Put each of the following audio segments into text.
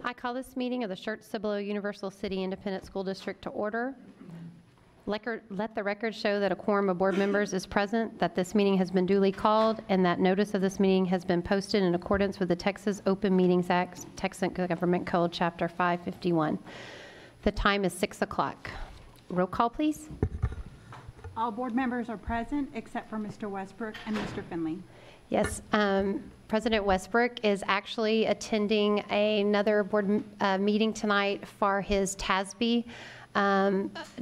I call this meeting of the Schertz-Cibolo Universal City Independent School District to order. Let the record show that a quorum of board members is present, that this meeting has been duly called, and that notice of this meeting has been posted in accordance with the Texas Open Meetings Act, Texas Government Code, Chapter 551. The time is 6 o'clock. Roll call, please. All board members are present except for Mr. Westbrook and Mr. Finley. Yes, President Westbrook is actually attending another board meeting tonight for his TASB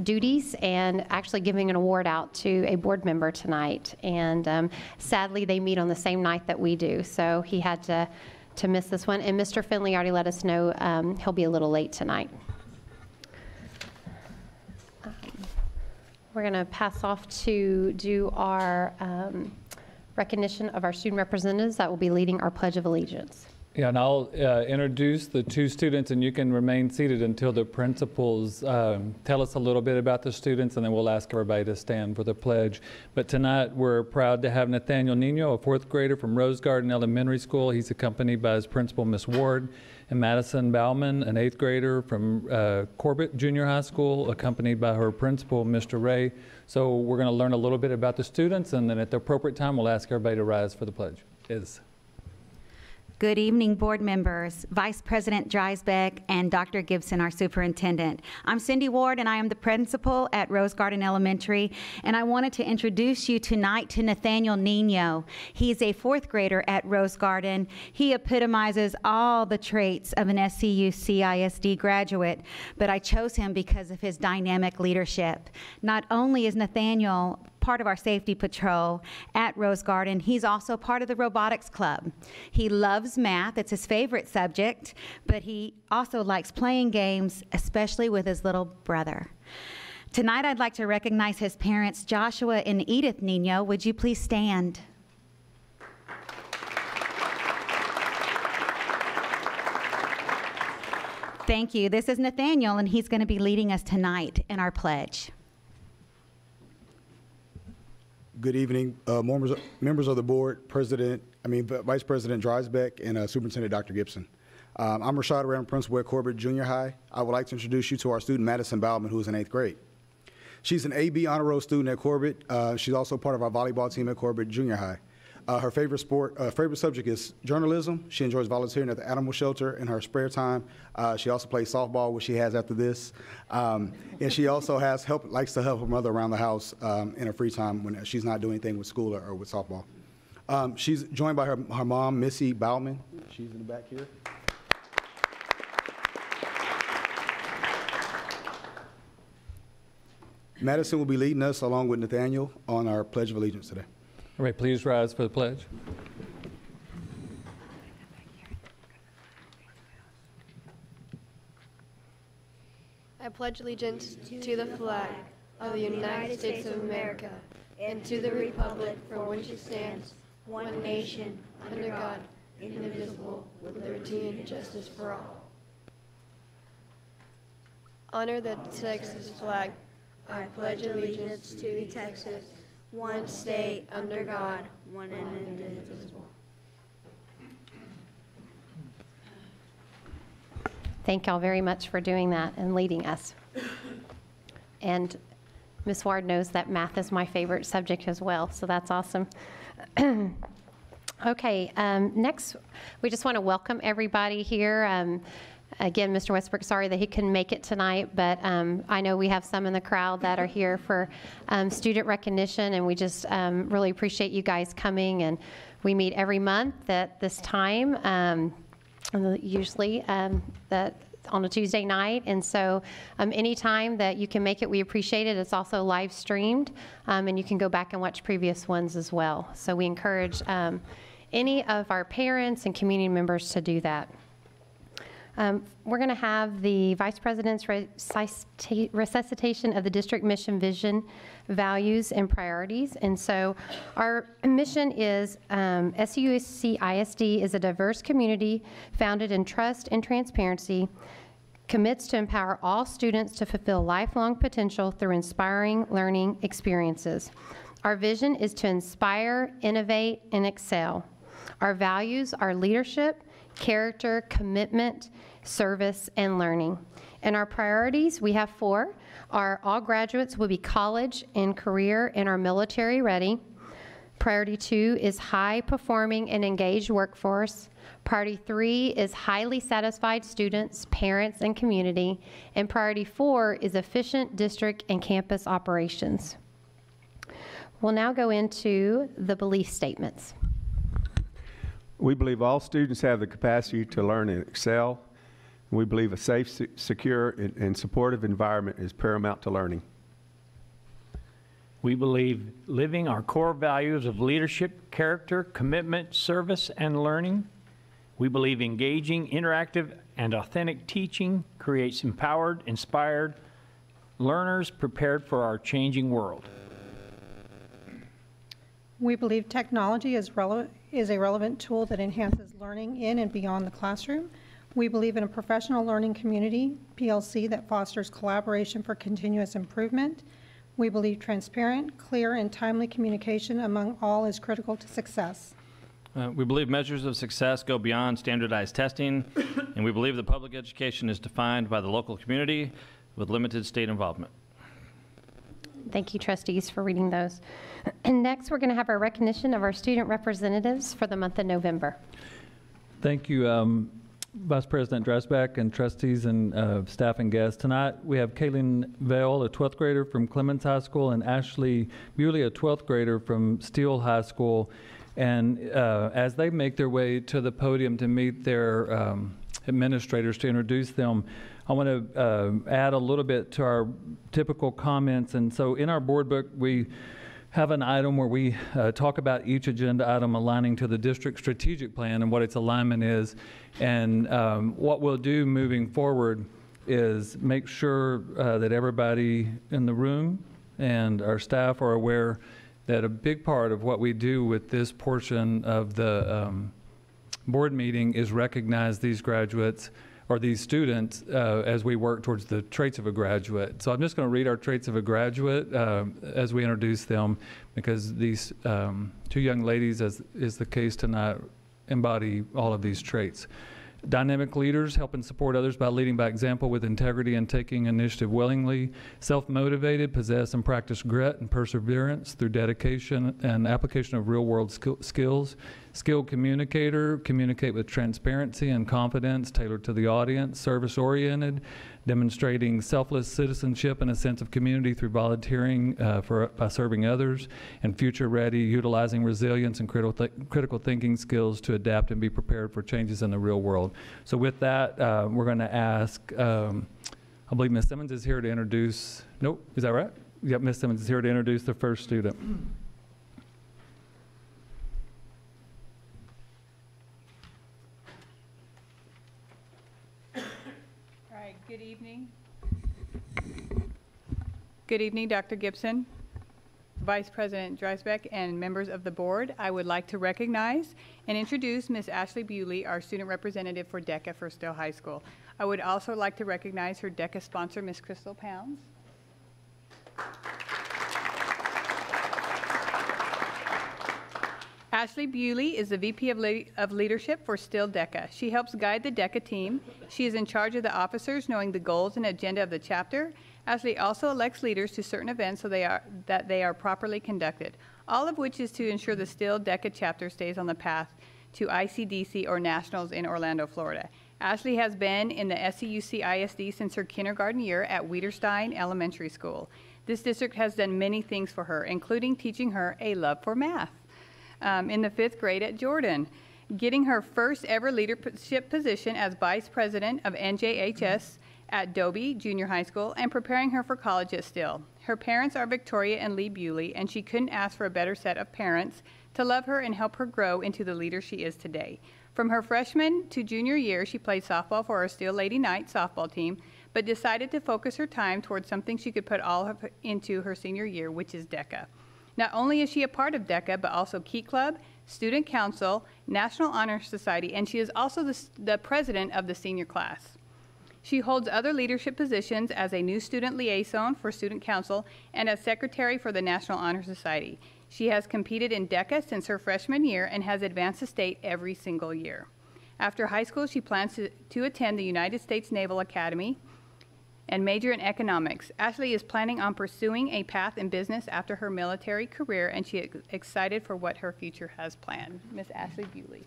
duties and actually giving an award out to a board member tonight. And sadly, they meet on the same night that we do, so he had to miss this one. And Mr. Finley already let us know he'll be a little late tonight. We're going to pass off to do our recognition of our student representatives that will be leading our Pledge of Allegiance. Yeah, and I'll introduce the two students, and you can remain seated until the principals tell us a little bit about the students, and then we'll ask everybody to stand for the pledge. But tonight, we're proud to have Nathaniel Nino, a fourth grader from Rose Garden Elementary School. He's accompanied by his principal, Miss Ward, and Madison Bauman, an eighth grader from Corbett Junior High School, accompanied by her principal, Mr. Ray. So we're going to learn a little bit about the students, and then at the appropriate time, we'll ask everybody to rise for the pledge. Good evening, board members, Vice President Dreisbeck, and Dr. Gibson, our superintendent. I'm Cindy Ward, and I am the principal at Rose Garden Elementary, and I wanted to introduce you tonight to Nathaniel Nino. He's a fourth grader at Rose Garden. He epitomizes all the traits of an SCUCISD graduate, but I chose him because of his dynamic leadership. Not only is Nathaniel part of our safety patrol at Rose Garden, he's also part of the robotics club. He loves math, it's his favorite subject, but he also likes playing games, especially with his little brother. Tonight I'd like to recognize his parents, Joshua and Edith Nino. Would you please stand? Thank you. This is Nathaniel, and he's going to be leading us tonight in our pledge. Good evening, members of the board, Vice President Dreisbeck and Superintendent Dr. Gibson. I'm Rashad Ram, principal at Corbett Junior High. I would like to introduce you to our student, Madison Bauman, who is in 8th grade. She's an AB Honor Roll student at Corbett. She's also part of our volleyball team at Corbett Junior High. Her favorite subject is journalism. She enjoys volunteering at the animal shelter in her spare time. She also plays softball, which she has after this. And she also likes to help her mother around the house in her free time when she's not doing anything with school or with softball. She's joined by her mom, Missy Bauman. She's in the back here. Madison will be leading us along with Nathaniel on our Pledge of Allegiance today. All right, please rise for the pledge. I pledge allegiance to the flag of the United States of America and to the republic for which it stands, one nation, under God, indivisible, with liberty and justice for all. Honor the Texas flag. I pledge allegiance to Texas, one state, under God, one and indivisible. Thank y'all very much for doing that and leading us. And Ms. Ward knows that math is my favorite subject as well, so that's awesome. Okay, next, we just want to welcome everybody here. Again, Mr. Westbrook, sorry that he couldn't make it tonight, but I know we have some in the crowd that are here for student recognition, and we just really appreciate you guys coming. And we meet every month at this time, usually that on a Tuesday night. And so anytime that you can make it, we appreciate it. It's also live streamed, and you can go back and watch previous ones as well. So we encourage any of our parents and community members to do that. We're going to have the Vice President's resuscitation of the district mission, vision, values, and priorities. And so our mission is SCUCISD is a diverse community founded in trust and transparency, commits to empower all students to fulfill lifelong potential through inspiring learning experiences. Our vision is to inspire, innovate, and excel. Our values are leadership, character, commitment, service, and learning. And our priorities, we have 4. All graduates will be college and career and are military ready. Priority 2 is high performing and engaged workforce. Priority 3 is highly satisfied students, parents, and community. And priority 4 is efficient district and campus operations. We'll now go into the belief statements. We believe all students have the capacity to learn and excel. We believe a safe, secure, and supportive environment is paramount to learning. We believe living our core values of leadership, character, commitment, service, and learning. We believe engaging, interactive, and authentic teaching creates empowered, inspired learners prepared for our changing world. We believe technology is a relevant tool that enhances learning in and beyond the classroom. We believe in a professional learning community, PLC, that fosters collaboration for continuous improvement. We believe transparent, clear, and timely communication among all is critical to success. We believe measures of success go beyond standardized testing, and we believe that public education is defined by the local community with limited state involvement. Thank you, trustees, for reading those. And next, we're going to have our recognition of our student representatives for the month of November. Thank you, Vice President Dreisbach and trustees and staff and guests. Tonight, we have Kaylin Vale, a 12th grader from Clemens High School, and Ashley Bewley, a 12th grader from Steele High School. And as they make their way to the podium to meet their administrators to introduce them, I want to add a little bit to our typical comments. And so in our board book, we have an item where we talk about each agenda item aligning to the district strategic plan and what its alignment is. And what we'll do moving forward is make sure that everybody in the room and our staff are aware that a big part of what we do with this portion of the board meeting is recognize these graduates or these students as we work towards the traits of a graduate. So I'm just going to read our traits of a graduate as we introduce them, because these 2 young ladies, as is the case tonight, embody all of these traits. Dynamic leaders help and support others by leading by example with integrity and taking initiative willingly. Self-motivated, possess and practice grit and perseverance through dedication and application of real-world skills. Skilled communicator, communicate with transparency and confidence tailored to the audience. Service-oriented, demonstrating selfless citizenship and a sense of community through volunteering by serving others. And future-ready, utilizing resilience and critical thinking skills to adapt and be prepared for changes in the real world. So with that, we're going to ask, I believe Ms. Simmons is here to introduce, nope, is that right? Yep, Ms. Simmons is here to introduce the first student. Good evening. Good evening, Dr. Gibson, Vice President Dreisbach, and members of the board. I would like to recognize and introduce Ms. Ashley Bewley, our student representative for DECA for Steele High School. I would also like to recognize her DECA sponsor, Ms. Crystal Pounds. Ashley Bewley is the VP of Leadership for Steele DECA. She helps guide the DECA team. She is in charge of the officers knowing the goals and agenda of the chapter. Ashley also elects leaders to certain events so that they are properly conducted, all of which is to ensure the Steele DECA chapter stays on the path to ICDC or Nationals in Orlando, Florida. Ashley has been in the SCUCISD since her kindergarten year at Wiederstein Elementary School. This district has done many things for her, including teaching her a love for math. In the 5th grade at Jordan, getting her first ever leadership position as Vice President of NJHS at Dobie Junior High School, and preparing her for college at Steele. Her parents are Victoria and Lee Bewley, and she couldn't ask for a better set of parents to love her and help her grow into the leader she is today. From her freshman to junior year, she played softball for our Steele Lady Knights softball team, but decided to focus her time towards something she could put all into her senior year, which is DECA. Not only is she a part of DECA, but also Key Club, Student Council, National Honor Society, and she is also the president of the senior class. She holds other leadership positions as a new student liaison for Student Council and as secretary for the National Honor Society. She has competed in DECA since her freshman year and has advanced to state every single year. After high school, she plans to attend the United States Naval Academy and major in economics. Ashley is planning on pursuing a path in business after her military career, and she is excited for what her future has planned. Ms. Ashley Bewley.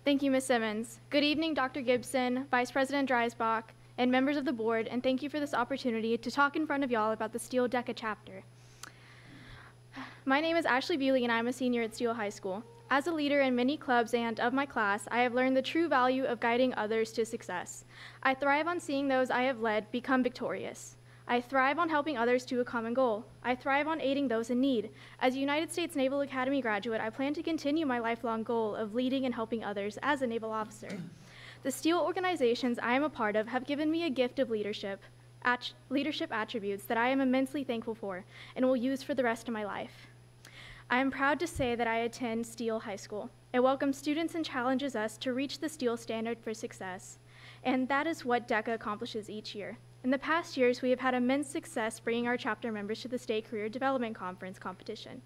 Thank you, Ms. Simmons. Good evening, Dr. Gibson, Vice President Dreisbach, and members of the board, and thank you for this opportunity to talk in front of y'all about the Steele DECA chapter. My name is Ashley Bewley, and I'm a senior at Steele High School. As a leader in many clubs and of my class, I have learned the true value of guiding others to success. I thrive on seeing those I have led become victorious. I thrive on helping others to a common goal. I thrive on aiding those in need. As a United States Naval Academy graduate, I plan to continue my lifelong goal of leading and helping others as a naval officer. The Steele organizations I am a part of have given me a gift of leadership attributes that I am immensely thankful for and will use for the rest of my life. I am proud to say that I attend Steele High School. It welcomes students and challenges us to reach the Steele standard for success, and that is what DECA accomplishes each year. In the past years, we have had immense success bringing our chapter members to the State Career Development Conference competition.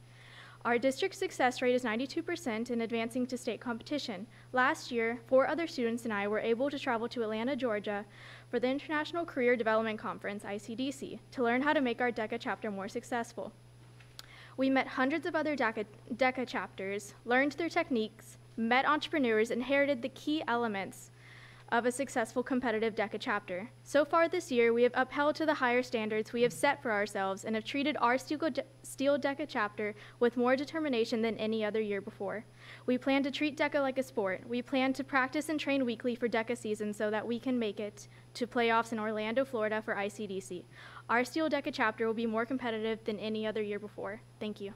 Our district success rate is 92% in advancing to state competition. Last year, 4 other students and I were able to travel to Atlanta, Georgia for the International Career Development Conference, ICDC, to learn how to make our DECA chapter more successful. We met hundreds of other DECA chapters, learned their techniques, met entrepreneurs, and inherited the key elements of a successful competitive DECA chapter. So far this year, we have upheld to the higher standards we have set for ourselves and have treated our Steele DECA chapter with more determination than any other year before. We plan to treat DECA like a sport. We plan to practice and train weekly for DECA season so that we can make it to playoffs in Orlando, Florida for ICDC. Our Steele DECA chapter will be more competitive than any other year before. Thank you.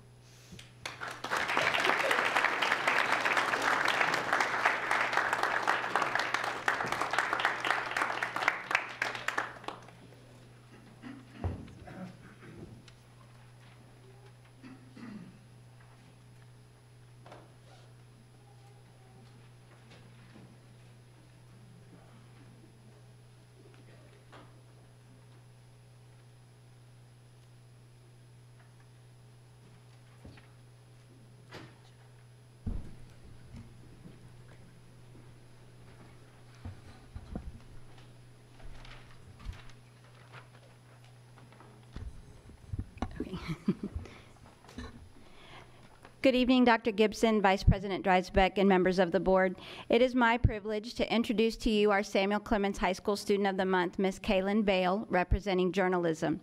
Good evening, Dr. Gibson, Vice President Dreisbach, and members of the board. It is my privilege to introduce to you our Samuel Clemens High School Student of the Month, Ms. Kaylin Vale, representing journalism.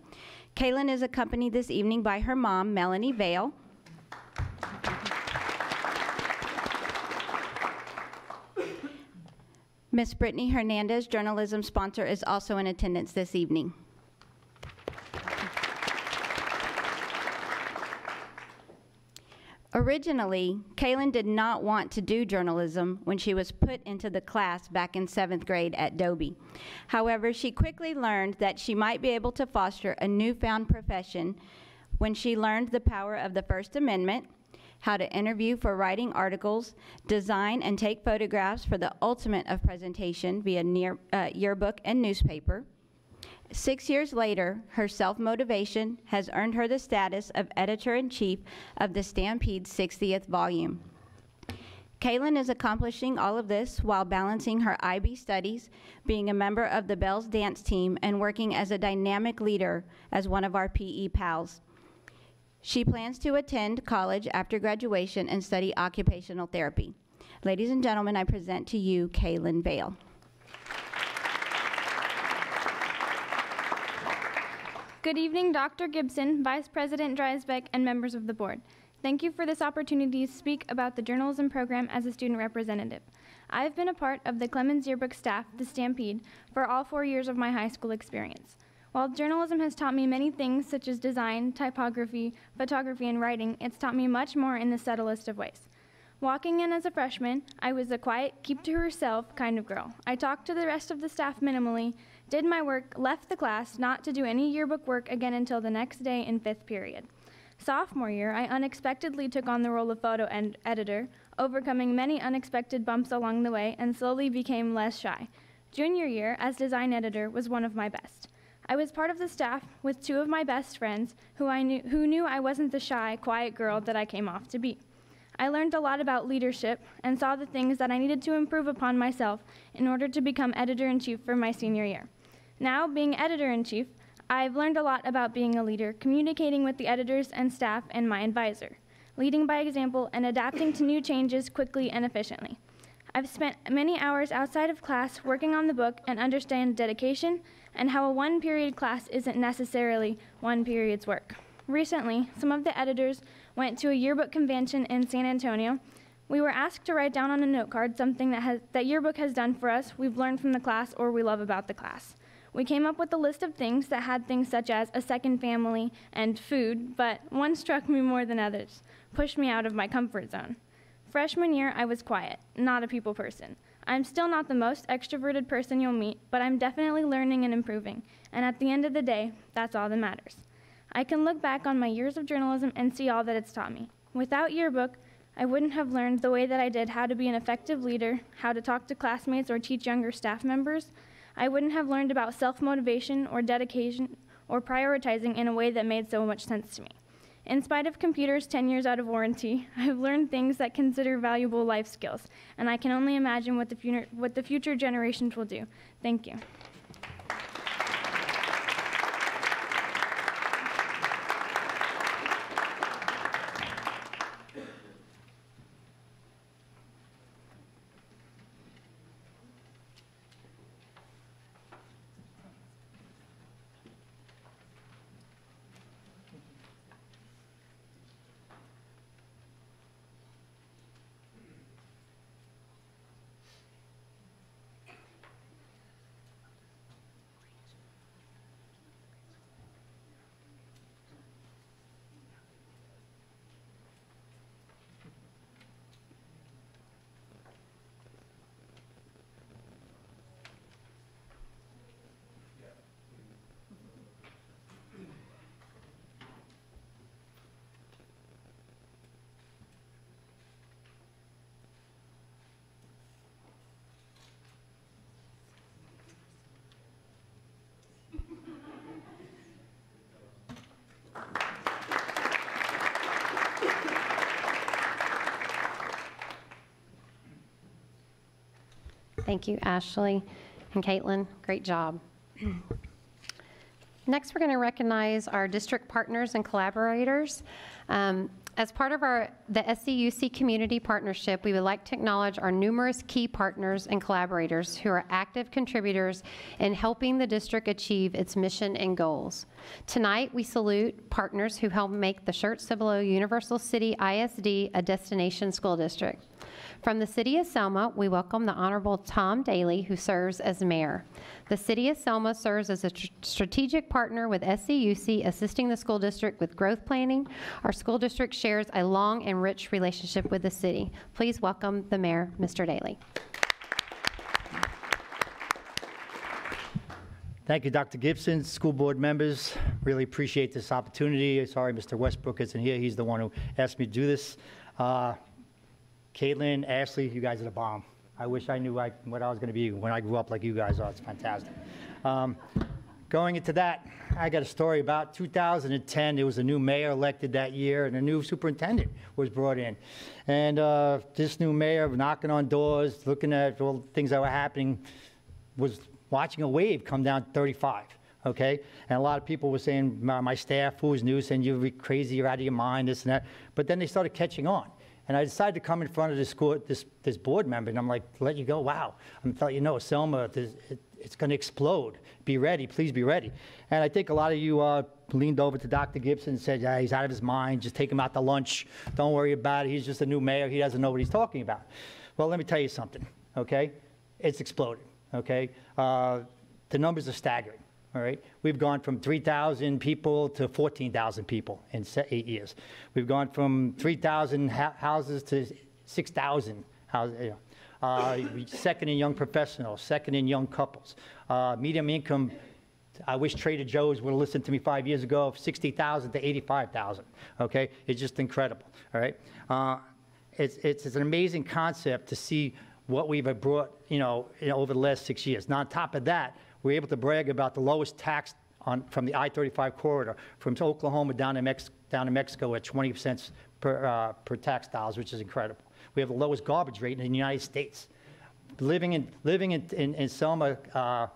Kaylin is accompanied this evening by her mom, Melanie Vale. Ms. Brittany Hernandez, journalism sponsor, is also in attendance this evening. Originally, Kaylin did not want to do journalism when she was put into the class back in 7th grade at Dobie. However, she quickly learned that she might be able to foster a newfound profession when she learned the power of the First Amendment, how to interview for writing articles, design and take photographs for the ultimate of presentation via yearbook and newspaper. 6 years later, her self-motivation has earned her the status of editor-in-chief of the Stampede's 60th volume. Kaylin is accomplishing all of this while balancing her IB studies, being a member of the Bells dance team, and working as a dynamic leader as one of our PE pals. She plans to attend college after graduation and study occupational therapy. Ladies and gentlemen, I present to you Kaylin Vale. Good evening, Dr. Gibson, Vice President Dreisbach, and members of the board. Thank you for this opportunity to speak about the journalism program as a student representative. I have been a part of the Clemens Yearbook staff, the Stampede, for all 4 years of my high school experience. While journalism has taught me many things such as design, typography, photography, and writing, it's taught me much more in the subtlest of ways. Walking in as a freshman, I was a quiet, keep-to-herself kind of girl. I talked to the rest of the staff minimally, did my work, left the class, not to do any yearbook work again until the next day in 5th period. Sophomore year, I unexpectedly took on the role of photo editor, overcoming many unexpected bumps along the way, and slowly became less shy. Junior year, as design editor, was one of my best. I was part of the staff with two of my best friends who knew I wasn't the shy, quiet girl that I came off to be. I learned a lot about leadership and saw the things that I needed to improve upon myself in order to become editor-in-chief for my senior year. Now, being editor-in-chief, I've learned a lot about being a leader, communicating with the editors and staff and my advisor, leading by example and adapting to new changes quickly and efficiently. I've spent many hours outside of class working on the book and understand dedication and how a one-period class isn't necessarily one period's work. Recently, some of the editors went to a yearbook convention in San Antonio. We were asked to write down on a note card something that yearbook has done for us, we've learned from the class, or we love about the class. We came up with a list of things that had things such as a second family and food, but one struck me more than others, pushed me out of my comfort zone. Freshman year, I was quiet, not a people person. I'm still not the most extroverted person you'll meet, but I'm definitely learning and improving, and at the end of the day, that's all that matters. I can look back on my years of journalism and see all that it's taught me. Without yearbook, I wouldn't have learned the way that I did how to be an effective leader, how to talk to classmates or teach younger staff members. I wouldn't have learned about self-motivation or dedication or prioritizing in a way that made so much sense to me. In spite of computers 10 years out of warranty, I've learned things that consider valuable life skills, and I can only imagine what the future generations will do. Thank you. Thank you, Ashley and Caitlin. Great job. Next, we're going to recognize our district partners and collaborators. As part of the SCUC Community Partnership, we would like to acknowledge our numerous key partners and collaborators who are active contributors in helping the district achieve its mission and goals. Tonight, we salute partners who help make the Schertz-Cibolo Universal City ISD a destination school district. From the City of Selma, we welcome the Honorable Tom Daly, who serves as mayor. The City of Selma serves as a strategic partner with SCUC, assisting the school district with growth planning. Our school district shares a long and rich relationship with the city. Please welcome the mayor, Mr. Daly. Thank you, Dr. Gibson, school board members. Really appreciate this opportunity. Sorry, Mr. Westbrook isn't here. He's the one who asked me to do this. Caitlin, Ashley, you guys are the bomb. I wish I knew what I was going to be when I grew up like you guys are. It's fantastic. Going into that, I got a story about 2010. There was a new mayor elected that year, and a new superintendent was brought in. And this new mayor, knocking on doors, looking at all the things that were happening, was watching a wave come down 35. Okay, and a lot of people were saying, my staff who was new, saying you're crazy, you're out of your mind, this and that. But then they started catching on. And I decided to come in front of this board member, and I'm like, let you go, wow. I'm going to let you know, Selma, it's going to explode. Be ready, please be ready. And I think a lot of you leaned over to Dr. Gibson and said, yeah, he's out of his mind, just take him out to lunch. Don't worry about it, he's just a new mayor, he doesn't know what he's talking about. Well, let me tell you something, okay? It's exploded, okay? The numbers are staggering. All right, we've gone from 3,000 people to 14,000 people in 8 years. We've gone from 3,000 houses to 6,000 houses. Second in young professionals, second in young couples. Medium income, I wish Trader Joe's would have listened to me 5 years ago, of 60,000 to 85,000. Okay, it's just incredible. All right, it's an amazing concept to see what we've brought, over the last 6 years. Now, on top of that, we're able to brag about the lowest tax from the I-35 corridor, from Oklahoma down to Mexico at 20 cents per tax dollars, which is incredible. We have the lowest garbage rate in the United States. Living in Selma,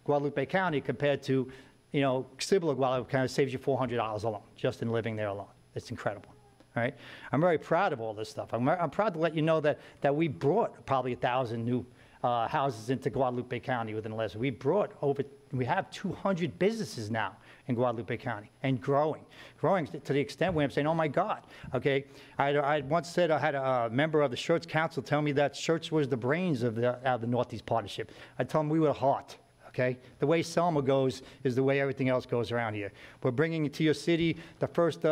Guadalupe County compared to, Cibola, Guadalupe County saves you $400 alone, just in living there alone. It's incredible. All right? I'm very proud of all this stuff. I'm proud to let you know that we brought probably 1,000 new houses into Guadalupe County within the last. We have 200 businesses now in Guadalupe County and growing to the extent where I'm saying, oh my God, okay. I once said, I had a member of the Shirts Council tell me that Shirts was the brains of the Northeast Partnership. I told him we were the heart. Okay? The way Selma goes is the way everything else goes around here. We're bringing to your city the first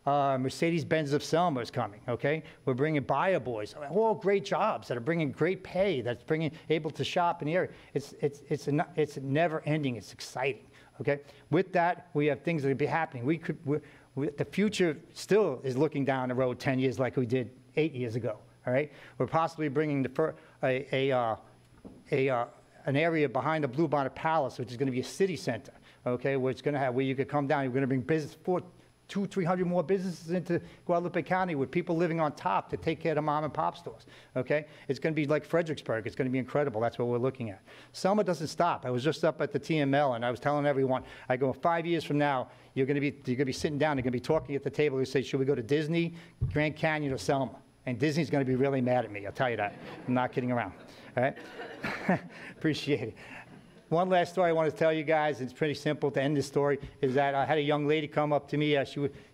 Mercedes-Benz of Selma is coming, okay? We're bringing Buyer Boys, all great jobs that are bringing great pay, that's able to shop in the area. It's never ending, it's exciting, okay? With that, we have things that will be happening. The future still is looking down the road 10 years like we did 8 years ago, all right? We're possibly bringing an area behind the Bluebonnet Palace, which is going to be a city center, okay, where you could come down, you're going to bring business for 200-300 more businesses into Guadalupe County with people living on top to take care of the mom and pop stores, okay? It's going to be like Fredericksburg. It's going to be incredible. That's what we're looking at. Selma doesn't stop. I was just up at the TML, and I was telling everyone, I go, 5 years from now, you're going to be sitting down, you're going to be talking at the table, you say, should we go to Disney, Grand Canyon, or Selma? And Disney's going to be really mad at me, I'll tell you that. I'm not kidding around, all right? Appreciate it. One last story I want to tell you guys, it's pretty simple to end this story, is that I had a young lady come up to me.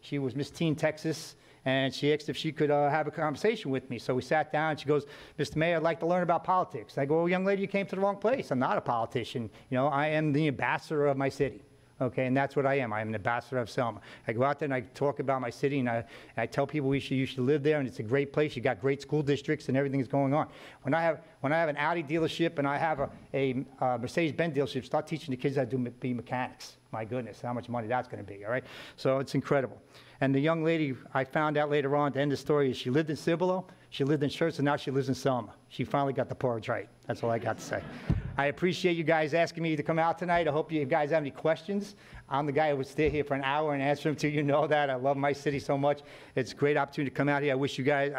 She was Miss Teen Texas, and she asked if she could have a conversation with me. So we sat down, and she goes, Mr. Mayor, I'd like to learn about politics. I go, well, young lady, you came to the wrong place. I'm not a politician. I am the ambassador of my city. Okay, and that's what I am. I am an ambassador of Selma. I go out there and I talk about my city, and I tell people you should live there, and it's a great place. You got great school districts, and everything is going on. When I have an Audi dealership and I have a Mercedes-Benz dealership, start teaching the kids how to be mechanics. My goodness, how much money that's going to be, all right? So it's incredible. And the young lady, I found out later on, to end the story, is she lived in Cibolo, she lived in Shirts, and now she lives in Selma. She finally got the porridge right. That's all I got to say. I appreciate you guys asking me to come out tonight. I hope you guys have any questions. I'm the guy who would stay here for an hour and answer them to you. Know that. I love my city so much. It's a great opportunity to come out here. I wish you guys,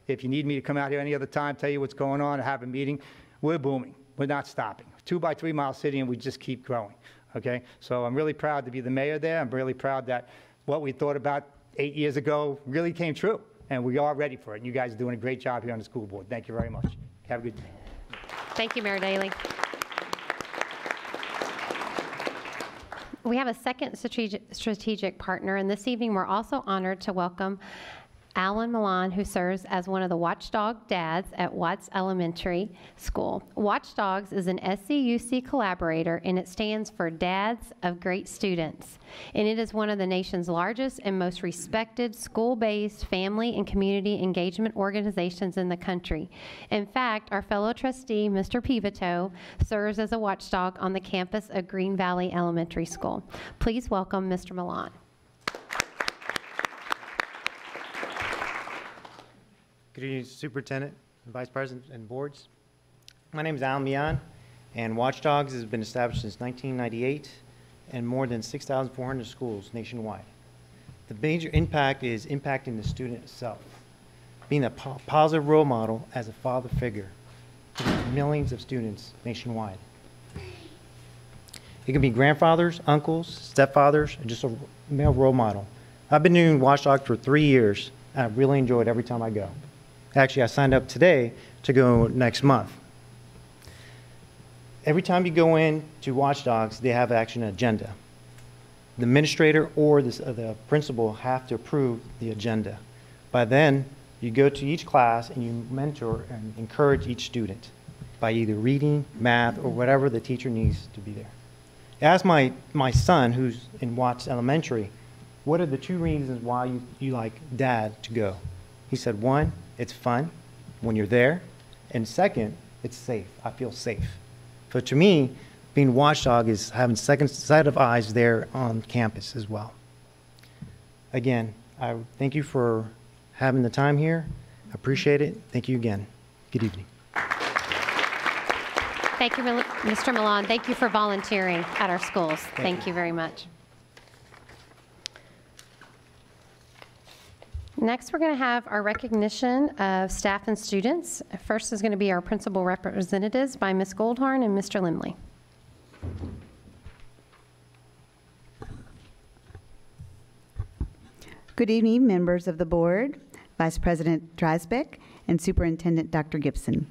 if you need me to come out here any other time, tell you what's going on, or have a meeting, we're booming. We're not stopping. 2 by 3 mile city, and we just keep growing. Okay? So I'm really proud to be the mayor there. I'm really proud that what we thought about 8 years ago really came true. And we are ready for it. And you guys are doing a great job here on the school board. Thank you very much. Have a good day. Thank you, Mayor Daley. We have a second strategic partner, and this evening we're also honored to welcome Alan Milan, who serves as one of the Watchdog Dads at Watts Elementary School. Watchdogs is an SCUC collaborator, and it stands for Dads of Great Students. And it is one of the nation's largest and most respected school-based family and community engagement organizations in the country. In fact, our fellow trustee, Mr. Pivito, serves as a watchdog on the campus of Green Valley Elementary School. Please welcome Mr. Milan. Good evening, Superintendent, Vice President, and boards. My name is Alan Mian, and Watchdogs has been established since 1998 and more than 6,400 schools nationwide. The major impact is impacting the student itself, being a positive role model as a father figure to millions of students nationwide. It can be grandfathers, uncles, stepfathers, and just a male role model. I've been doing Watchdogs for 3 years, and I really enjoy it every time I go. Actually, I signed up today to go next month. Every time you go in to Watchdogs, they have actually an agenda. The administrator or the principal have to approve the agenda. By then, you go to each class and you mentor and encourage each student by either reading, math, or whatever the teacher needs to be there. Ask my son, who's in Watts Elementary, what are the 2 reasons why you like Dad to go? He said, 1, it's fun when you're there, and 2nd, it's safe. I feel safe. So to me, being Watchdog is having second set of eyes there on campus as well. Again, I thank you for having the time here. I appreciate it. Thank you again. Good evening. Thank you, Mr. Milan. Thank you for volunteering at our schools. Thank you very much. Next, we're going to have our recognition of staff and students. First is going to be our principal representatives by Ms. Goldhorn and Mr. Limley. Good evening, members of the board, Vice President Dreisbeck, and Superintendent Dr. Gibson.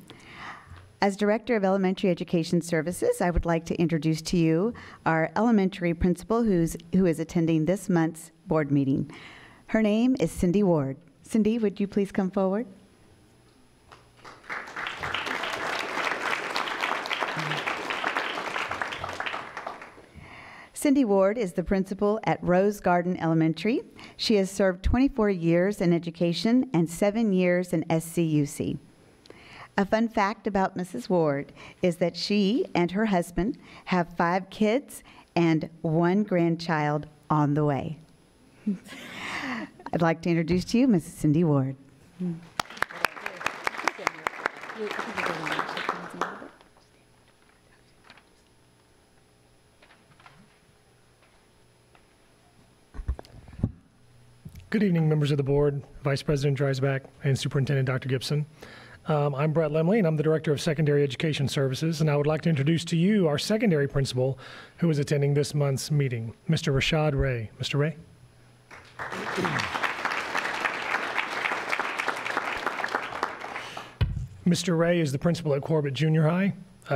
As Director of Elementary Education Services, I would like to introduce to you our elementary principal who is attending this month's board meeting. Her name is Cindy Ward. Cindy, would you please come forward? Cindy Ward is the principal at Rose Garden Elementary. She has served 24 years in education and 7 years in SCUC. A fun fact about Mrs. Ward is that she and her husband have 5 kids and 1 grandchild on the way. I'd like to introduce to you Mrs. Cindy Ward. Good evening, members of the board, Vice President Dreisbeck, and Superintendent Dr. Gibson. I'm Brett Limley, and I'm the Director of Secondary Education Services, and I would like to introduce to you our secondary principal who is attending this month's meeting, Mr. Rashad Ray. Mr. Ray. Mr. Ray is the principal at Corbett Junior High.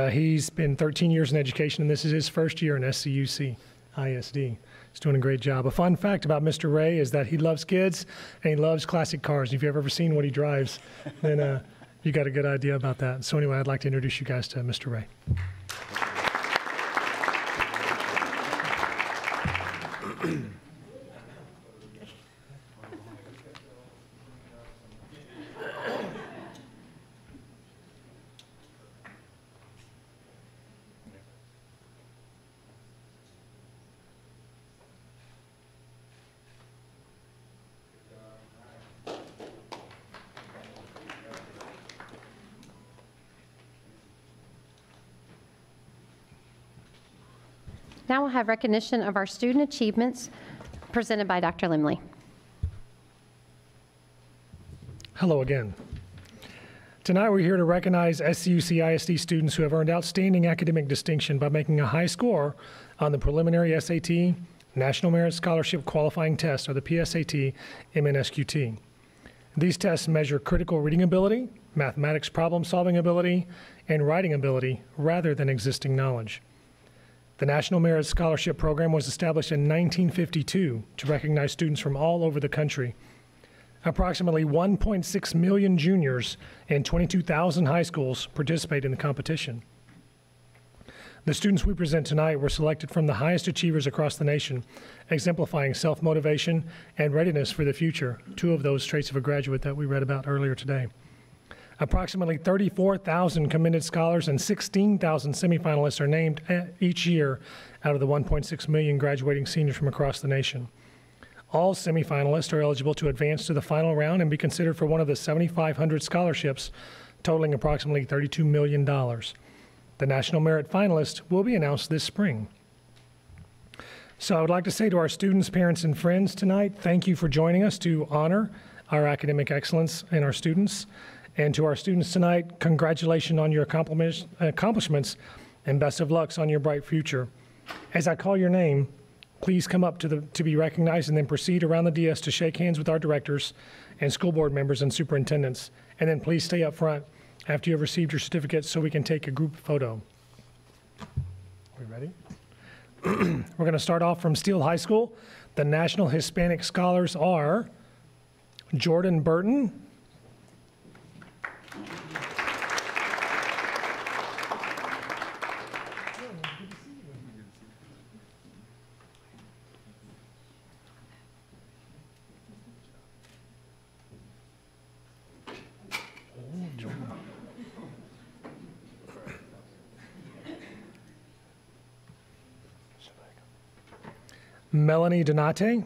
He's been 13 years in education, and this is his first year in SCUC ISD. He's doing a great job. A fun fact about Mr. Ray is that he loves kids and he loves classic cars. If you've ever seen what he drives, then you got a good idea about that. So anyway, I'd like to introduce you guys to Mr. Ray. Now we'll have recognition of our student achievements presented by Dr. Limley. Hello again. Tonight we're here to recognize SCUC ISD students who have earned outstanding academic distinction by making a high score on the preliminary SAT, National Merit Scholarship Qualifying Test, or the PSAT, MNSQT. These tests measure critical reading ability, mathematics problem-solving ability, and writing ability rather than existing knowledge. The National Merit Scholarship Program was established in 1952 to recognize students from all over the country. Approximately 1.6 million juniors and 22,000 high schools participate in the competition. The students we present tonight were selected from the highest achievers across the nation, exemplifying self-motivation and readiness for the future, 2 of those traits of a graduate that we read about earlier today. Approximately 34,000 commended scholars and 16,000 semifinalists are named each year out of the 1.6 million graduating seniors from across the nation. All semifinalists are eligible to advance to the final round and be considered for one of the 7,500 scholarships, totaling approximately $32 million. The National Merit finalists will be announced this spring. So I would like to say to our students, parents, and friends tonight, thank you for joining us to honor our academic excellence and our students. And to our students tonight, congratulations on your accomplishments and best of lucks on your bright future. As I call your name, please come up to be recognized and then proceed around the dais to shake hands with our directors and school board members and superintendents. And then please stay up front after you have received your certificates so we can take a group photo. Are we ready? We're going to start off from Steele High School. The National Hispanic Scholars are Jordan Burton, Melanie Donate,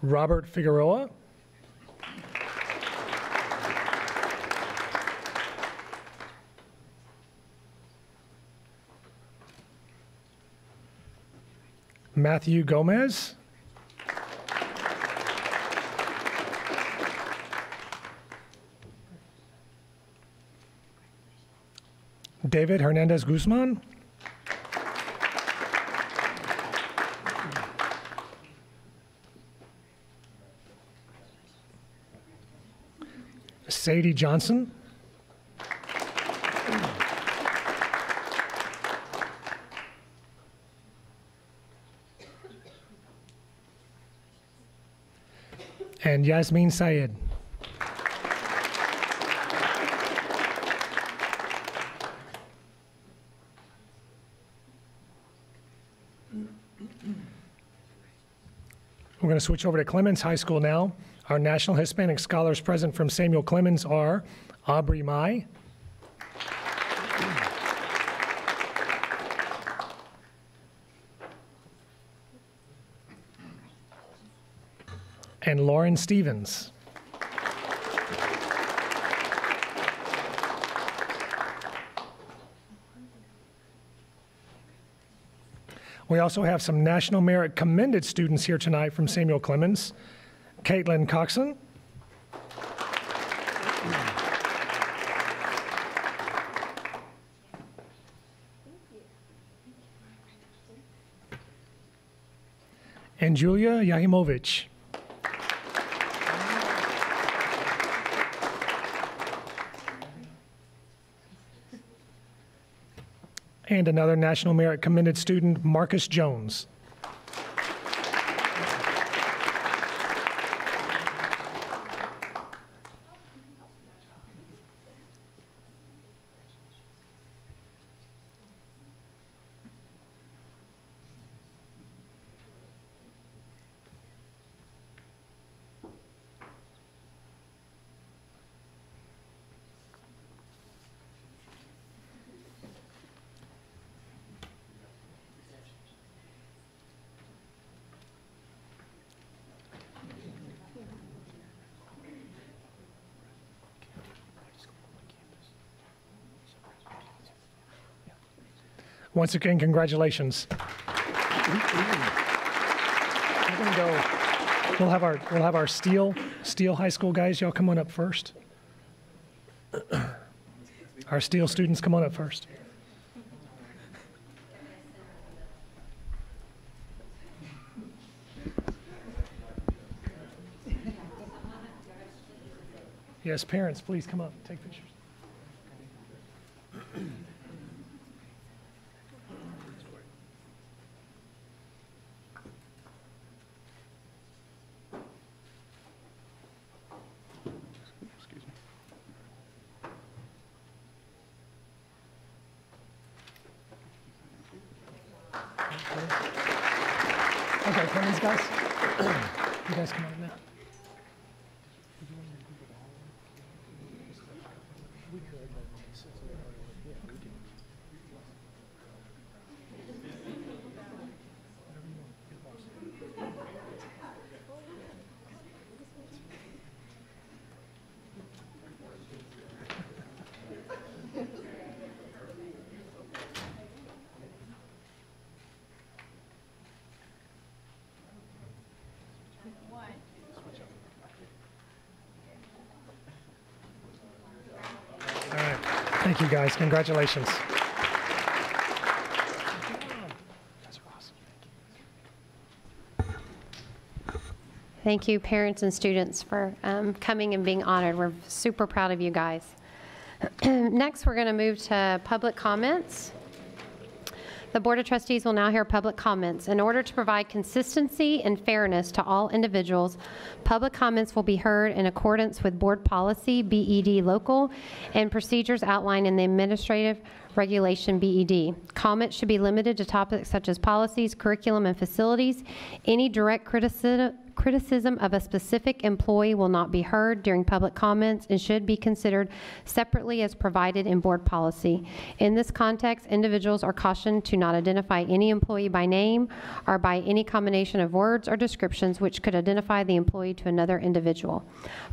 Robert Figueroa. Matthew Gomez. David Hernandez Guzman. Sadie Johnson. And Yasmin Syed. We're going to switch over to Clemens High School now. Our National Hispanic Scholars present from Samuel Clemens are Aubrey Mai, and Lauren Stevens. We also have some National Merit Commended students here tonight from Samuel Clemens. Caitlin Coxon. And Julia Yahimovich. And another National Merit Commended student, Marcus Jones. Once again, congratulations. We're gonna go. We'll have our Steele High School guys. Y'all come on up first. Our Steele students, come on up first. Yes, parents, please come up, take pictures. Okay, come these guys. You guys come on now. Thank you, guys. Congratulations. Thank you, parents and students, for coming and being honored. We're super proud of you guys. Next, we're going to move to public comments. The Board of Trustees will now hear public comments. In order to provide consistency and fairness to all individuals, public comments will be heard in accordance with Board Policy BED Local and procedures outlined in the Administrative Regulation BED. Comments should be limited to topics such as policies, curriculum, and facilities. Any direct criticism criticism of a specific employee will not be heard during public comments and should be considered separately as provided in board policy. In this context, individuals are cautioned to not identify any employee by name or by any combination of words or descriptions which could identify the employee to another individual.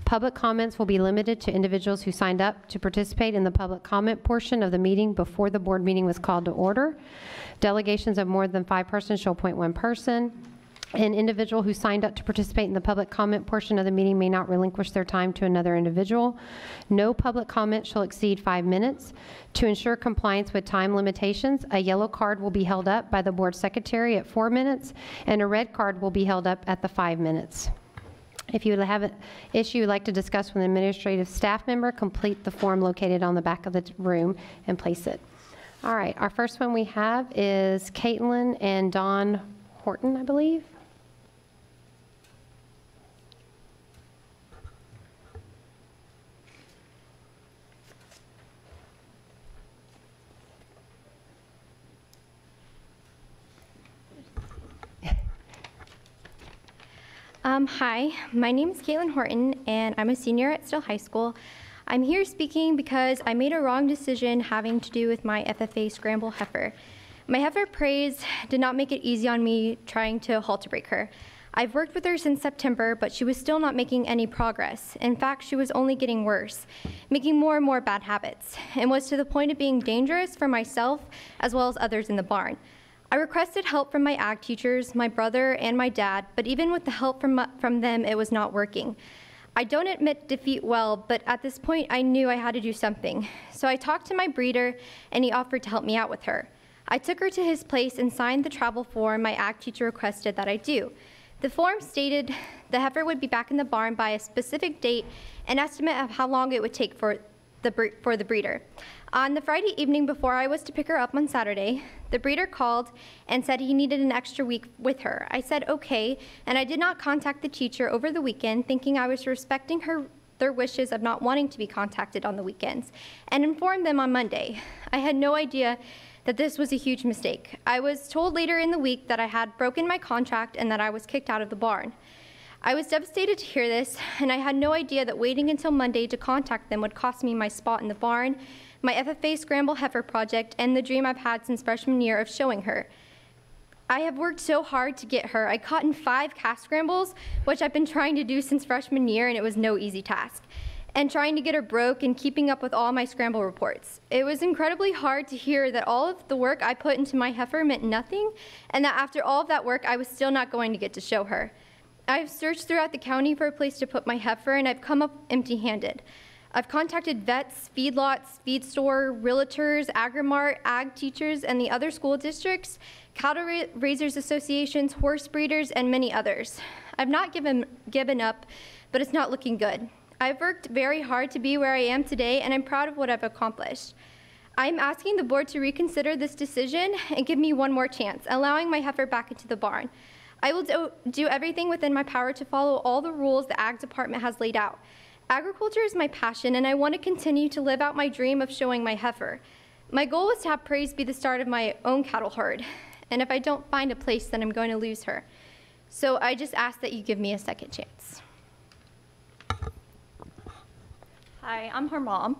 Public comments will be limited to individuals who signed up to participate in the public comment portion of the meeting before the board meeting was called to order. Delegations of more than 5 persons shall appoint 1 person. An individual who signed up to participate in the public comment portion of the meeting may not relinquish their time to another individual. No public comment shall exceed 5 minutes. To ensure compliance with time limitations, a yellow card will be held up by the board secretary at 4 minutes, and a red card will be held up at the 5 minutes. If you have an issue you'd like to discuss with an administrative staff member, complete the form located on the back of the room and place it. All right, our first one we have is Caitlin and Dawn Horton, I believe. Hi, my name is Caitlin Horton, and I'm a senior at Still High School. I'm here speaking because I made a wrong decision having to do with my FFA scramble heifer. My heifer praise did not make it easy on me trying to halter break her. I've worked with her since September, but she was still not making any progress. In fact, she was only getting worse, making more and more bad habits, and was to the point of being dangerous for myself as well as others in the barn. I requested help from my ag teachers, my brother, and my dad, but even with the help from them, it was not working. I don't admit defeat well, but at this point, I knew I had to do something. So I talked to my breeder, and he offered to help me out with her. I took her to his place and signed the travel form my ag teacher requested that I do. The form stated the heifer would be back in the barn by a specific date, an estimate of how long it would take for the breeder. On the Friday evening before I was to pick her up on Saturday, the breeder called and said he needed an extra week with her. I said okay, and I did not contact the teacher over the weekend, thinking I was respecting their wishes of not wanting to be contacted on the weekends, and informed them on Monday. I had no idea that this was a huge mistake. I was told later in the week that I had broken my contract and that I was kicked out of the barn. I was devastated to hear this, and I had no idea that waiting until Monday to contact them would cost me my spot in the barn, my FFA Scramble Heifer project, and the dream I've had since freshman year of showing her. I have worked so hard to get her. I caught in 5 calf scrambles, which I've been trying to do since freshman year, and it was no easy task. And trying to get her broke and keeping up with all my scramble reports. It was incredibly hard to hear that all of the work I put into my heifer meant nothing, and that after all of that work, I was still not going to get to show her. I've searched throughout the county for a place to put my heifer, and I've come up empty-handed. I've contacted vets, feedlots, feed store, realtors, Agrimart, ag teachers, and the other school districts, cattle raisers associations, horse breeders, and many others. I've not given up, but it's not looking good. I've worked very hard to be where I am today, and I'm proud of what I've accomplished. I'm asking the board to reconsider this decision and give me one more chance, allowing my heifer back into the barn. I will do everything within my power to follow all the rules the ag department has laid out. Agriculture is my passion, and I want to continue to live out my dream of showing my heifer. My goal is to have Praise be the start of my own cattle herd, and if I don't find a place, then I'm going to lose her. So I just ask that you give me a second chance. Hi, I'm her mom,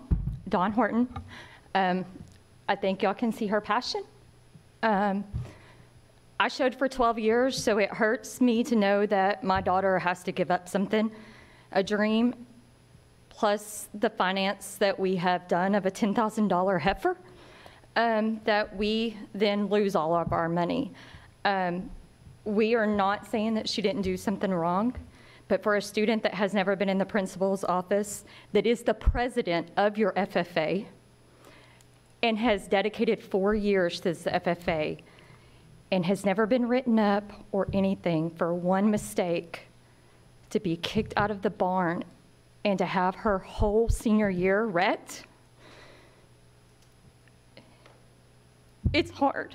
Dawn Horton. I think y'all can see her passion. I showed for 12 years, so it hurts me to know that my daughter has to give up something, a dream, plus the finance that we have done of a $10,000 heifer, that we then lose all of our money. We are not saying that she didn't do something wrong, but for a student that has never been in the principal's office, that is the president of your FFA, and has dedicated 4 years to this FFA, and has never been written up or anything for one mistake, to be kicked out of the barn and to have her whole senior year wrecked, it's hard.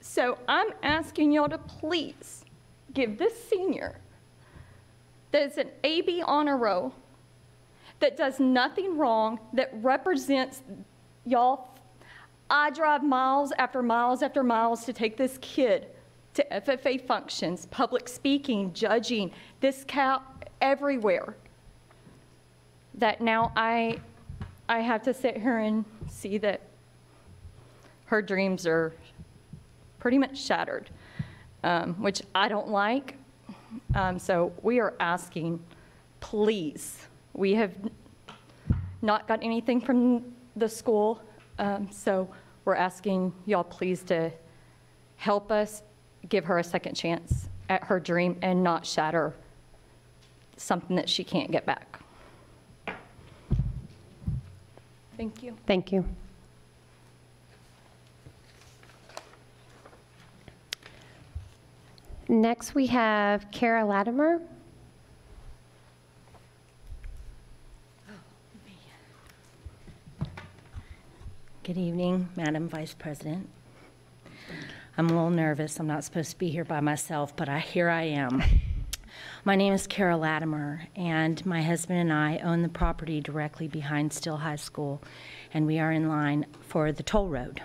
So I'm asking y'all to please give this senior that is an AB honor roll, that does nothing wrong, that represents y'all. I drive miles after miles after miles to take this kid to FFA functions, public speaking, judging, this cow everywhere, that now I have to sit here and see that her dreams are pretty much shattered, which I don't like. So we are asking, please, we have not got anything from the school, so we're asking y'all please to help us give her a second chance at her dream and not shatter something that she can't get back. Thank you. Thank you. Next, we have Kara Latimer. Good evening, Madam Vice President. I'm a little nervous. I'm not supposed to be here by myself, but here I am. My name is Kara Latimer, and my husband and I own the property directly behind Still High School, and we are in line for the toll road.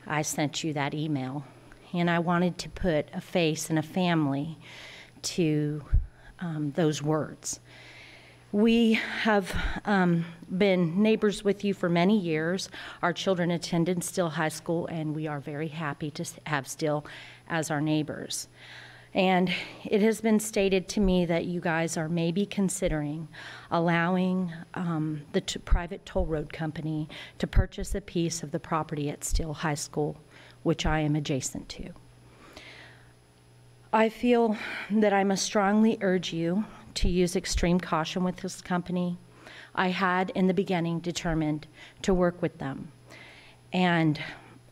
I sent you that email, and I wanted to put a face and a family to those words. We have been neighbors with you for many years. Our children attended Still High School, and we are very happy to have Still as our neighbors. And it has been stated to me that you guys are maybe considering allowing the private toll road company to purchase a piece of the property at Still High School, which I am adjacent to. I feel that I must strongly urge you to use extreme caution with this company. I had in the beginning determined to work with them, and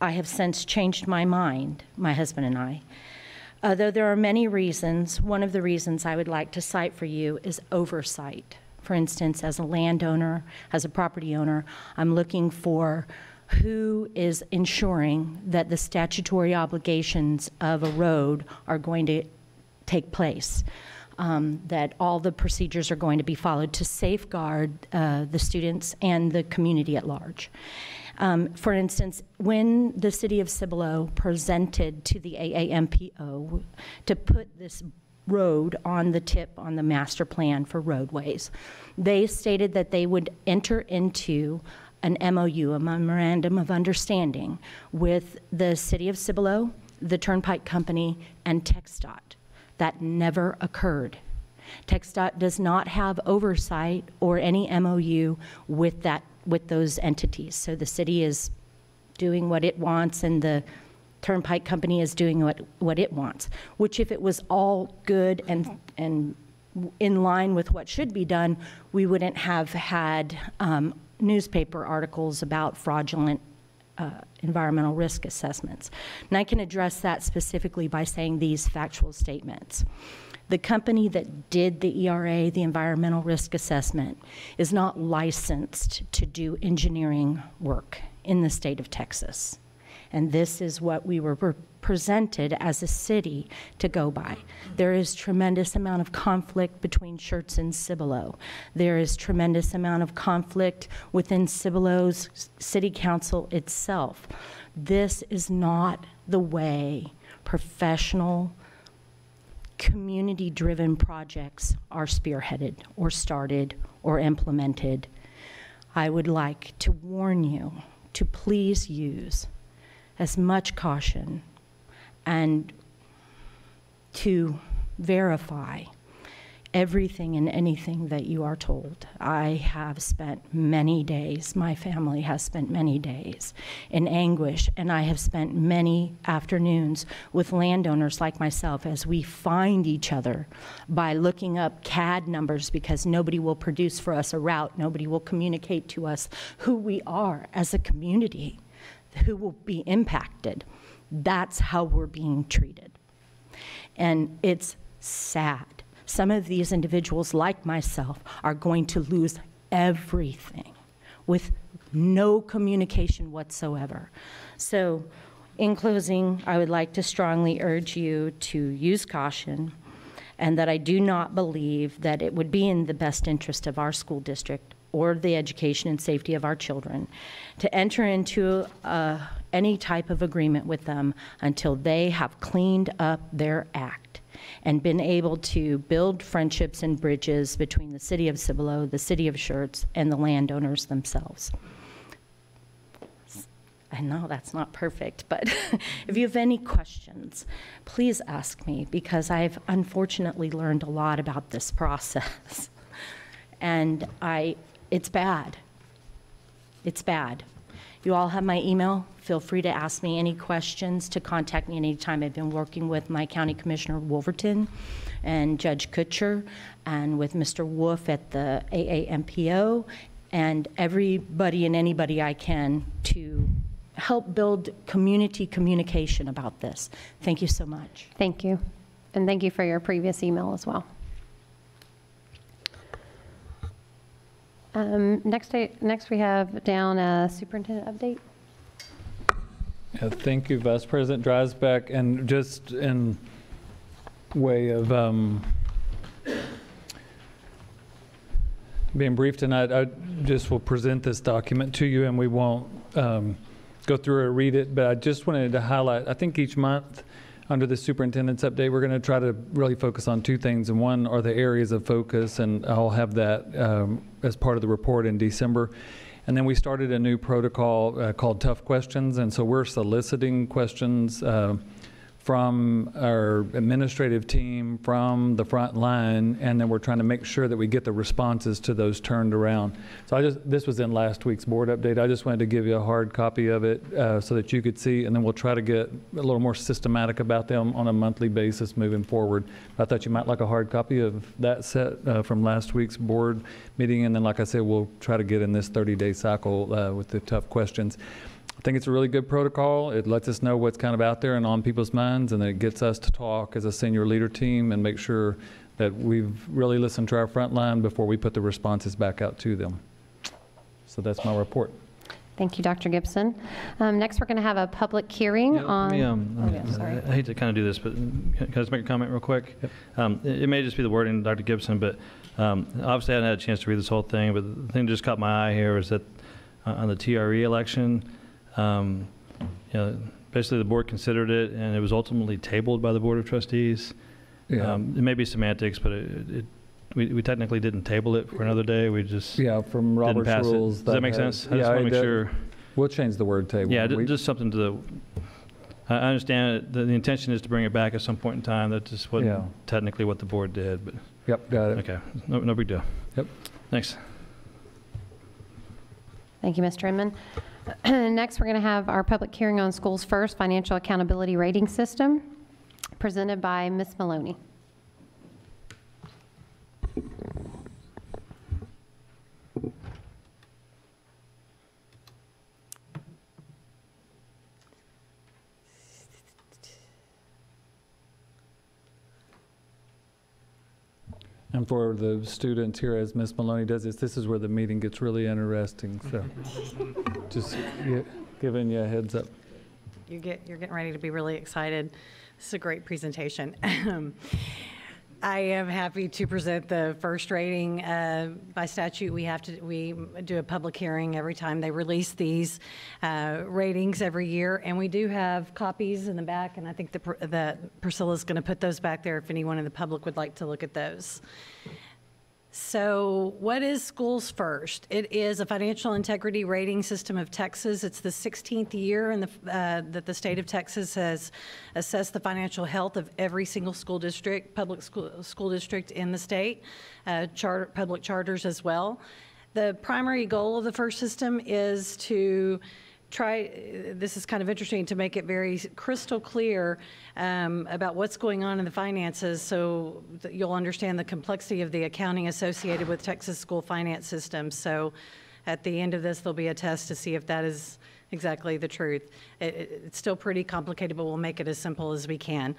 I have since changed my mind, my husband and I. Though there are many reasons, one of the reasons I would like to cite for you is oversight. For instance, as a landowner, as a property owner, I'm looking for who is ensuring that the statutory obligations of a road are going to take place, that all the procedures are going to be followed to safeguard the students and the community at large. For instance, when the city of Cibolo presented to the AAMPO to put this road on the tip on the master plan for roadways, they stated that they would enter into an MOU, a memorandum of understanding, with the city of Cibolo, the Turnpike Company, and TxDOT. That never occurred. TxDOT does not have oversight or any MOU with those entities. So the city is doing what it wants, and the Turnpike Company is doing what it wants, which if it was all good and in line with what should be done, we wouldn't have had newspaper articles about fraudulent environmental risk assessments. And I can address that specifically by saying these factual statements. The company that did the ERA, the environmental risk assessment, is not licensed to do engineering work in the state of Texas. And this is what we were presented as a city to go by. There is tremendous amount of conflict between Schertz and Cibolo. There is tremendous amount of conflict within Cibolo's city council itself. This is not the way professional, community-driven projects are spearheaded or started or implemented. I would like to warn you to please use as much caution and to verify everything and anything that you are told. I have spent many days, my family has spent many days in anguish, and I have spent many afternoons with landowners like myself as we find each other by looking up CAD numbers, because nobody will produce for us a route, nobody will communicate to us who we are as a community, who will be impacted. That's how we're being treated. And it's sad. Some of these individuals, like myself, are going to lose everything with no communication whatsoever. So, in closing, I would like to strongly urge you to use caution, and that I do not believe that it would be in the best interest of our school district or the education and safety of our children to enter into any type of agreement with them until they have cleaned up their act and been able to build friendships and bridges between the city of Cibolo, the city of Schertz, and the landowners themselves. I know that's not perfect, but if you have any questions, please ask me, because I've unfortunately learned a lot about this process. And it's bad. It's bad. You all have my email. Feel free to ask me any questions, to contact me anytime. I've been working with my County Commissioner Wolverton and Judge Kutcher and with Mr. Wolf at the AAMPO and everybody and anybody I can to help build community communication about this. Thank you so much. Thank you. And thank you for your previous email as well. Next we have down a superintendent update. Yeah, thank you, Vice President Dreisbach. And just in way of being brief tonight, I just will present this document to you, and we won't go through or read it, but I just wanted to highlight, I think each month under the superintendent's update, we're going to try to really focus on two things, and one are the areas of focus, and I'll have that as part of the report in December. And then we started a new protocol called Tough Questions, and so we're soliciting questions from our administrative team, from the front line, and then we're trying to make sure that we get the responses to those turned around. So this was in last week's board update. I just wanted to give you a hard copy of it so that you could see, and then we'll try to get a little more systematic about them on a monthly basis moving forward. I thought you might like a hard copy of that set from last week's board meeting, and then like I said, we'll try to get in this 30-day cycle with the tough questions. I think it's a really good protocol. It lets us know what's kind of out there and on people's minds, and then it gets us to talk as a senior leader team and make sure that we've really listened to our front line before we put the responses back out to them. So that's my report. Thank you, Dr. Gibson. Next, we're going to have a public hearing on... sorry. I hate to kind of do this, but can I just make a comment real quick? Yep. It may just be the wording, Dr. Gibson, but obviously I haven't had a chance to read this whole thing, but the thing that just caught my eye here is that on the TRE election, basically the board considered it, and it was ultimately tabled by the Board of Trustees. Yeah. It may be semantics, but we technically didn't table it for another day. We just from Robert's didn't pass rules. Does that make sense? I just want to make sure. We'll change the word table. Yeah, just something to I understand it, the intention is to bring it back at some point in time. That just wasn't technically what the board did. But yep, got it. Okay, no big deal. Yep. Thanks. Thank you, Mr. Inman. Next, we're going to have our public hearing on Schools First Financial Accountability Rating System, presented by Ms. Maloney. And for the students here, as Ms. Maloney does this is where the meeting gets really interesting. So just giving you a heads up. You're getting ready to be really excited. This is a great presentation. I am happy to present the first rating. By statute, we do a public hearing every time they release these ratings every year, and we do have copies in the back, and I think that Priscilla's going to put those back there if anyone in the public would like to look at those. So what is Schools First? It is a financial integrity rating system of Texas. It's the 16th year that the state of Texas has assessed the financial health of every single school district, public school district in the state, public charters as well. The primary goal of the FIRST system is to this is kind of interesting, to make it very crystal clear about what's going on in the finances so that you'll understand the complexity of the accounting associated with Texas school finance systems. So at the end of this, there'll be a test to see if that is exactly the truth. It's still pretty complicated, but we'll make it as simple as we can.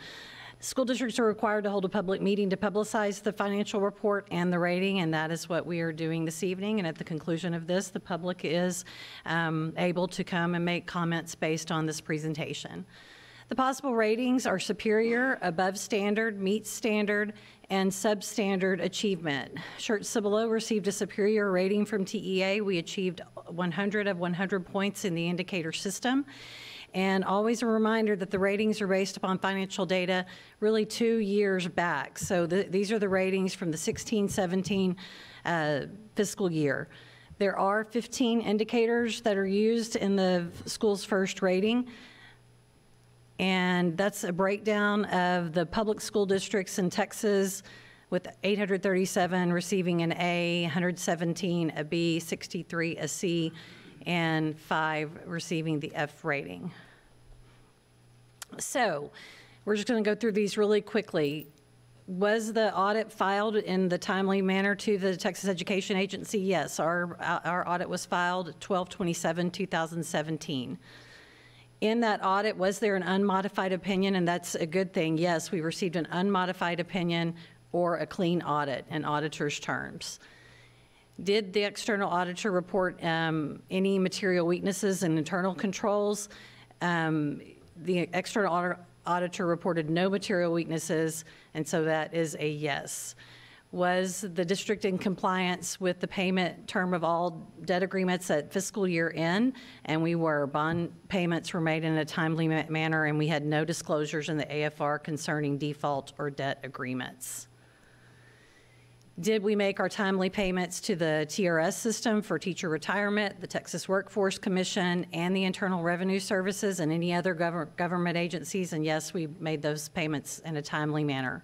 School districts are required to hold a public meeting to publicize the financial report and the rating, and that is what we are doing this evening. And at the conclusion of this, the public is able to come and make comments based on this presentation. The possible ratings are superior, above standard, meets standard, and substandard achievement. Schertz-Cibolo received a superior rating from TEA. We achieved 100 of 100 points in the indicator system. And always a reminder that the ratings are based upon financial data really 2 years back. So these are the ratings from the 16-17 fiscal year. There are 15 indicators that are used in the school's first rating. And that's a breakdown of the public school districts in Texas, with 837 receiving an A, 117 a B, 63 a C, and 5 receiving the F rating. So we're just going to go through these really quickly. Was the audit filed in the timely manner to the Texas Education Agency? Yes, our audit was filed 12/27/2017. In that audit, was there an unmodified opinion? And that's a good thing. Yes, we received an unmodified opinion or a clean audit in auditor's terms. Did the external auditor report any material weaknesses in internal controls? The external auditor reported no material weaknesses, and so that is a yes. Was the district in compliance with the payment term of all debt agreements at fiscal year end? And we were. Bond payments were made in a timely manner, and we had no disclosures in the AFR concerning default or debt agreements. Did we make our timely payments to the TRS system for teacher retirement, the Texas Workforce Commission, and the Internal Revenue Services and any other government agencies? And yes, we made those payments in a timely manner.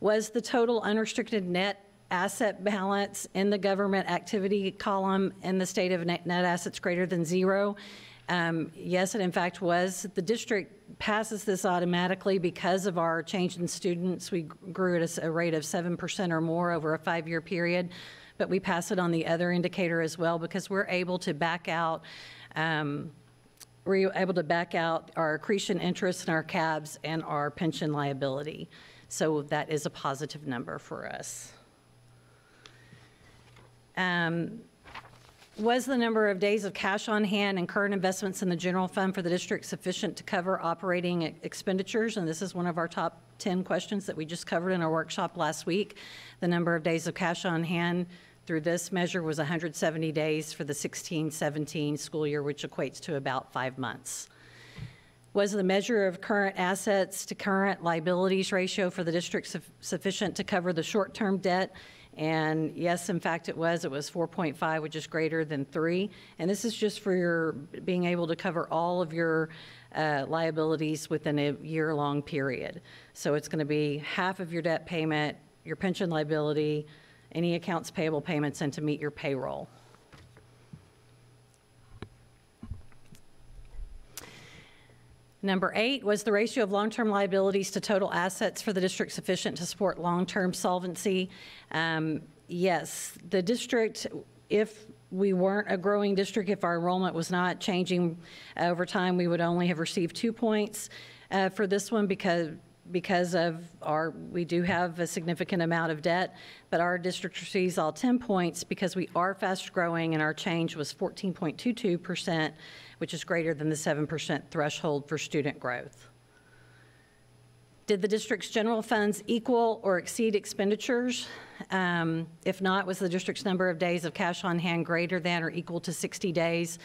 Was the total unrestricted net asset balance in the government activity column in the state of net assets greater than zero? Yes, it in fact was. The district passes this automatically because of our change in students. We grew at a rate of 7% or more over a 5-year period, but we pass it on the other indicator as well because we're able to back out our accretion interest and our CABs and our pension liability. So that is a positive number for us. Was the number of days of cash on hand and current investments in the general fund for the district sufficient to cover operating expenditures? And this is one of our top 10 questions that we just covered in our workshop last week. The number of days of cash on hand through this measure was 170 days for the 16-17 school year, which equates to about 5 months. Was the measure of current assets to current liabilities ratio for the district sufficient to cover the short-term debt? And yes, in fact, it was 4.5, which is greater than 3. And this is just for your being able to cover all of your liabilities within a year-long period. So it's going to be half of your debt payment, your pension liability, any accounts payable payments, and to meet your payroll. Number 8, was the ratio of long-term liabilities to total assets for the district sufficient to support long-term solvency? Yes, the district, if we weren't a growing district, if our enrollment was not changing over time, we would only have received 2 points for this one because of we do have a significant amount of debt, but our district receives all 10 points because we are fast growing and our change was 14.22%, which is greater than the 7% threshold for student growth. Did the district's general funds equal or exceed expenditures? If not, was the district's number of days of cash on hand greater than or equal to 60 days?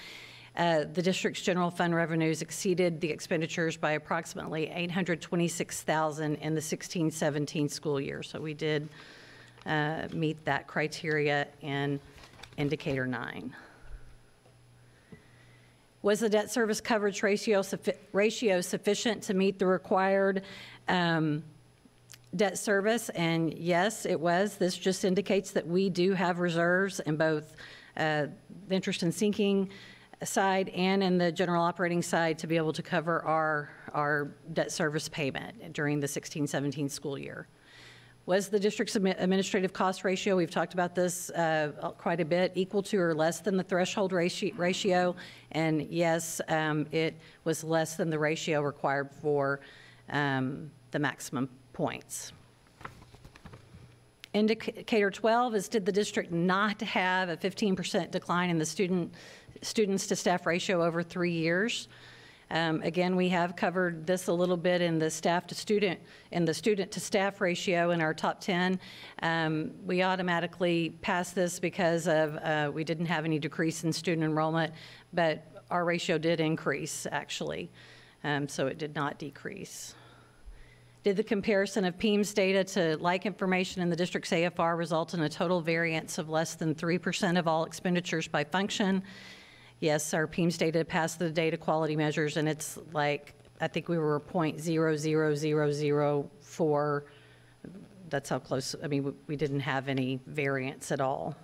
The district's general fund revenues exceeded the expenditures by approximately $826,000 in the 16-17 school year. So we did meet that criteria in indicator 9. Was the debt service coverage ratio sufficient to meet the required debt service? And yes, it was. This just indicates that we do have reserves in both the interest and sinking side and in the general operating side to be able to cover our debt service payment during the 16-17 school year. Was the district's administrative cost ratio, we've talked about this quite a bit, equal to or less than the threshold ratio? And yes, it was less than the ratio required for the maximum points. Indicator 12 is, did the district not have a 15% decline in the students to staff ratio over 3 years? Again, we have covered this a little bit in the staff to student and the student to staff ratio in our top 10. We automatically passed this because of we didn't have any decrease in student enrollment, but our ratio did increase, actually, so it did not decrease. Did the comparison of PEMS data to like information in the district's AFR result in a total variance of less than 3% of all expenditures by function? Yes, our PEMS data passed the data quality measures, and it's like, I think we were 0.00004. That's how close, I mean, we didn't have any variance at all.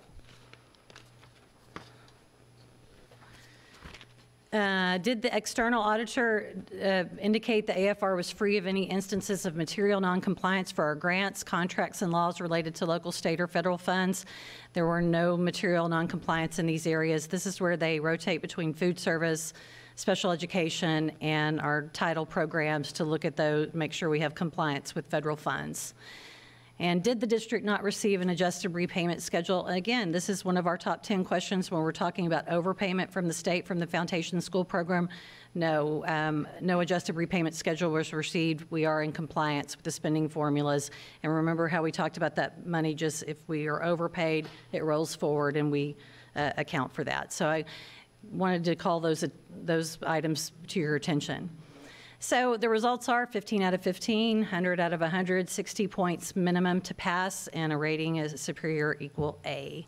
Did the external auditor indicate the AFR was free of any instances of material noncompliance for our grants, contracts, and laws related to local, state, or federal funds? There were no material noncompliance in these areas. This is where they rotate between food service, special education, and our title programs to look at those, make sure we have compliance with federal funds. And did the district not receive an adjusted repayment schedule? Again, this is one of our top 10 questions when we're talking about overpayment from the state from the Foundation School Program. No, no adjusted repayment schedule was received. We are in compliance with the spending formulas. And remember how we talked about that money, just if we are overpaid, it rolls forward and we account for that. So I wanted to call those items to your attention. So the results are 15 out of 15, 100 out of 100, 60 points minimum to pass, and a rating is superior equal A.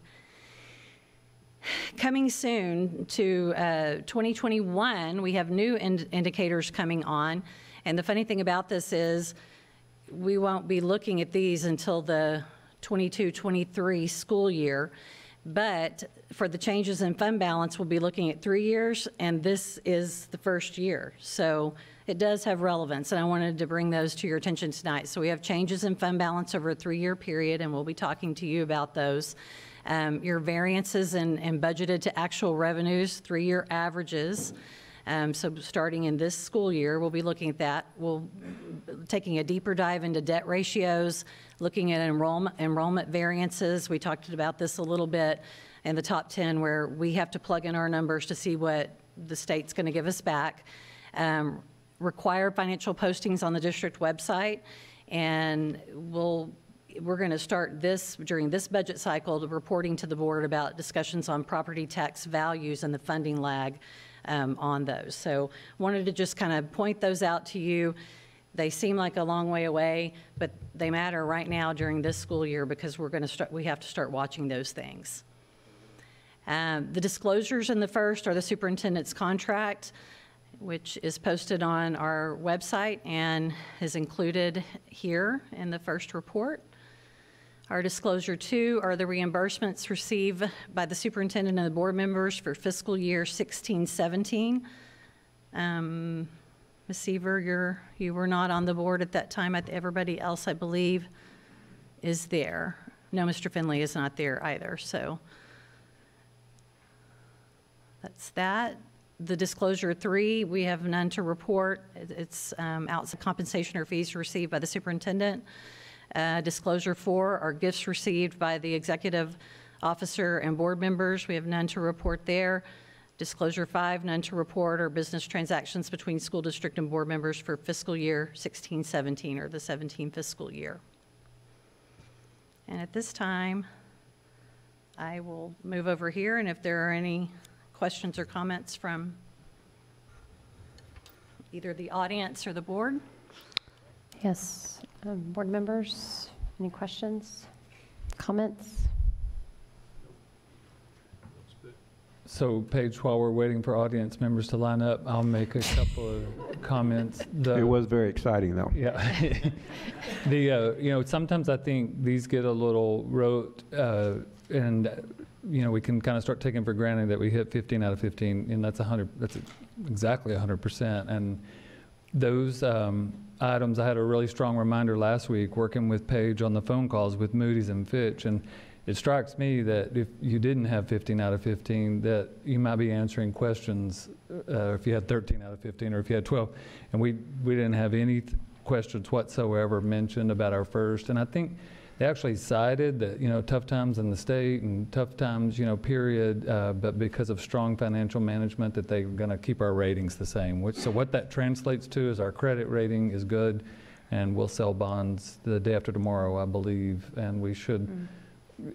Coming soon to 2021, we have new indicators coming on. And the funny thing about this is we won't be looking at these until the 22-23 school year. But for the changes in fund balance, we'll be looking at 3 years, and this is the first year. So it does have relevance, and I wanted to bring those to your attention tonight. So we have changes in fund balance over a 3-year period, and we'll be talking to you about those. Your variances and budgeted to actual revenues, 3-year averages. So starting in this school year, we'll be looking at that. We'll taking a deeper dive into debt ratios, looking at enrollment variances. We talked about this a little bit in the top 10 where we have to plug in our numbers to see what the state's going to give us back. Required financial postings on the district website, and we're going to start this during this budget cycle, reporting to the board about discussions on property tax values and the funding lag on those. So wanted to just kind of point those out to you. They seem like a long way away, but they matter right now during this school year because we have to start watching those things. The disclosures in the first are the superintendent's contract, which is posted on our website and is included here in the first report. Our disclosure 2 are the reimbursements received by the superintendent and the board members for fiscal year 16-17. Ms. Seaver, you were not on the board at that time. Everybody else, I believe, is there. No, Mr. Finley is not there either, so that's that. The disclosure 3, we have none to report. It's outside compensation or fees received by the superintendent. Disclosure 4 are gifts received by the executive officer and board members. We have none to report there. Disclosure 5, none to report, are business transactions between school district and board members for fiscal year 16-17 or the 17 fiscal year. And at this time, I will move over here, and if there are any questions or comments from either the audience or the board. Yes, board members, any questions, comments? So Paige, while we're waiting for audience members to line up, I'll make a couple of comments. It was very exciting, though. Yeah. You know, sometimes I think these get a little rote, and you know, we can kind of start taking for granted that we hit 15 out of 15, and that's exactly 100%. And those items, I had a really strong reminder last week working with Paige on the phone calls with Moody's and Fitch, and it strikes me that if you didn't have 15 out of 15, that you might be answering questions if you had 13 out of 15 or if you had 12. And we didn't have any questions whatsoever mentioned about our first. And I think they actually cited that, you know, tough times in the state and tough times, you know, period, but because of strong financial management that they're going to keep our ratings the same. So what that translates to is our credit rating is good, and we'll sell bonds the day after tomorrow, I believe, and we should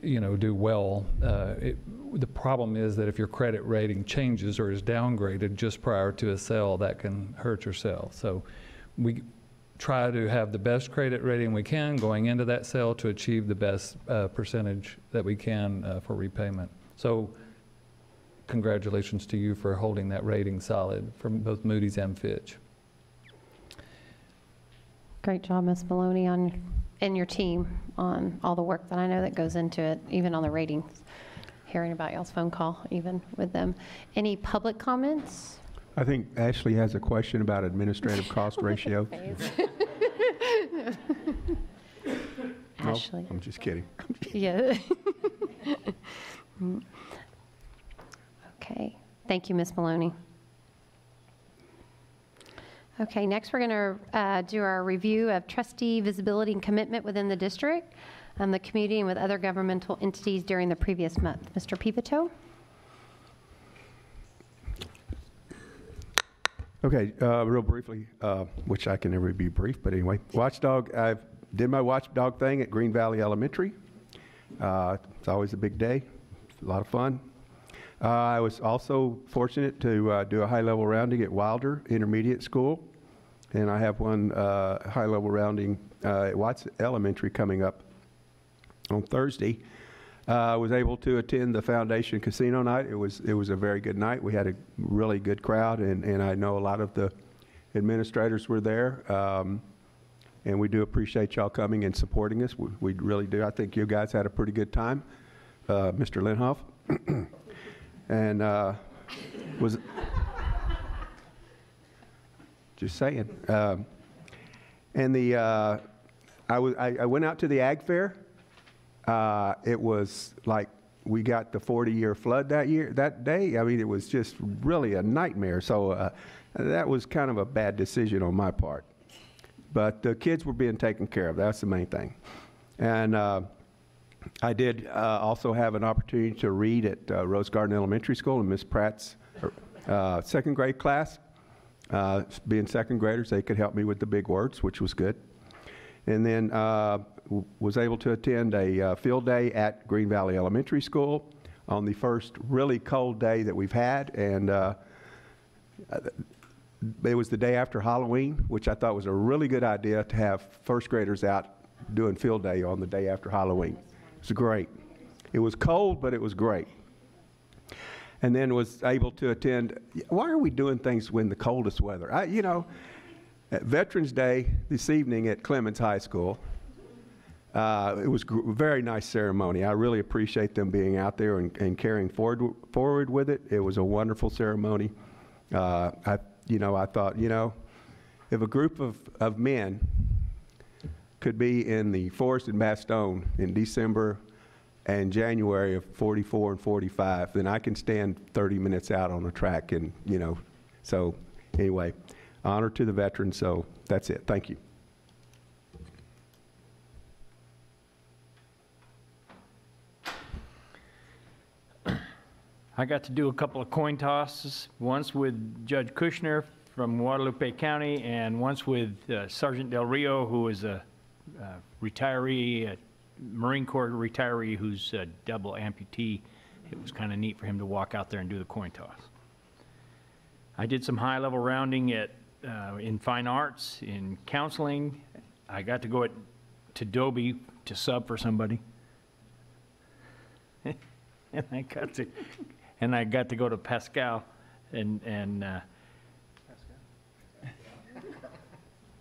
do well. The problem is that if your credit rating changes or is downgraded just prior to a sale, that can hurt your sale. So we try to have the best credit rating we can going into that sale to achieve the best percentage that we can for repayment. So congratulations to you for holding that rating solid from both Moody's and Fitch. Great job, Ms. Maloney, and your team on all the work that I know that goes into it, even on the ratings. Hearing about y'all's phone call, even with them. Any public comments? I think Ashley has a question about administrative cost ratio. Ashley. No, I'm just kidding. Yeah. Okay. Thank you, Ms. Maloney. Okay, next we're going to do our review of trustee visibility and commitment within the district, the community, and with other governmental entities during the previous month. Mr. Pivito? Okay, real briefly, which I can never be brief, but anyway, Watchdog, I did my Watchdog thing at Green Valley Elementary. It's always a big day, a lot of fun. I was also fortunate to do a high-level rounding at Wilder Intermediate School, and I have one high-level rounding at Watts Elementary coming up on Thursday. I was able to attend the Foundation Casino night. It was a very good night. We had a really good crowd, and I know a lot of the administrators were there, and we do appreciate y'all coming and supporting us. We really do. I think you guys had a pretty good time, Mr. Linhoff. And was just saying. And I went out to the Ag Fair. It was like we got the 40-year flood that day. I mean, it was just really a nightmare. So that was kind of a bad decision on my part. But the kids were being taken care of. That's the main thing. And I did also have an opportunity to read at Rose Garden Elementary School in Miss Pratt's second grade class. Being second graders, they could help me with the big words, which was good. And then was able to attend a field day at Green Valley Elementary School on the first really cold day that we've had. And it was the day after Halloween, which I thought was a really good idea to have first graders out doing field day on the day after Halloween. It was great. It was cold, but it was great. And then was able to attend. Why are we doing things when the coldest weather? At Veterans Day this evening at Clemens High School, it was a very nice ceremony. I really appreciate them being out there and carrying forward with it. It was a wonderful ceremony. I thought, if a group of men could be in the forest in Bastogne in December and January of 44 and 45, then I can stand 30 minutes out on the track. And, so anyway, honor to the veterans. So that's it. Thank you. I got to do a couple of coin tosses, once with Judge Kushner from Guadalupe County, and once with Sergeant Del Rio, who is a retiree, Marine Corps retiree who's a double amputee. It was kind of neat for him to walk out there and do the coin toss. I did some high-level rounding in fine arts, in counseling. I got to go to Dobie to sub for somebody. and I got to go to Pascal and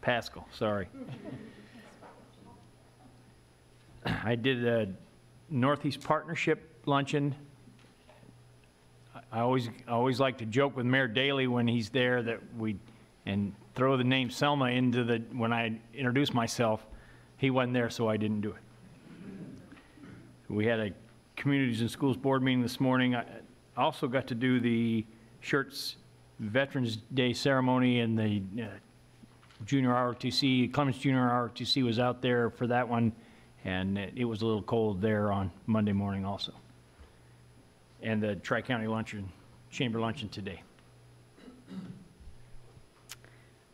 Pascal, sorry. I did a Northeast Partnership luncheon. I always like to joke with Mayor Daley when he's there and throw the name Selma into when I introduce myself. He wasn't there, so I didn't do it. We had a Communities and Schools Board meeting this morning. I also got to do the Schertz Veterans Day ceremony, and the Junior ROTC, Clemens Junior ROTC was out there for that one, and it was a little cold there on Monday morning also. And the Tri-County Luncheon, Chamber Luncheon today.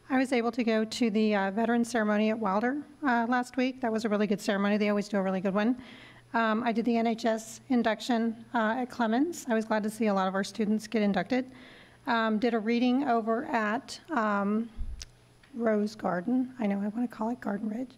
I was able to go to the Veterans Ceremony at Wilder last week. That was a really good ceremony. They always do a really good one. I did the NHS induction at Clemens. I was glad to see a lot of our students get inducted. Did a reading over at Rose Garden. I know I want to call it Garden Ridge.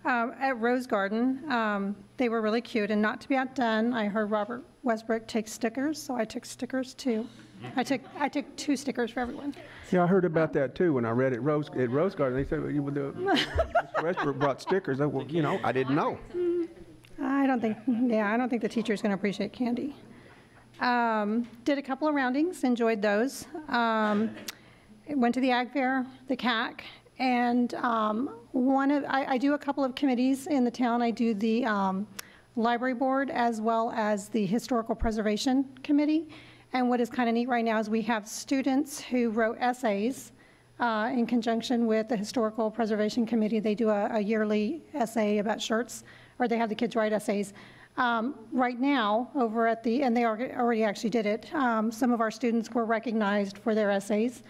At Rose Garden, they were really cute, and not to be outdone, I heard Robert Westbrook take stickers, so I took stickers too. I took 2 stickers for everyone. Yeah, I heard about that too when I read it Rose Garden. They said Mr. Westbrook brought stickers. Well, you know, I didn't know. I don't think the teacher's going to appreciate candy. Did a couple of roundings, enjoyed those. Went to the Ag Fair, the CAC, and I do a couple of committees in the town. I do the library board as well as the historical preservation committee. And what is kind of neat right now is we have students who wrote essays in conjunction with the historical preservation committee. They do a yearly essay about shirts, or they have the kids write essays. Right now, over at and they already actually did it, some of our students were recognized for their essays.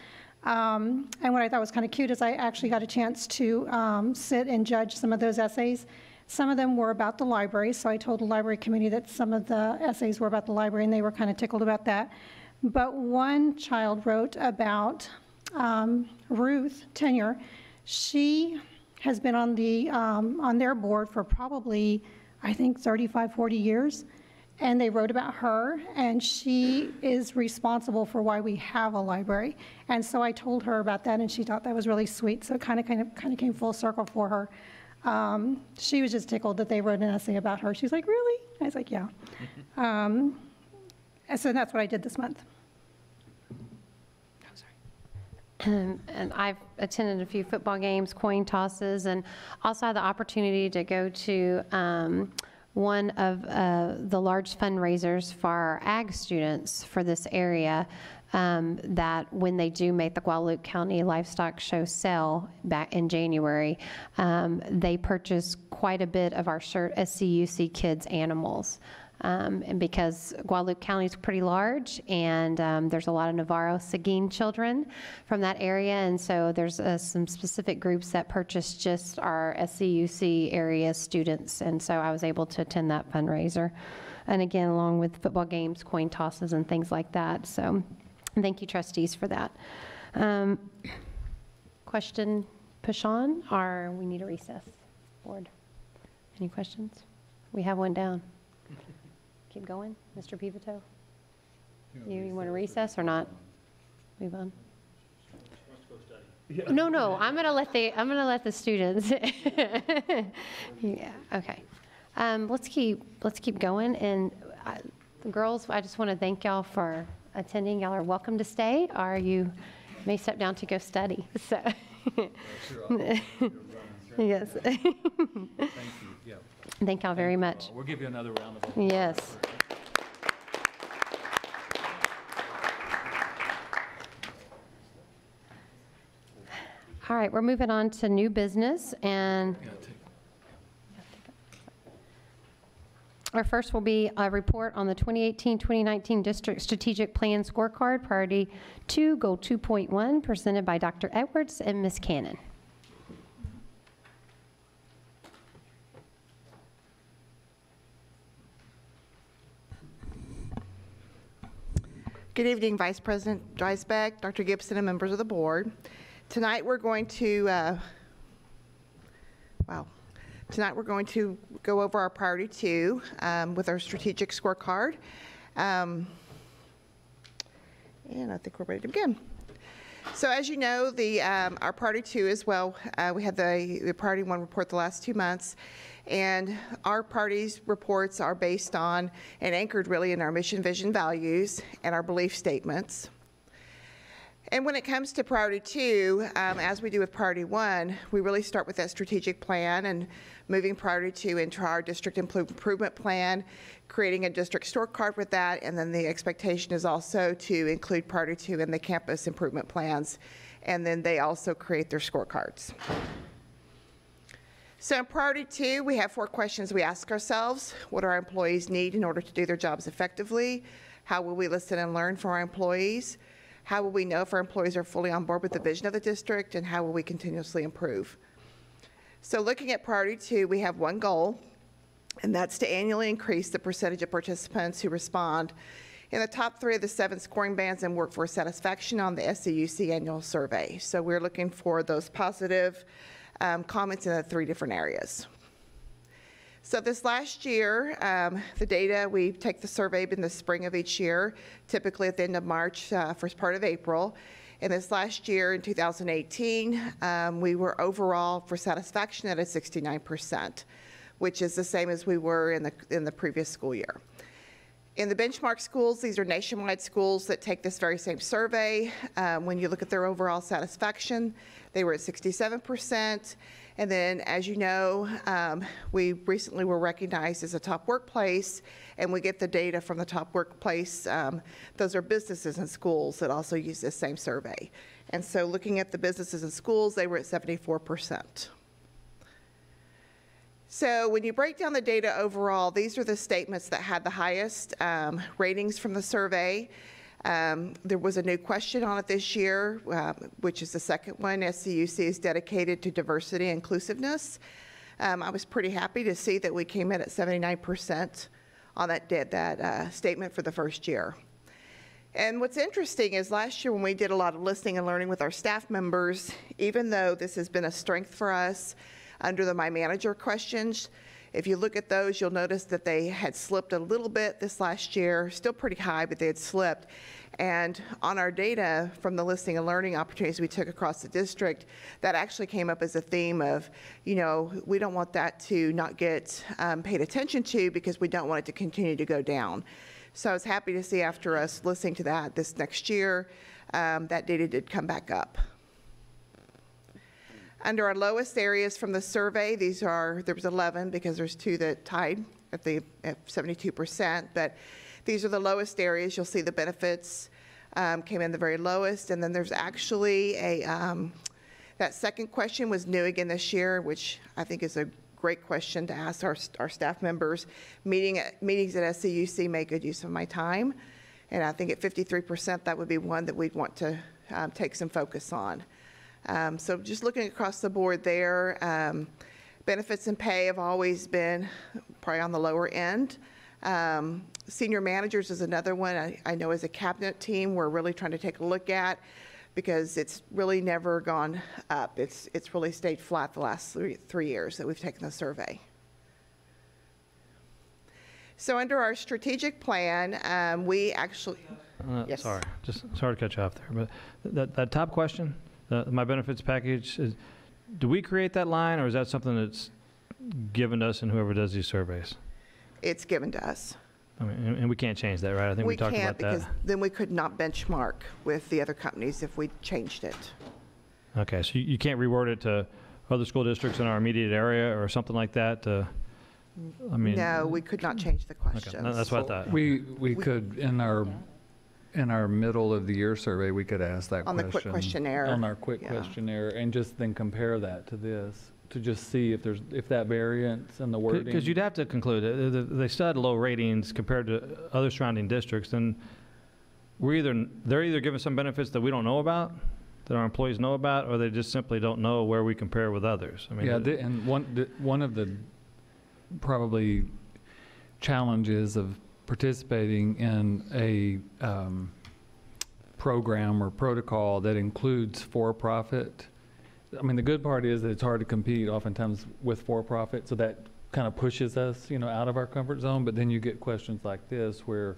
And what I thought was kind of cute is I actually got a chance to sit and judge some of those essays. Some of them were about the library, so I told the library committee that some of the essays were about the library, and they were kind of tickled about that. But one child wrote about Ruth Tenure. She has been on their board for probably, I think, 35, 40 years. And they wrote about her, and she is responsible for why we have a library. And so I told her about that, and she thought that was really sweet. So it kind of came full circle for her. She was just tickled that they wrote an essay about her. She's like, really? I was like, yeah. So that's what I did this month. And I've attended a few football games, coin tosses, and also had the opportunity to go to one of the large fundraisers for our ag students for this area, that when they do make the Guadalupe County Livestock Show sale back in January, they purchase quite a bit of our SCUC kids' animals. And because Guadalupe County is pretty large, and there's a lot of Navarro Seguin children from that area, and so there's some specific groups that purchase just our SCUC area students, and so I was able to attend that fundraiser. And again, along with football games, coin tosses, and things like that. So thank you, trustees, for that. Question, push on, or we need a recess? Board, any questions? We have one down. Keep going, Mr. Pivito? You want to recess or not? Move on. No, I'm gonna let the students. Yeah, okay. Let's keep going, and the girls, I just want to thank y'all for attending. Y'all are welcome to stay, or you may step down to go study. So, yes. Thank you. Yeah. Thank y'all very much. We'll give you another round of applause. Yes. All right, we're moving on to new business, and our first will be a report on the 2018-2019 District Strategic Plan Scorecard, Priority 2, Goal 2.1, presented by Dr. Edwards and Ms. Cannon. Good evening, Vice President Dreisbeck, Dr. Gibson, and members of the board. Tonight we're going to, go over our Priority 2 with our strategic scorecard. And I think we're ready to begin. So as you know, our Priority 2 as well, we had the Priority 1 report the last 2 months. And our priorities reports are based on and anchored really in our mission, vision, values, and our belief statements. And when it comes to Priority 2, as we do with Priority 1, we really start with that strategic plan and moving Priority 2 into our district improvement plan, creating a district scorecard with that, and then the expectation is also to include Priority 2 in the campus improvement plans, and then they also create their scorecards. So in Priority 2, we have 4 questions we ask ourselves. What do our employees need in order to do their jobs effectively? How will we listen and learn from our employees? How will we know if our employees are fully on board with the vision of the district? And how will we continuously improve? So looking at Priority 2, we have one goal, And that's to annually increase the percentage of participants who respond in the top 3 of the 7 scoring bands in workforce satisfaction on the SCUC annual survey. So we're looking for those positive comments in the 3 different areas. So this last year, the data, we take the survey in the spring of each year, typically at the end of March, first part of April. And this last year, in 2018, we were overall for satisfaction at a 69%, which is the same as we were in the previous school year. In the benchmark schools, these are nationwide schools that take this very same survey. When you look at their overall satisfaction, they were at 67%. And then, as you know, we recently were recognized as a top workplace, and we get the data from the top workplace. Those are businesses and schools that also use this same survey. And so looking at the businesses and schools, they were at 74%. So when you break down the data overall, these are the statements that had the highest ratings from the survey. There was a new question on it this year, which is the second one. SCUC is dedicated to diversity and inclusiveness. I was pretty happy to see that we came in at 79% on that statement for the first year. And what's interesting is last year when we did a lot of listening and learning with our staff members, even though this has been a strength for us under the My Manager questions, if you look at those, you'll notice that they had slipped a little bit this last year, still pretty high, but they had slipped. And on our data from the listening and learning opportunities we took across the district, that actually came up as a theme of, you know, we don't want that to not get paid attention to because we don't want it to continue to go down. So I was happy to see after us listening to that this next year, that data did come back up. Under our lowest areas from the survey, there was 11 because there's 2 that tied at 72%, but these are the lowest areas. You'll see the benefits came in the very lowest, and then there's actually that second question was new again this year, which I think is a great question to ask our staff members. Meetings at SCUC make good use of my time, and I think at 53%, that would be one that we'd want to take some focus on. So just looking across the board there, benefits and pay have always been probably on the lower end. Senior managers is another one. I know as a cabinet team, we're really trying to take a look at because it's really never gone up. It's really stayed flat the last three years that we've taken the survey. So under our strategic plan, we actually, yes. Sorry, just sorry to cut you off there, but that top question, my benefits package, do we create that line, or is that something that's given to us and whoever does these surveys? It's given to us. I mean, and we can't change that, right? I think we talked about that. We can't, because then we could not benchmark with the other companies if we changed it. Okay, so you can't reword it to other school districts in our immediate area or something like that? I mean, no, we could not change the questions. Okay, that's what I thought. We could, in our middle of the year survey, we could ask that on question. The quick questionnaire. On our quick questionnaire, and just then compare that to this, to just see if that variance in the wording. Because you'd have to conclude, they still had low ratings compared to other surrounding districts, then they're either giving some benefits that we don't know about, that our employees know about, or they just simply don't know where we compare with others. I mean, yeah, and one of the probably challenges of participating in a program or protocol that includes for-profit. I mean, the good part is that it's hard to compete oftentimes with for-profit, so that kind of pushes us, out of our comfort zone. But then you get questions like this where,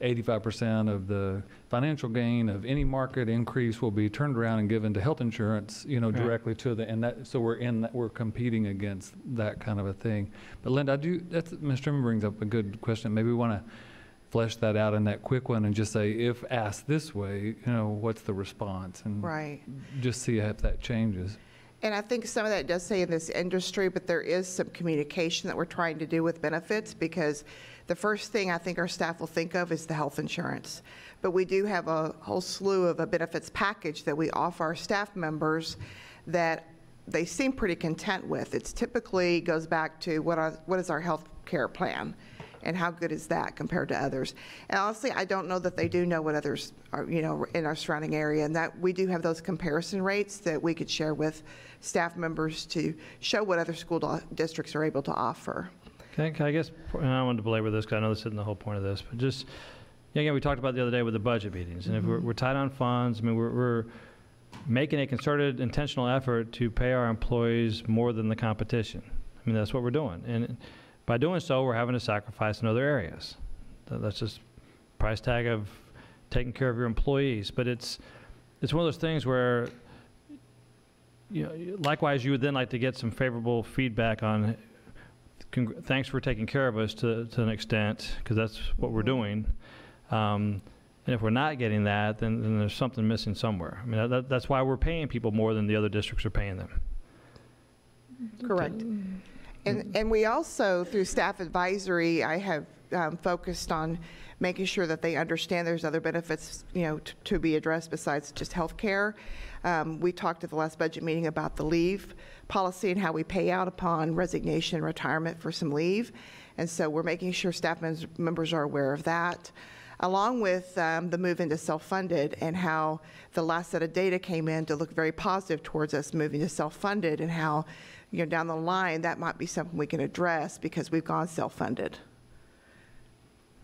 85% of the financial gain of any market increase will be turned around and given to health insurance, directly to so we're competing against that kind of a thing. But Linda, Ms. Trimmer brings up a good question. Maybe we want to flesh that out in that quick one and just say, if asked this way, what's the response? And right. Just see if that changes. And I think some of that does say in this industry, but there is some communication that we're trying to do with benefits, because the first thing I think our staff will think of is the health insurance. But we do have a whole slew of a benefits package that we offer our staff members that they seem pretty content with. It's typically goes back to what is our health care plan, and how good is that compared to others. And honestly, I don't know that they do know what others are, in our surrounding area, and that we do have those comparison rates that we could share with staff members to show what other school districts are able to offer. I guess, and I don't want to belabor this because I know this isn't the whole point of this, but just, again, we talked about the other day with the budget meetings, and if we're tight on funds, I mean, we're making a concerted, intentional effort to pay our employees more than the competition. I mean, that's what we're doing. And by doing so, we're having to sacrifice in other areas. That's just price tag of taking care of your employees. But it's one of those things where, you know, likewise, you would then like to get some favorable feedback on, thanks for taking care of us to an extent, because that's what we're doing. And if we're not getting that, then there's something missing somewhere. I mean, that's why we're paying people more than the other districts are paying them. Correct. And we also, through staff advisory, I have focused on making sure that they understand there's other benefits, you know, to be addressed besides just health care. We talked at the last budget meeting about the leave policy and how we pay out upon resignation and retirement for some leave. And so we're making sure staff members are aware of that, along with the move into self-funded and how the last set of data came in to look very positive towards us moving to self-funded, and how, you know, down the line that might be something we can address because we've gone self-funded.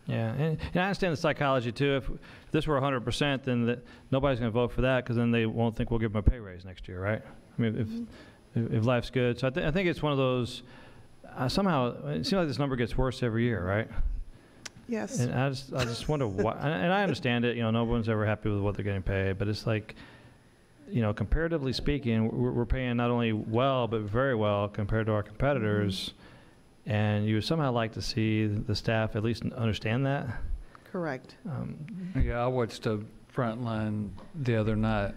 Yeah, and I understand the psychology too. If this were 100%, then nobody's going to vote for that, because then they won't think we'll give them a pay raise next year, right? I mean, if life's good. So I think it's one of those, somehow, it seems like this number gets worse every year, right? Yes. And I just wonder why, and I understand it, you know, no one's ever happy with what they're getting paid, but it's like, you know, comparatively speaking, we're paying not only well, but very well compared to our competitors. And you would somehow like to see the staff at least understand that. Correct. Yeah, I watched a Frontline the other night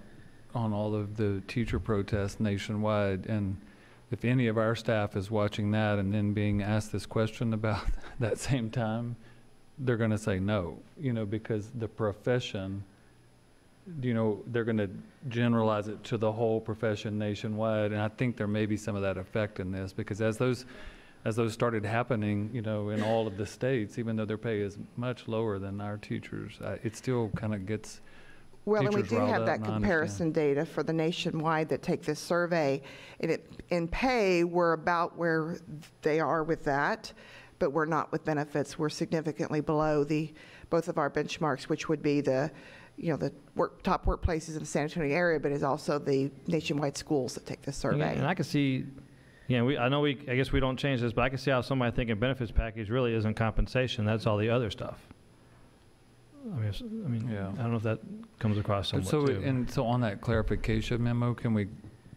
on all of the teacher protests nationwide, and if any of our staff is watching that and then being asked this question about that same time, they're going to say no, you know, because the profession, you know, they're going to generalize it to the whole profession nationwide, and I think there may be some of that effect in this, because as those started happening, you know, in all of the states, even though their pay is much lower than our teachers, it still kind of gets well, and we teachers do riled have up, that and comparison data for the nationwide that take this survey. And in pay, we're about where they are with that, but we're not with benefits. We're significantly below both of our benchmarks, which would be the, you know, the top workplaces in the San Antonio area, but is also the nationwide schools that take this survey. And I can see, yeah, I guess we don't change this, but I can see how somebody thinking benefits package really isn't compensation. That's all the other stuff. I mean, yeah. I don't know if that comes across somewhat too. And so on that clarification memo, can we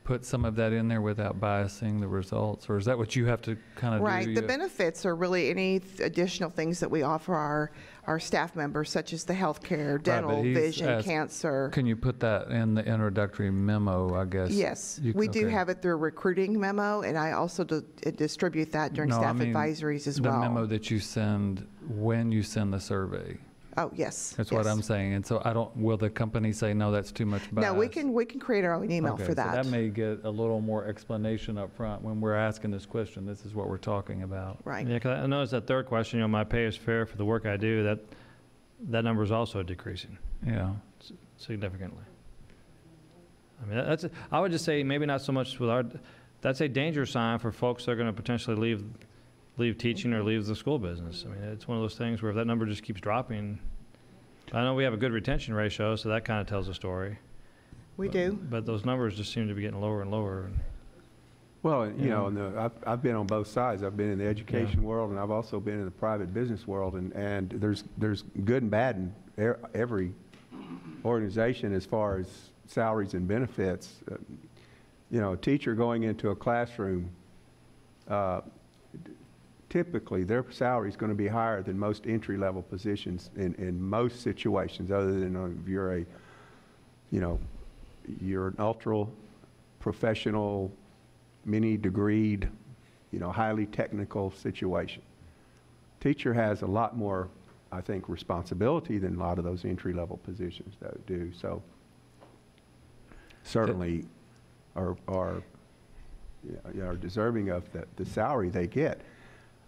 put some of that in there without biasing the results, or is that what you have to kind of do? Right. The benefits are really any additional things that we offer our staff members, such as the health care, dental, vision, cancer. Can you put that in the introductory memo, I guess? Yes. We do have it through a recruiting memo, and I also distribute that during staff advisories as well. The memo that you send when you send the survey. Oh, yes. That's what I'm saying. And so will the company say, no, that's too much bias? No, we can create our own email for that. So that may get a little more explanation up front when we're asking this question. This is what we're talking about. Right. Yeah, because I noticed that third question, you know, my pay is fair for the work I do, that number is also decreasing. Yeah. Significantly. I mean, I would just say maybe not so much with that's a danger sign for folks that are going to potentially leave teaching or leave the school business. I mean, it's one of those things where if that number just keeps dropping, I know we have a good retention ratio, so that kind of tells a story. We do. But those numbers just seem to be getting lower and lower. Well, you know, I've been on both sides. I've been in the education world, and I've also been in the private business world, and there's good and bad in every organization as far as salaries and benefits. You know, a teacher going into a classroom, typically their salary is going to be higher than most entry-level positions in most situations, other than if you're you're an ultra professional, many-degreed, you know, highly technical situation. Teacher has a lot more, I think, responsibility than a lot of those entry-level positions that do. So certainly are deserving of the salary they get.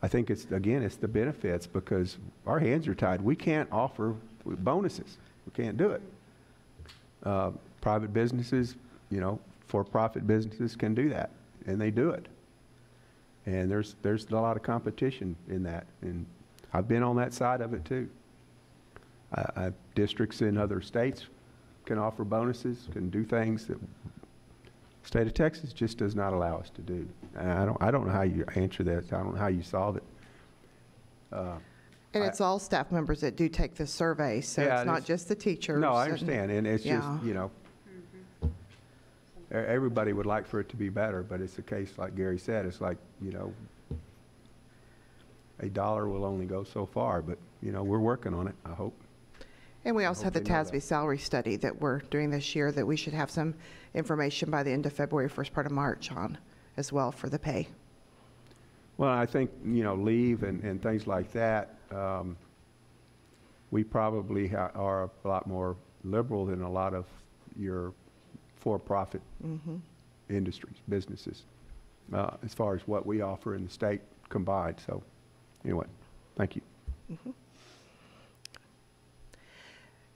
I think it's the benefits, because our hands are tied. We can't offer bonuses. We can't do it. Private businesses, you know, for-profit businesses can do that, and they do it. And there's a lot of competition in that, and I've been on that side of it too. Districts in other states can offer bonuses, can do things that the state of Texas just does not allow us to do. And I don't know how you answer that. I don't know how you solve it. And it's all staff members that do take this survey, so Yeah, it's not just the teachers. No, I understand, and it's just, Yeah. you know, everybody would like for it to be better, but it's a case, like Gary said, it's like, you know, a dollar will only go so far, but, you know, we're working on it, I hope. And we also have the Hopefully know TASB salary study that we're doing this year that we should have some information by the end of February, first part of March on as well for the pay. Well, I think, you know, leave and things like that, we probably are a lot more liberal than a lot of your for-profit industries, businesses, as far as what we offer in the state combined. So anyway, thank you.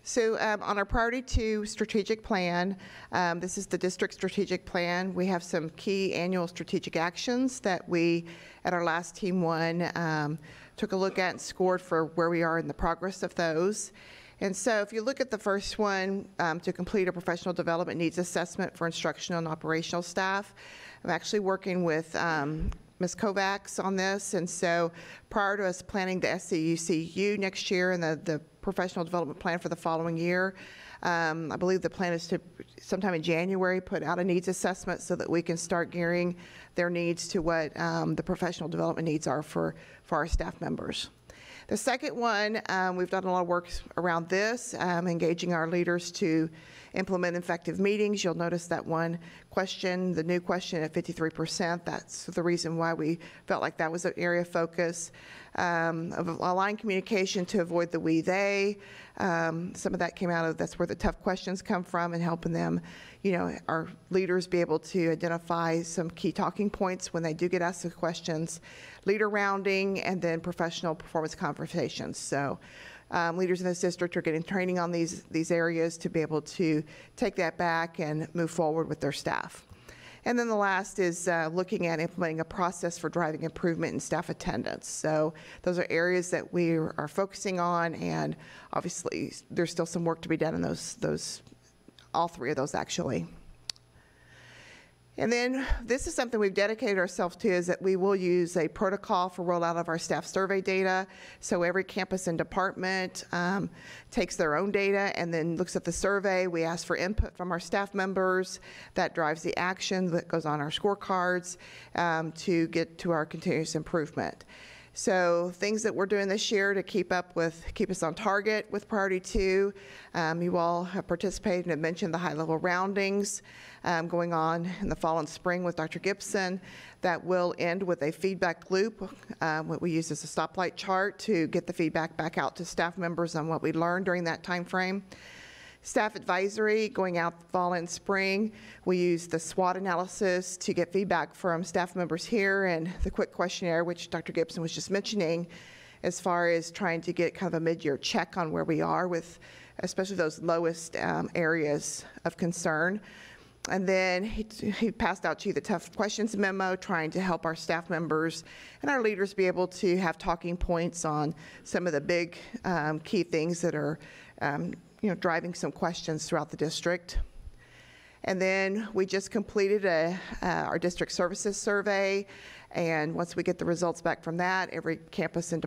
So on our Priority 2 strategic plan, this is the district strategic plan. We have some key annual strategic actions that we, at our last Team 1, took a look at and scored for where we are in the progress of those. And so if you look at the first one, to complete a professional development needs assessment for instructional and operational staff, I'm actually working with Ms. Kovacs on this. And so prior to us planning the SCUCU next year and the professional development plan for the following year, I believe the plan is to sometime in January put out a needs assessment so that we can start gearing their needs to what the professional development needs are for our staff members. The second one, we've done a lot of work around this, engaging our leaders to implement effective meetings. You'll notice that one question, the new question at 53%, that's the reason why we felt like that was an area of focus. Of aligned communication to avoid the we, they. Some of that came out of, that's where the tough questions come from, and helping them, you know, our leaders be able to identify some key talking points when they do get asked the questions, leader rounding, and then professional performance conversations. So leaders in this district are getting training on these areas to be able to take that back and move forward with their staff. And then the last is looking at implementing a process for driving improvement in staff attendance. So those are areas that we are focusing on, and obviously there's still some work to be done in those all three of those actually. And then this is something we've dedicated ourselves to, is that we will use a protocol for rollout of our staff survey data. So every campus and department takes their own data and then looks at the survey. We ask for input from our staff members. That drives the action that goes on our scorecards to get to our continuous improvement. So things that we're doing this year to keep us on target with Priority 2. You all have participated and have mentioned the high-level roundings going on in the fall and spring with Dr. Gibson. That will end with a feedback loop, what we use as a stoplight chart to get the feedback back out to staff members on what we learned during that time frame. Staff advisory, going out fall and spring. We use the SWOT analysis to get feedback from staff members here, and the quick questionnaire, which Dr. Gibson was just mentioning, as far as trying to get kind of a mid-year check on where we are with especially those lowest areas of concern. And then he passed out to you the tough questions memo, trying to help our staff members and our leaders be able to have talking points on some of the big key things that are driving some questions throughout the district. And then we just completed our district services survey, and once we get the results back from that, every campus and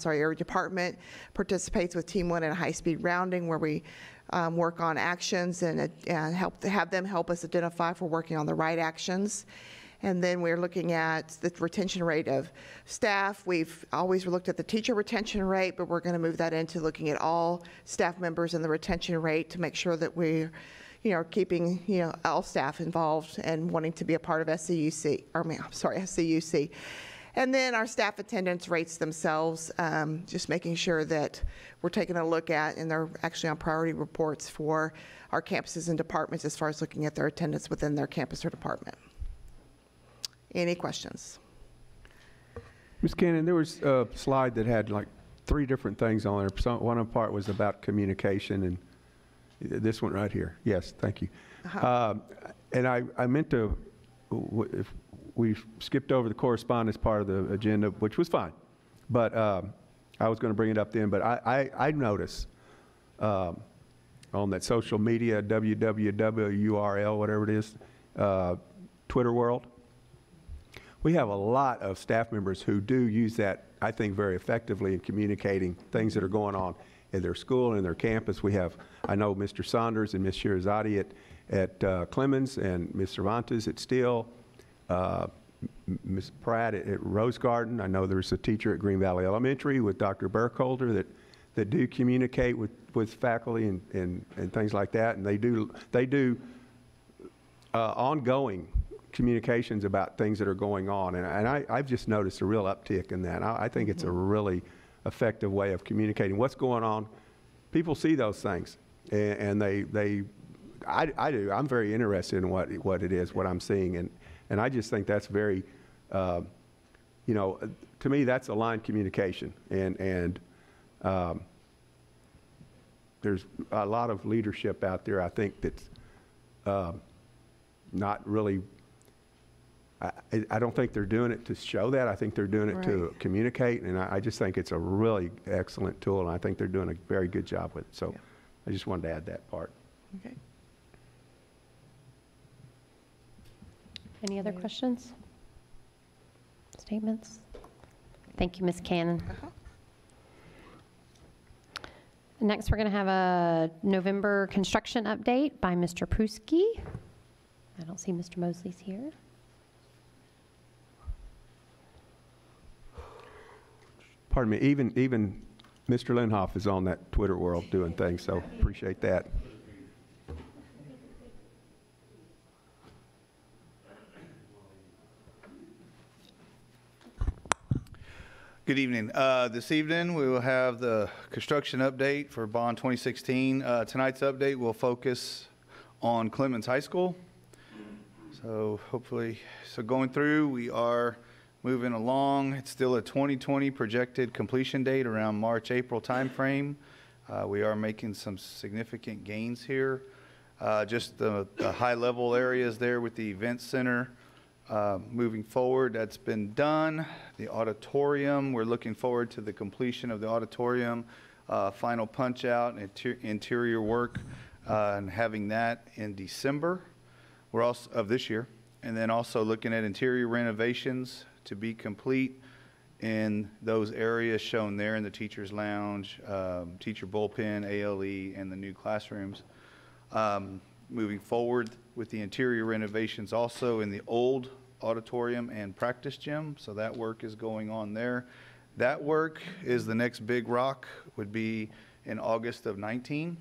every department participates with Team 1 in a high-speed rounding where we work on actions and have them help us identify if we're working on the right actions. And then we're looking at the retention rate of staff. We've always looked at the teacher retention rate, but we're going to move that into looking at all staff members and the retention rate to make sure that we, are keeping, all staff involved and wanting to be a part of SCUC. And then our staff attendance rates themselves, just making sure that we're taking a look at, and they're actually on priority reports for our campuses and departments as far as looking at their attendance within their campus or department. Any questions? Ms. Cannon, there was a slide that had like 3 different things on there. One of the part was about communication, and this one right here. Yes, thank you. And I meant to, we skipped over the correspondence part of the agenda, which was fine. But I was going to bring it up then. But I noticed on that social media, www.url, whatever it is, Twitter world, we have a lot of staff members who do use that, I think, very effectively in communicating things that are going on in their school and their campus. We have, I know Mr. Saunders and Ms. Shirazadi at Clemens and Ms. Cervantes at Steele, Ms. Pratt at Rose Garden. I know there's a teacher at Green Valley Elementary with Dr. Burkholder that do communicate with faculty and things like that, and they do ongoing communications about things that are going on, and I've just noticed a real uptick in that. I think it's a really effective way of communicating what's going on. People see those things, and I do. I'm very interested in what it is, what I'm seeing, and I just think that's very, to me, that's aligned communication, and there's a lot of leadership out there, I think, that's not really, I don't think they're doing it to show that. I think they're doing it to communicate, and I just think it's a really excellent tool, and I think they're doing a very good job with it. So I just wanted to add that part. Okay. Any other questions? Statements? Thank you, Ms. Cannon. Next, we're going to have a November construction update by Mr. Pruski. I don't see Mr. Mosley's here. Pardon me, even Mr. Linhoff is on that Twitter world doing things, so appreciate that. Good evening. This evening we will have the construction update for Bond 2016. Tonight's update will focus on Clemens High School. So hopefully, going through, we are moving along. It's still a 2020 projected completion date around March, April timeframe. We are making some significant gains here. Just the high level areas there with the event center. Moving forward, that's been done. The auditorium, we're looking forward to the completion of the auditorium, final punch out and interior work, and having that in December of this year. And then also looking at interior renovations to be complete in those areas shown there in the teacher's lounge, teacher bullpen, ALE, and the new classrooms. Moving forward with the interior renovations also in the old auditorium and practice gym. So that work is going on there. That work is the next big rock, would be in August of 19.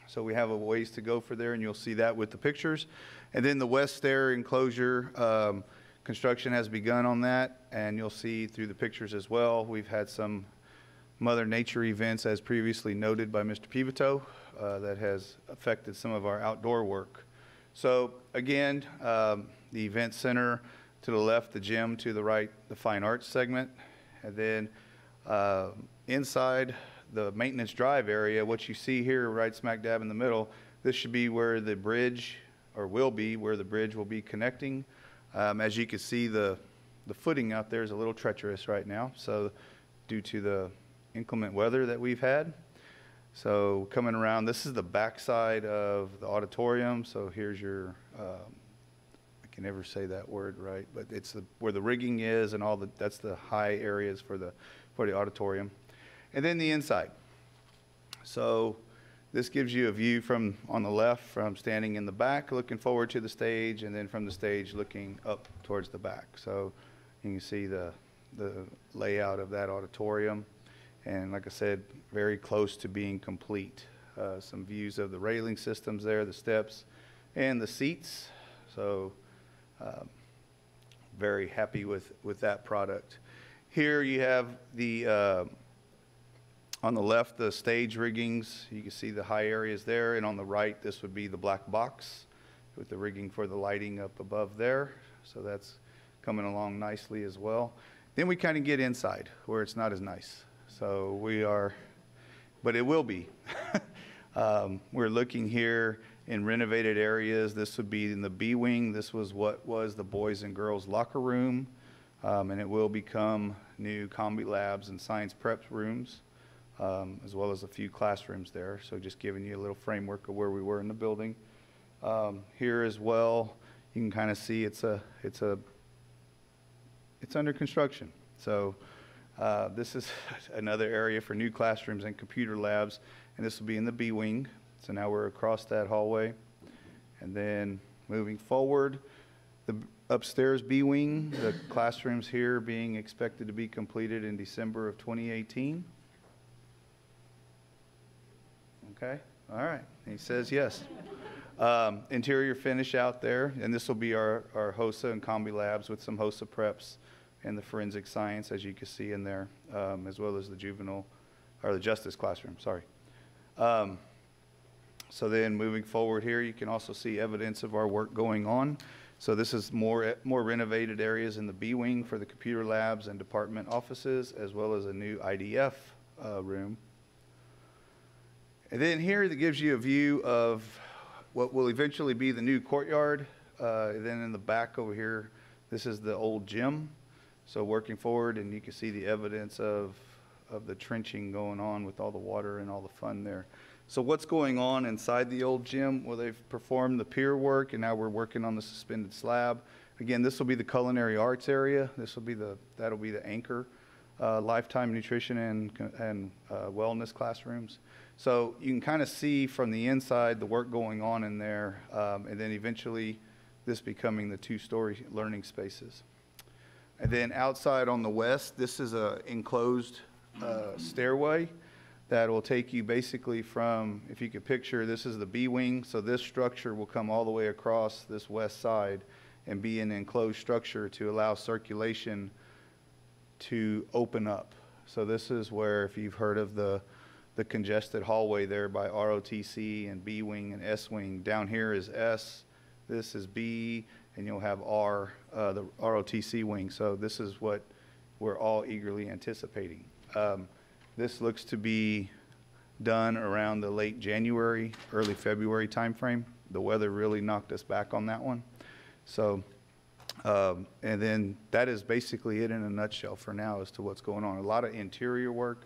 So we have a ways to go for there, and you'll see that with the pictures. And then the west stair enclosure, construction has begun on that, and you'll see through the pictures as well. We've had some Mother Nature events, as previously noted by Mr. Pivito, that has affected some of our outdoor work. So again, the event center to the left, the gym to the right, the fine arts segment. And then inside the maintenance drive area, what you see here right smack dab in the middle, this should be where the bridge, or will be where the bridge will be connecting. As you can see, the footing out there is a little treacherous right now, so due to the inclement weather that we've had. So coming around, this is the backside of the auditorium. So here's your, I can never say that word right, but it's where the rigging is and all the, that's the high areas for the auditorium. And then the inside. So this gives you a view from on the left, from standing in the back, looking forward to the stage, and then from the stage looking up towards the back. So you can see the layout of that auditorium. And like I said, very close to being complete. Some views of the railing systems there, the steps, and the seats. So very happy with that product. Here you have the, on the left, the stage riggings. You can see the high areas there. And on the right, this would be the black box with the rigging for the lighting up above there. So that's coming along nicely as well. Then we kind of get inside where it's not as nice. So we are, but it will be. We're looking here in renovated areas. This would be in the B wing. This was what was the boys and girls locker room, and it will become new combi labs and science prep rooms, as well as a few classrooms there. So just giving you a little framework of where we were in the building. Here as well, you can kind of see it's under construction. So this is another area for new classrooms and computer labs, and this will be in the B wing. So now we're across that hallway. And then moving forward, the upstairs B wing, the classrooms here being expected to be completed in December of 2018. Okay, all right, he says yes. Interior finish out there, and this will be our HOSA and combi labs with some HOSA preps and the forensic science, as you can see in there, as well as the juvenile, or the justice classroom, sorry. So then moving forward here, you can also see evidence of our work going on. So this is more renovated areas in the B wing for the computer labs and department offices, as well as a new IDF room. And then here that gives you a view of what will eventually be the new courtyard. Then in the back over here, this is the old gym. So working forward, and you can see the evidence of the trenching going on with all the water and all the fun there. So what's going on inside the old gym? Well, they've performed the pier work, and now we're working on the suspended slab. Again, this will be the culinary arts area. This will be that'll be the anchor lifetime nutrition and wellness classrooms. So you can kind of see from the inside the work going on in there, and then eventually this becoming the 2-story learning spaces. And then outside on the west, this is a enclosed stairway that will take you basically from, if you could picture, this is the B wing, so this structure will come all the way across this west side and be an enclosed structure to allow circulation to open up. So this is where, if you've heard of the congested hallway there by ROTC and B wing and S wing, down here is S, this is B, and you'll have R, the ROTC wing. So this is what we're all eagerly anticipating. This looks to be done around the late January, early February timeframe. The weather really knocked us back on that one. So, and then that is basically it in a nutshell for now as to what's going on. A lot of interior work,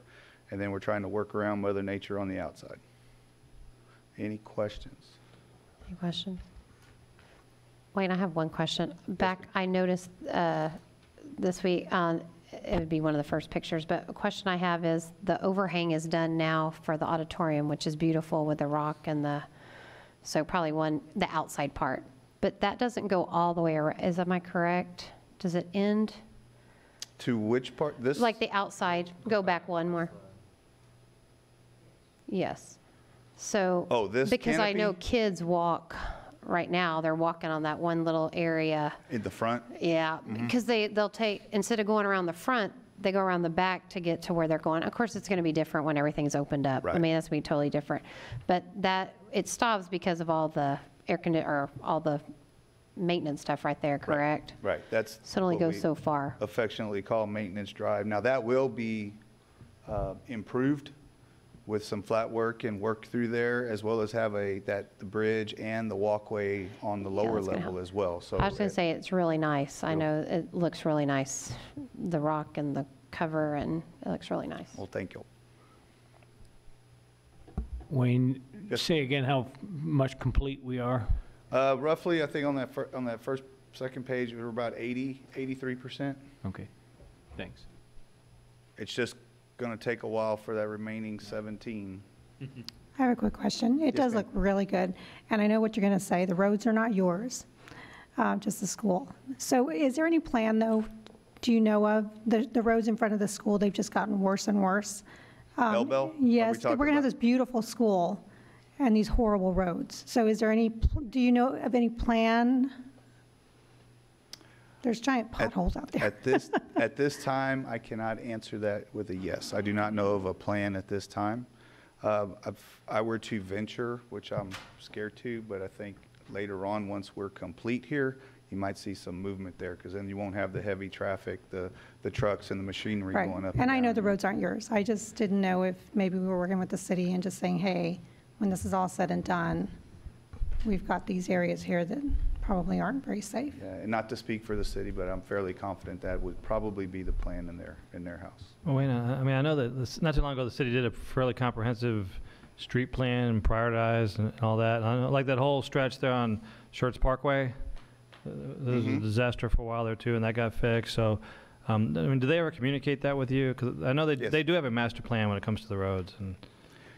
and then we're trying to work around Mother Nature on the outside. Any questions? Any questions? Wayne, I have one question. Back, I noticed this week, it would be one of the first pictures, but a question I have is the overhang is done now for the auditorium, which is beautiful with the rock and so probably the outside part. But that doesn't go all the way around. Am I correct? Does it end? To which part? This? Like the outside. Go back one more. Yes. So. Oh, this because canopy? I know kids walk. Right now, they're walking on that one little area. In the front? Yeah, because they'll take, instead of going around the front, they go around the back to get to where they're going. Of course, it's going to be different when everything's opened up. Right. I mean, that's going to be totally different. But it stops because of all the all the maintenance stuff right there, correct? Right. That's so it only what goes we so far. Affectionately call maintenance drive. Now that will be improved with some flat work and work through there, as well as have the bridge and the walkway on the lower level as well. So I was going to say it's really nice. I know it looks really nice, the rock and the cover, and it looks really nice. Well, thank you. Wayne, say again how much complete we are. Roughly, I think on that second page, we're about 83%. Okay, thanks. It's just going to take a while for that remaining 17. I have a quick question. It does look really good, and I know what you're going to say. The roads are not yours, just the school. So is there any plan, though, do you know of, the roads in front of the school, they've just gotten worse and worse? Belleville? Yes, we're going to have this beautiful school and these horrible roads. So is there do you know of any plan? There's giant potholes out there. At this time, I cannot answer that with a yes. I do not know of a plan at this time. If I were to venture, which I'm scared to, but I think later on, once we're complete here, you might see some movement there, because then you won't have the heavy traffic, the trucks and the machinery going up. And I know the roads aren't yours. I just didn't know if maybe we were working with the city and just saying, hey, when this is all said and done. we've got these areas here that probably aren't very safe. Yeah, and not to speak for the city, but I'm fairly confident that would probably be the plan in their house. Well, Wayne, I mean, I know that not too long ago the city did a fairly comprehensive street plan and prioritized and all that. I know, like that whole stretch there on Shorts Parkway, there was a disaster for a while there too, and that got fixed. So, I mean, do they ever communicate that with you? Because I know they do have a master plan when it comes to the roads. And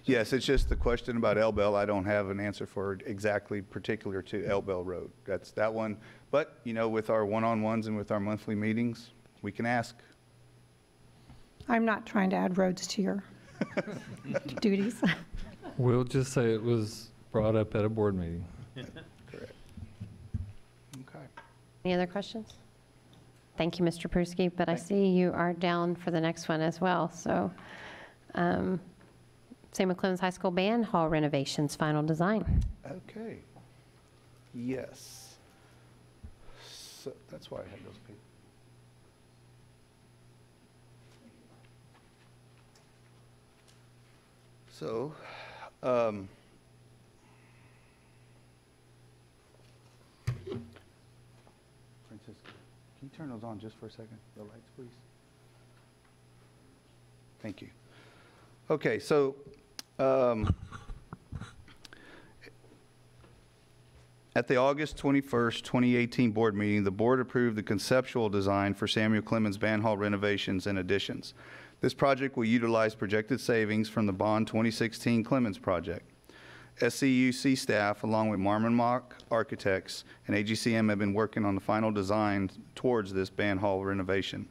yes, it's just the question about El Bell. I don't have an answer for exactly particular to El Bell Road. That's that one. But, you know, with our one-on-ones and with our monthly meetings, we can ask. I'm not trying to add roads to your duties. We'll just say it was brought up at a board meeting. Correct. Okay. Any other questions? Thank you, Mr. Pruski, but I see you are down for the next one as well. So, St. McClemens High School Band Hall renovations, final design. Okay. Yes. So that's why I had those papers. So, Francisco, can you turn those on just for a second, the lights, please? Thank you. Okay, so at the August 21st, 2018 board meeting, the board approved the conceptual design for Samuel Clemens Band Hall renovations and additions. This project will utilize projected savings from the Bond 2016 Clemens project. SCUC staff, along with Marmon Mock Architects and AGCM, have been working on the final design towards this band hall renovation.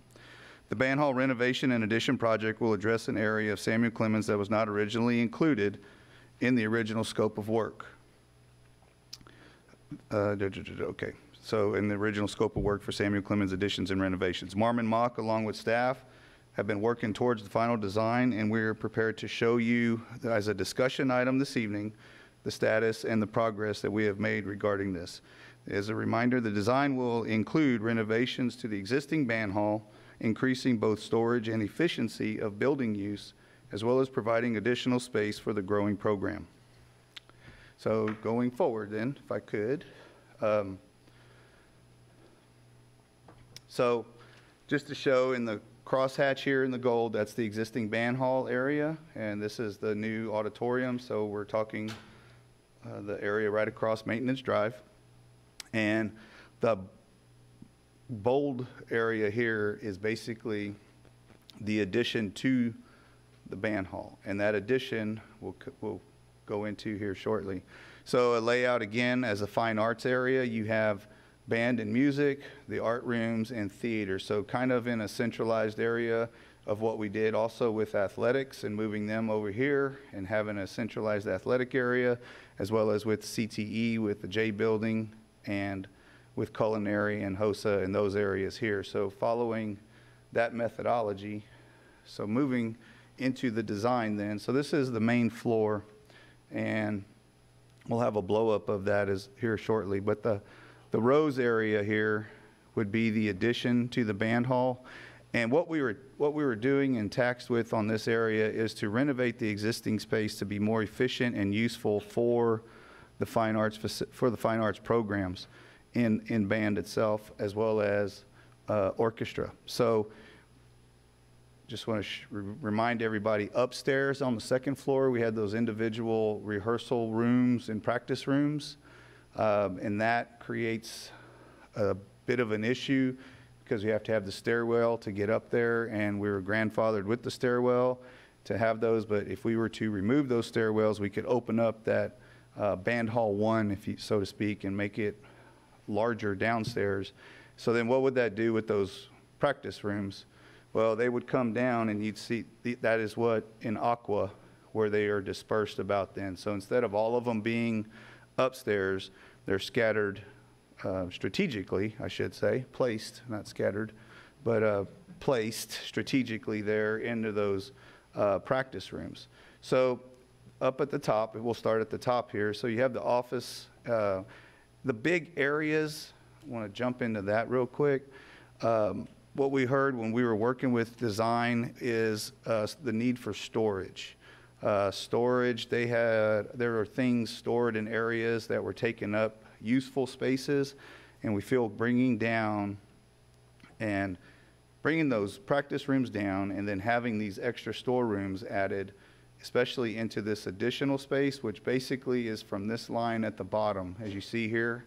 The band hall renovation and addition project will address an area of Samuel Clemens that was not originally included in the original scope of work. Okay, so in the original scope of work for Samuel Clemens additions and renovations. Marmon Mock, along with staff, have been working towards the final design, and we're prepared to show you as a discussion item this evening the status and the progress that we have made regarding this. As a reminder, the design will include renovations to the existing band hall, increasing both storage and efficiency of building use, as well as providing additional space for the growing program. So going forward then, if I could. So just to show in the crosshatch here in the gold, that's the existing band hall area, and this is the new auditorium. So we're talking the area right across Maintenance Drive. And the bold area here is basically the addition to the band hall, and that addition we'll go into here shortly. So a layout again as a fine arts area, you have band and music, the art rooms, and theater. So kind of in a centralized area of what we did also with athletics and moving them over here and having a centralized athletic area, as well as with CTE with the J building and with culinary and HOSA in those areas here. So following that methodology, so moving into the design then. So this is the main floor, and we'll have a blow up of that here shortly. But the rose area here would be the addition to the band hall. And what we were doing and taxed with on this area is to renovate the existing space to be more efficient and useful for the fine arts programs in band itself, as well as orchestra. So just want to remind everybody, upstairs on the second floor, we had those individual rehearsal rooms and practice rooms, and that creates a bit of an issue because you have to have the stairwell to get up there, and we were grandfathered with the stairwell to have those. But if we were to remove those stairwells, we could open up that band hall 1, so to speak, and make it larger downstairs. So then what would that do with those practice rooms? Well, they would come down, and you'd see that is what in aqua where they are dispersed about then. So instead of all of them being upstairs, they're scattered strategically, I should say, placed, not scattered, but placed strategically there into those practice rooms. So up at the top, we'll start at the top here. So you have the office, the big areas. I want to jump into that real quick. What we heard when we were working with design is the need for storage. Storage, there are things stored in areas that were taking up useful spaces, and we feel bringing those practice rooms down and then having these extra storerooms added, especially into this additional space, which basically is from this line at the bottom, as you see here,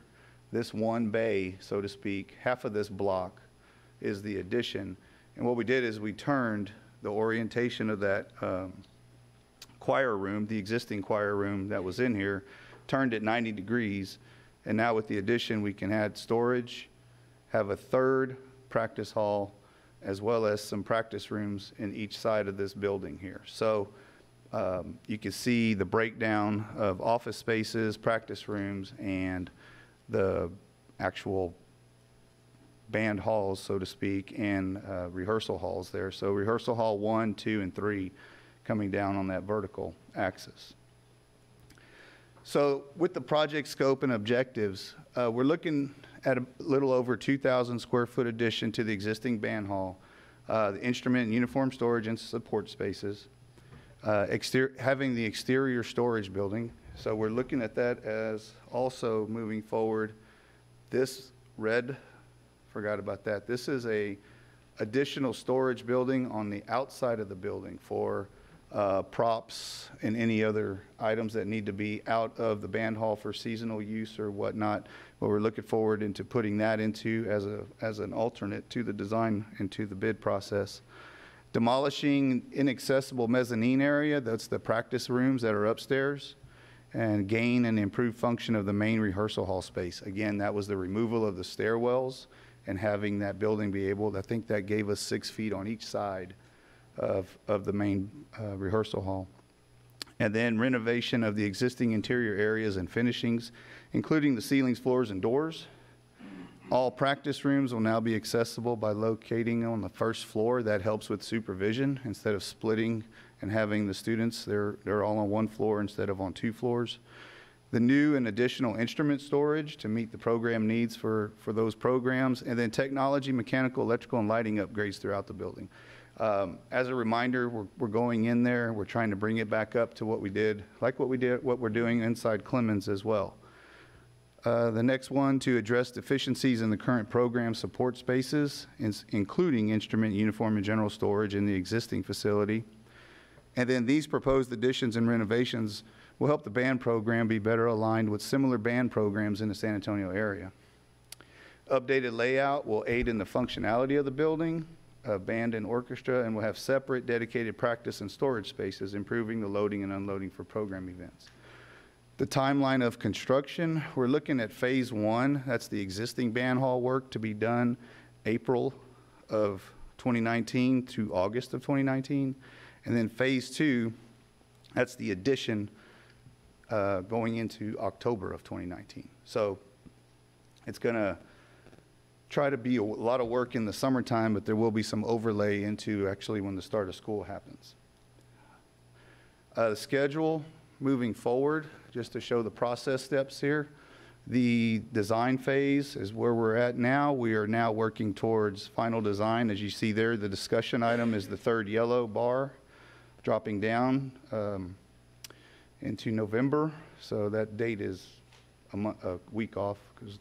this one bay, so to speak, half of this block is the addition. And what we did is we turned the orientation of that choir room, the existing choir room that was in here, turned it 90 degrees. And now with the addition, we can add storage, have a third practice hall, as well as some practice rooms in each side of this building here. So you can see the breakdown of office spaces, practice rooms, and the actual band halls, so to speak, and rehearsal halls there. So rehearsal hall 1, 2, and 3 coming down on that vertical axis. So with the project scope and objectives, we're looking at a little over 2,000 square foot addition to the existing band hall, the instrument and uniform storage and support spaces, having the exterior storage building. So we're looking at that as also moving forward. This red, forgot about that. This is a additional storage building on the outside of the building for props and any other items that need to be out of the band hall for seasonal use or whatnot. But we're looking forward into putting that into as an alternate to the design and to the bid process. Demolishing inaccessible mezzanine area, that's the practice rooms that are upstairs, and gain and improve function of the main rehearsal hall space. Again, that was the removal of the stairwells and having that building be able, I think that gave us 6 feet on each side of the main rehearsal hall. And then renovation of the existing interior areas and finishings, including the ceilings, floors, and doors. All practice rooms will now be accessible by locating on the first floor. That helps with supervision. Instead of splitting and having the students, they're all on one floor instead of on 2 floors. The new and additional instrument storage to meet the program needs for those programs, and then technology, mechanical, electrical, and lighting upgrades throughout the building. As a reminder, we're going in there, we're trying to bring it back up to what we did, what we're doing inside Clemens as well. The next one, to address deficiencies in the current program support spaces, including instrument, uniform, and general storage in the existing facility. And then these proposed additions and renovations will help the band program be better aligned with similar band programs in the San Antonio area. Updated layout will aid in the functionality of the building, band and orchestra, and will have separate dedicated practice and storage spaces, improving the loading and unloading for program events. The timeline of construction, we're looking at phase 1. That's the existing band hall work to be done April of 2019 to August of 2019. And then phase 2, that's the addition going into October of 2019. So it's going to try to be a lot of work in the summertime, but there will be some overlay into actually when the start of school happens. The schedule moving forward, just to show the process steps here. The design phase is where we're at now. We are now working towards final design. As you see there, the discussion item is the third yellow bar, dropping down into November. So that date is a week off because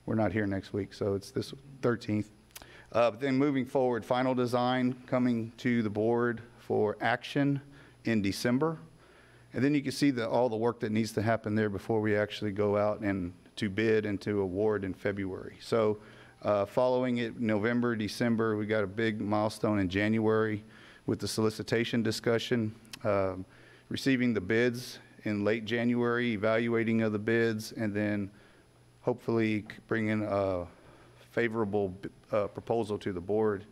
we're not here next week, so it's this 13th. But then moving forward, final design coming to the board for action in December. And then you can see all the work that needs to happen there before we actually go out and to bid and to award in February. So following it, November, December, we got a big milestone in January with the solicitation discussion, receiving the bids in late January, evaluating of the bids, and then hopefully bring in a favorable proposal to the board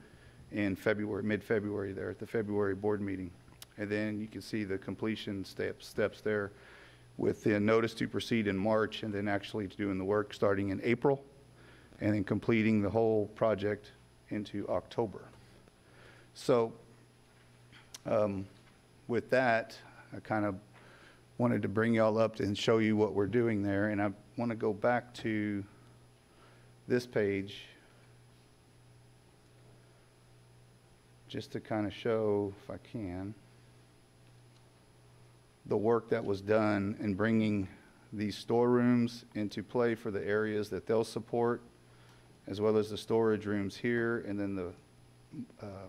in February, mid-February there at the February board meeting. And then you can see the completion steps there with the notice to proceed in March and then actually doing the work starting in April and then completing the whole project into October. So with that, I kind of wanted to bring y'all up and show you what we're doing there. And I want to go back to this page just to kind of show, if I can. the work that was done in bringing these storerooms into play for the areas that they'll support, as well as the storage rooms here, and then the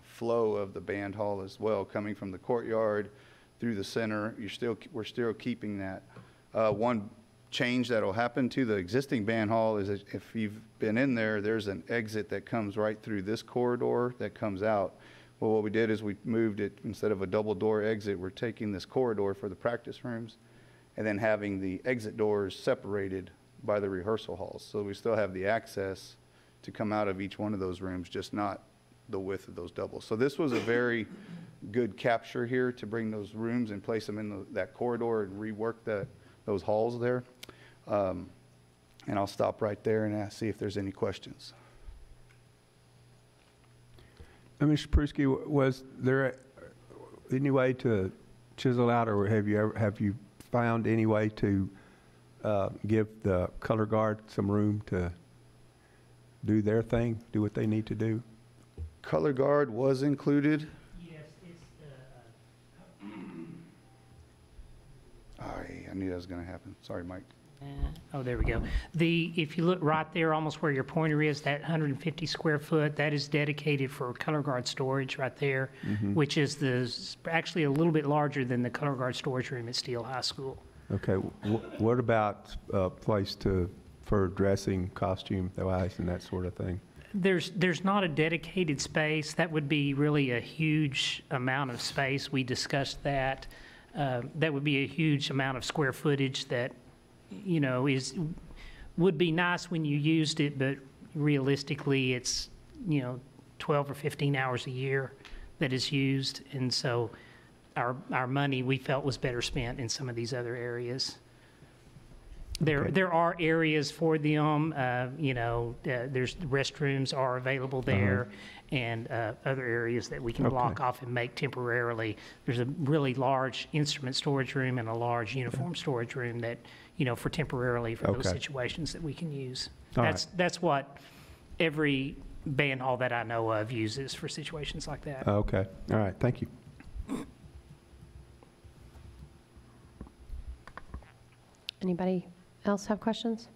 flow of the band hall as well, coming from the courtyard through the center. We're still keeping that. One change that will happen to the existing band hall is that if you've been in there, there's an exit that comes right through this corridor that comes out. Well, what we did is we moved it, instead of a double door exit, we're taking this corridor for the practice rooms and then having the exit doors separated by the rehearsal halls. So we still have the access to come out of each one of those rooms, just not the width of those doubles. So this was a very good capture here to bring those rooms and place them in that corridor and rework those halls there. And I'll stop right there and see if there's any questions. Mr. Pruski, was there any way to chisel out, or have you found any way to give the color guard some room to do their thing, do what they need to do? Color guard was included. Yes, it's the. I knew that was going to happen. Sorry, Mike. Oh, there we go. If you look right there, almost where your pointer is, that 150 square foot, that is dedicated for color guard storage right there, which is actually a little bit larger than the color guard storage room at Steele High School. Okay. What about a place for dressing, costume-wise, and that sort of thing? There's not a dedicated space. That would be really a huge amount of space. We discussed that. That would be a huge amount of square footage that, you know, would be nice when you used it, but realistically it's, 12 or 15 hours a year that is used. And so our money we felt was better spent in some of these other areas. There are areas for them, there's restrooms are available there, and other areas that we can block off and make temporarily. There's a really large instrument storage room and a large uniform storage room that, for temporarily for those situations that we can use. That's what every band hall that I know of uses for situations like that. Okay. All right. Thank you. Anybody else have questions?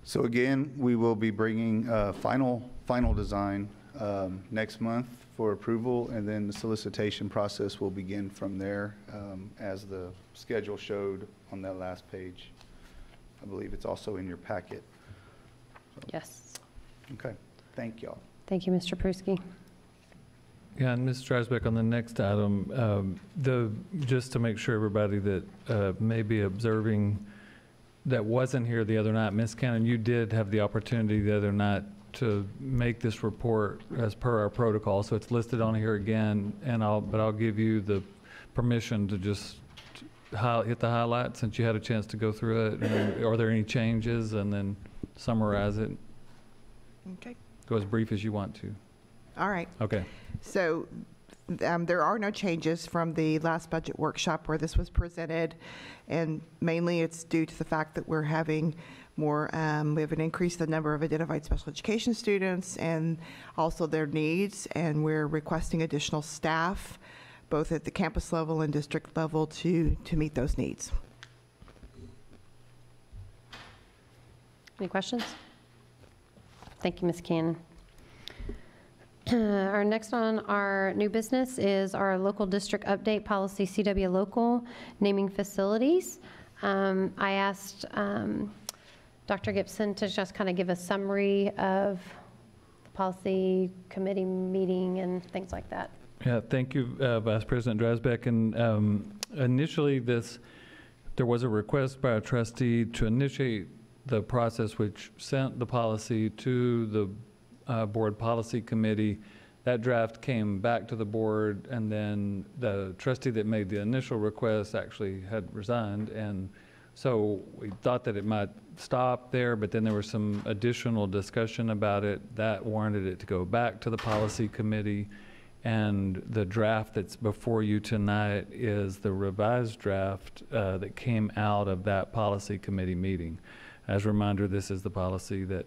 So again, we will be bringing final design next month for approval, and then the solicitation process will begin from there, as the schedule showed on that last page. I believe it's also in your packet. Yes. Okay. Thank y'all. Thank you, Mr. Pruski. Yeah, and Ms. Dreisbeck, on the next item, just to make sure everybody that may be observing that wasn't here the other night, Ms. Cannon, you did have the opportunity the other night to make this report as per our protocol, so it's listed on here again, but I'll give you the permission to just hit the highlights since you had a chance to go through it. And are there any changes, and then summarize it? Okay. Go as brief as you want to. All right. Okay. So there are no changes from the last budget workshop where this was presented, and mainly it's due to the fact that we're having more, we have an increase in the number of identified special education students and also their needs, and we're requesting additional staff both at the campus level and district level to meet those needs. Any questions? Thank you, Ms. Cannon. Our next on our new business is our local district update policy, CW local, naming facilities. I asked Dr. Gibson to just kind of give a summary of the policy committee meeting and things like that. Yeah, thank you, Vice President Dreisbeck. And initially there was a request by a trustee to initiate the process which sent the policy to the board policy committee. That draft came back to the board, and then the trustee that made the initial request actually had resigned, and so we thought that it might stop there, but then there was some additional discussion about it that warranted it to go back to the policy committee. And the draft that's before you tonight is the revised draft that came out of that policy committee meeting. As a reminder, this is the policy that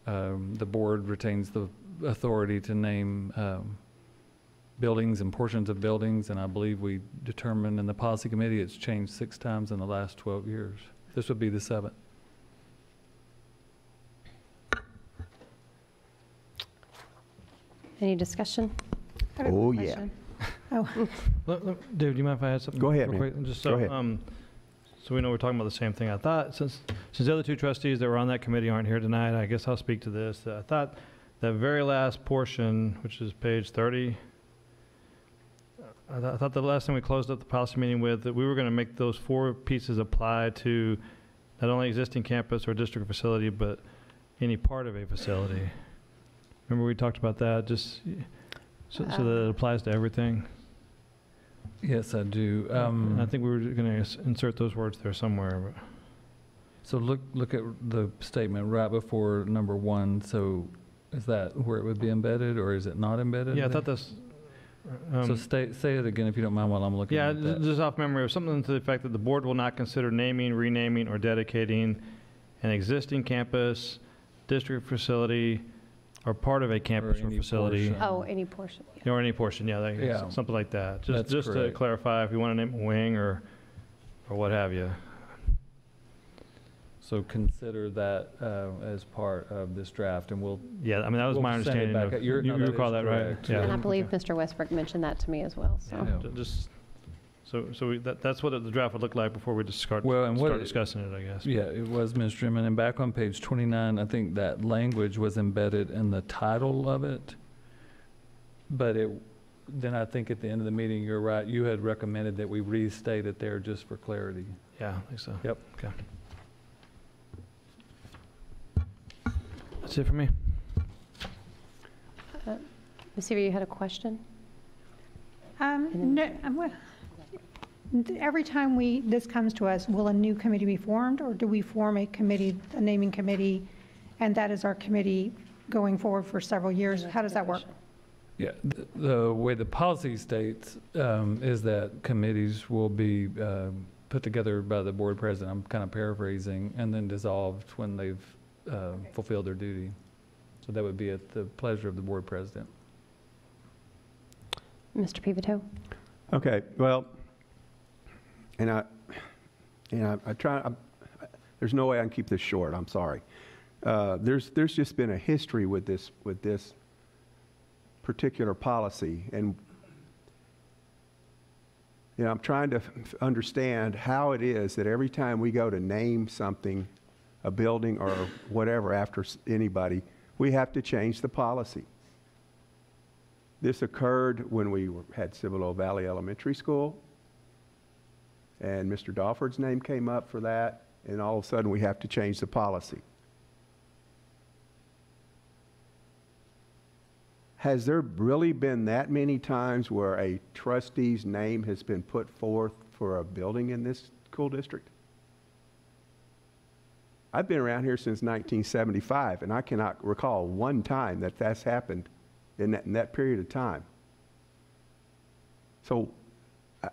the board retains the authority to name buildings and portions of buildings, and I believe we determined in the policy committee it's changed 6 times in the last 12 years. This would be the 7th. Any discussion? Oh, yeah. Oh. Dave, do you mind if I add something? Go ahead, real man. quick? Just Go so, ahead. So we know we're talking about the same thing. I thought, since the other 2 trustees that were on that committee aren't here tonight, I guess I'll speak to this. I thought that very last portion, which is page 30, I thought the last thing we closed up the policy meeting with, that we were going to make those 4 pieces apply to not only existing campus or district facility, but any part of a facility. Remember we talked about that, just so that it applies to everything? Yes, I do. I think we were going to insert those words there somewhere. But. So look at the statement right before number 1. So is that where it would be embedded, or is it not embedded? Yeah, I thought that's... so say it again if you don't mind while I'm looking at that. Just off memory, of something to the effect that the board will not consider naming, renaming, or dedicating an existing campus, district facility, or part of a campus or facility. Portion. Oh, any portion. Yeah. Or any portion, yeah, something like that. Just to clarify, if you want to name a wing or what have you. So consider that as part of this draft, and we'll... Yeah, I mean, that was my understanding. You recall that, right? Yeah. And I believe Mr. Westbrook mentioned that to me as well. So, that's what the draft would look like before we start discussing it, I guess. Yeah, it was, Ms. Drummond. And back on page 29, I think that language was embedded in the title of it. But then I think at the end of the meeting, you're right, you had recommended that we restate it there just for clarity. Yeah, I think so. Yep. Okay. That's it for me. Ms. Seaver, you had a question? No, every time this comes to us, will a new committee be formed, or do we form a committee, a naming committee, and that is our committee going forward for several years? How does that work? Yeah, the way the policy states is that committees will be put together by the board president, I'm kind of paraphrasing, and then dissolved when they've fulfilled their duty. So that would be at the pleasure of the board president. Mr. Pivito? Okay, well, I try, there's no way I can keep this short, I'm sorry. There's just been a history with this particular policy, and I'm trying to understand how it is that every time we go to name something, a building or whatever after anybody, we have to change the policy. This occurred when we had Cibolo Valley Elementary School, and Mr. Dahlford's name came up for that, and all of a sudden we have to change the policy. Has there really been that many times where a trustee's name has been put forth for a building in this school district? I've been around here since 1975, and I cannot recall one time that that's happened in that period of time. So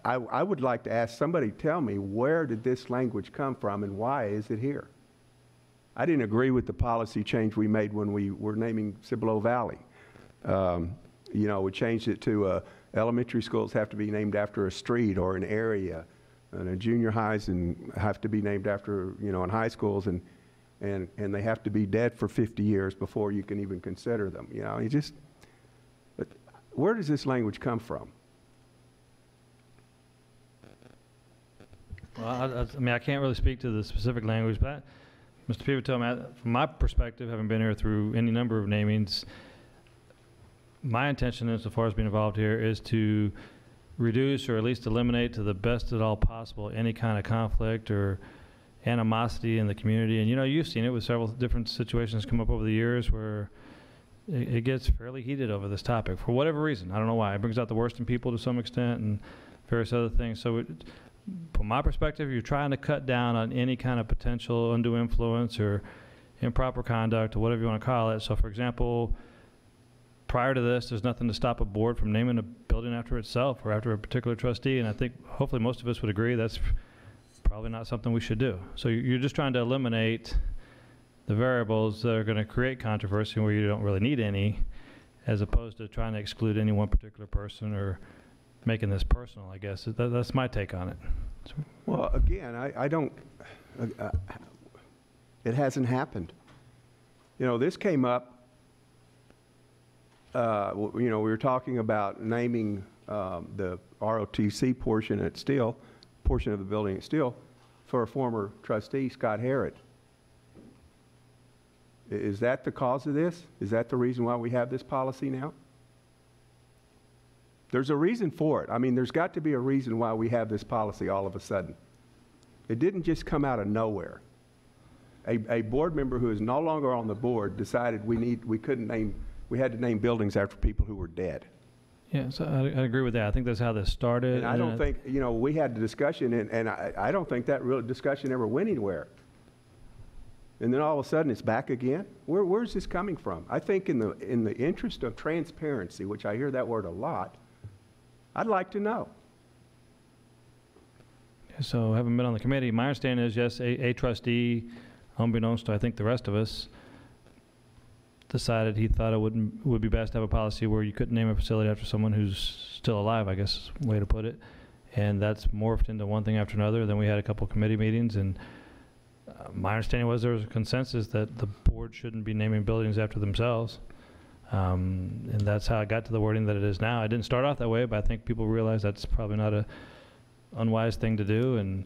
I would like to ask somebody, tell me, where did this language come from and why is it here? I didn't agree with the policy change we made when we were naming Cibolo Valley. We changed it to elementary schools have to be named after a street or an area, and junior highs have to be named after, in high schools, and they have to be dead for 50 years before you can even consider them. But where does this language come from? Well, I can't really speak to the specific language, but Mr. Pivito, from my perspective, having been here through any number of namings, my intention, insofar as being involved here, is to reduce or at least eliminate to the best at all possible any kind of conflict or animosity in the community. And you've seen it with several different situations come up over the years where it gets fairly heated over this topic for whatever reason. I don't know why. It brings out the worst in people to some extent and various other things. So from my perspective, you're trying to cut down on any kind of potential undue influence or improper conduct or whatever you want to call it. So for example, prior to this, there's nothing to stop a board from naming a building after itself or after a particular trustee, and I think hopefully most of us would agree that's probably not something we should do. So you're just trying to eliminate the variables that are going to create controversy where you don't really need any, as opposed to trying to exclude any one particular person or making this personal, I guess. That's my take on it. Well, again, I don't, it hasn't happened. You know, this came up, you know, we were talking about naming the ROTC portion of the building at Steele for a former trustee, Scott Harrod. Is that the cause of this? Is that the reason why we have this policy now? There's a reason for it. I mean, there's got to be a reason why we have this policy all of a sudden. It didn't just come out of nowhere. A board member who is no longer on the board decided we had to name buildings after people who were dead. Yeah, so I agree with that. I think that's how this started. And I don't think, you know, we had the discussion, and I don't think that real discussion ever went anywhere. And then all of a sudden it's back again? Where's this coming from? I think in the interest of transparency, which I hear that word a lot, I'd like to know. So having been on the committee, my understanding is, yes, a trustee, unbeknownst to I think the rest of us, decided he thought it would be best to have a policy where you couldn't name a facility after someone who's still alive, I guess is the way to put it. And that's morphed into one thing after another. Then we had a couple committee meetings, and my understanding was there was a consensus that the board shouldn't be naming buildings after themselves. And that's how I got to the wording that it is now. I didn't start off that way, but I think people realize that's probably not a unwise thing to do, and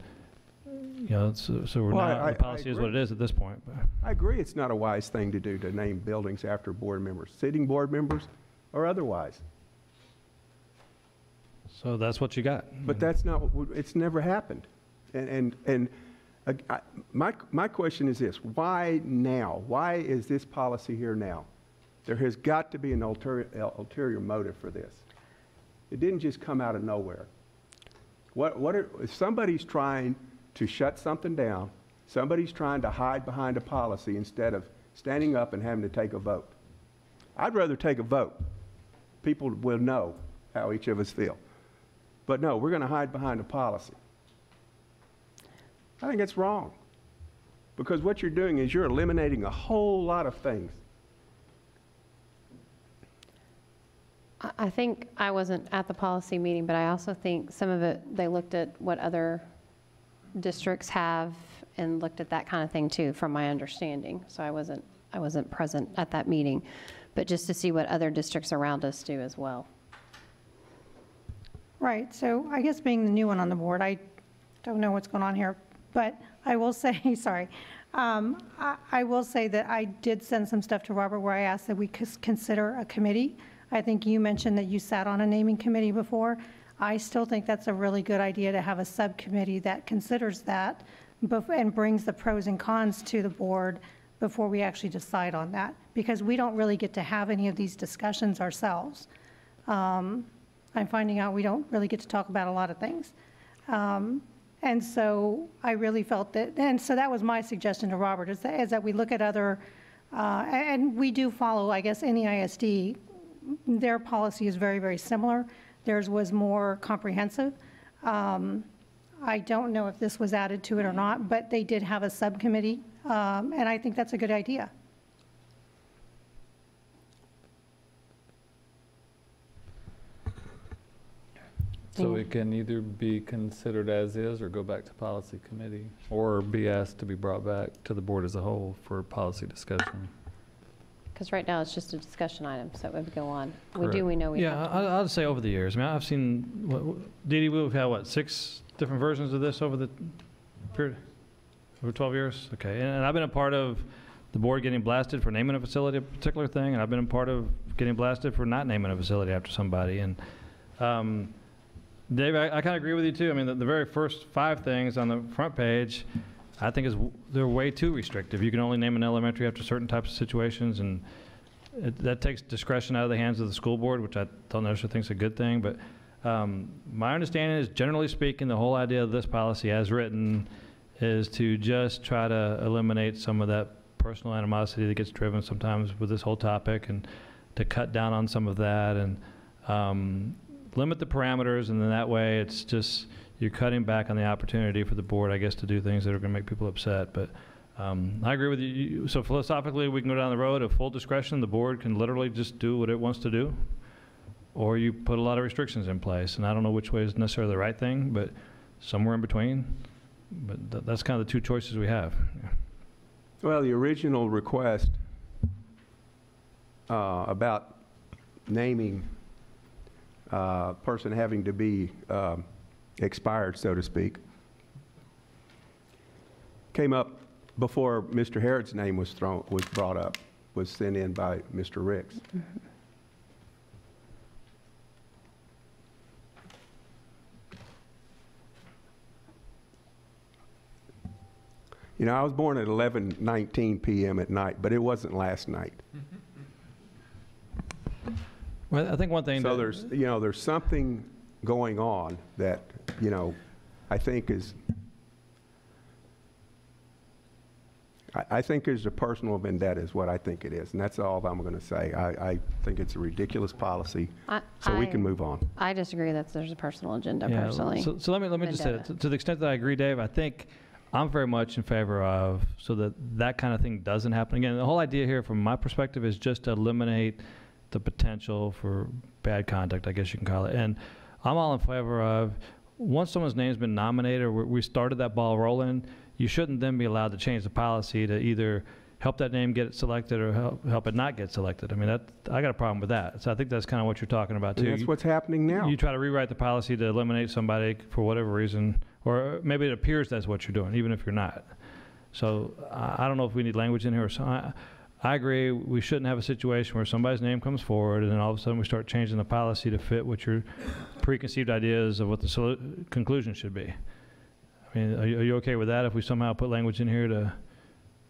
you know, so we're not, the policy is what it is at this point. I agree it's not a wise thing to do to name buildings after board members, sitting board members or otherwise. So that's what you got. But that's not, it's never happened. My question is this: why now? Why is this policy here now? There has got to be an ulterior motive for this. It didn't just come out of nowhere. If somebody's trying to shut something down, somebody's trying to hide behind a policy instead of standing up and having to take a vote. I'd rather take a vote. People will know how each of us feel. But no, we're going to hide behind a policy. I think it's wrong, because what you're doing is you're eliminating a whole lot of things. I think I wasn't at the policy meeting, but I also think some of it, they looked at what other districts have and looked at that kind of thing too, from my understanding. So I wasn't present at that meeting, but just to see what other districts around us do as well. Right, so I guess being the new one on the board, I don't know what's going on here, but I will say, sorry, I will say that I did send some stuff to Robert where I asked that we consider a committee. I think you mentioned that you sat on a naming committee before. I still think that's a really good idea to have a subcommittee that considers that and brings the pros and cons to the board before we actually decide on that, because we don't really get to have any of these discussions ourselves. I'm finding out we don't really get to talk about a lot of things. And so I really felt that, and so that was my suggestion to Robert, is that we look at other, and we do follow, I guess, NEISD. Their policy is very, very similar. Theirs was more comprehensive. I don't know if this was added to it or not, but they did have a subcommittee, and I think that's a good idea. So it can either be considered as is or go back to policy committee, or be asked to be brought back to the board as a whole for policy discussion. Because right now it's just a discussion item, so it would go on. Correct. We know we have Yeah, to. I'll just say over the years. I mean, I've seen, Dee Dee, we've had, what, 6 different versions of this over the period? Over 12 years? Okay, and I've been a part of the board getting blasted for naming a facility a particular thing, and I've been a part of getting blasted for not naming a facility after somebody. And Dave, I kind of agree with you too. I mean, the very first 5 things on the front page, I think they're way too restrictive. You can only name an elementary after certain types of situations, and that takes discretion out of the hands of the school board, which I don't necessarily think is a good thing. But my understanding is, generally speaking, the whole idea of this policy as written is to just try to eliminate some of that personal animosity that gets driven sometimes with this whole topic, and to cut down on some of that, and limit the parameters, and then that way it's just, you're cutting back on the opportunity for the board, I guess, to do things that are going to make people upset. But I agree with you. So philosophically, we can go down the road of full discretion. The board can literally just do what it wants to do, or you put a lot of restrictions in place. And I don't know which way is necessarily the right thing, but somewhere in between. But that's kind of the two choices we have. Yeah. Well, the original request about naming person having to be expired, so to speak, came up before Mr. Harrod's name was brought up, was sent in by Mr. Ricks. Mm-hmm. You know, I was born at 11:19 p.m. at night, but it wasn't last night. Well, I think one thing. So there's something going on that, I think is. I think there's a personal vendetta is what I think it is, and that's all I'm going to say. I think it's a ridiculous policy, so we can move on. I disagree that there's a personal agenda, Yeah, personally. So let me just say that to the extent that I agree, Dave, I think I'm very much in favor of so that kind of thing doesn't happen again. The whole idea here, from my perspective, is just to eliminate the potential for bad conduct, I guess you can call it. And I'm all in favor of once someone's name's been nominated or we started that ball rolling, you shouldn't then be allowed to change the policy to either help that name get selected or help it not get selected. I mean, I got a problem with that. So I think that's kind of what you're talking about, too. And that's what's happening now. You try to rewrite the policy to eliminate somebody for whatever reason, or maybe it appears that's what you're doing, even if you're not. So I don't know if we need language in here. Or so. I agree we shouldn't have a situation where somebody's name comes forward and then all of a sudden we start changing the policy to fit what your preconceived ideas of what the conclusion should be. I mean, are you okay with that if we somehow put language in here to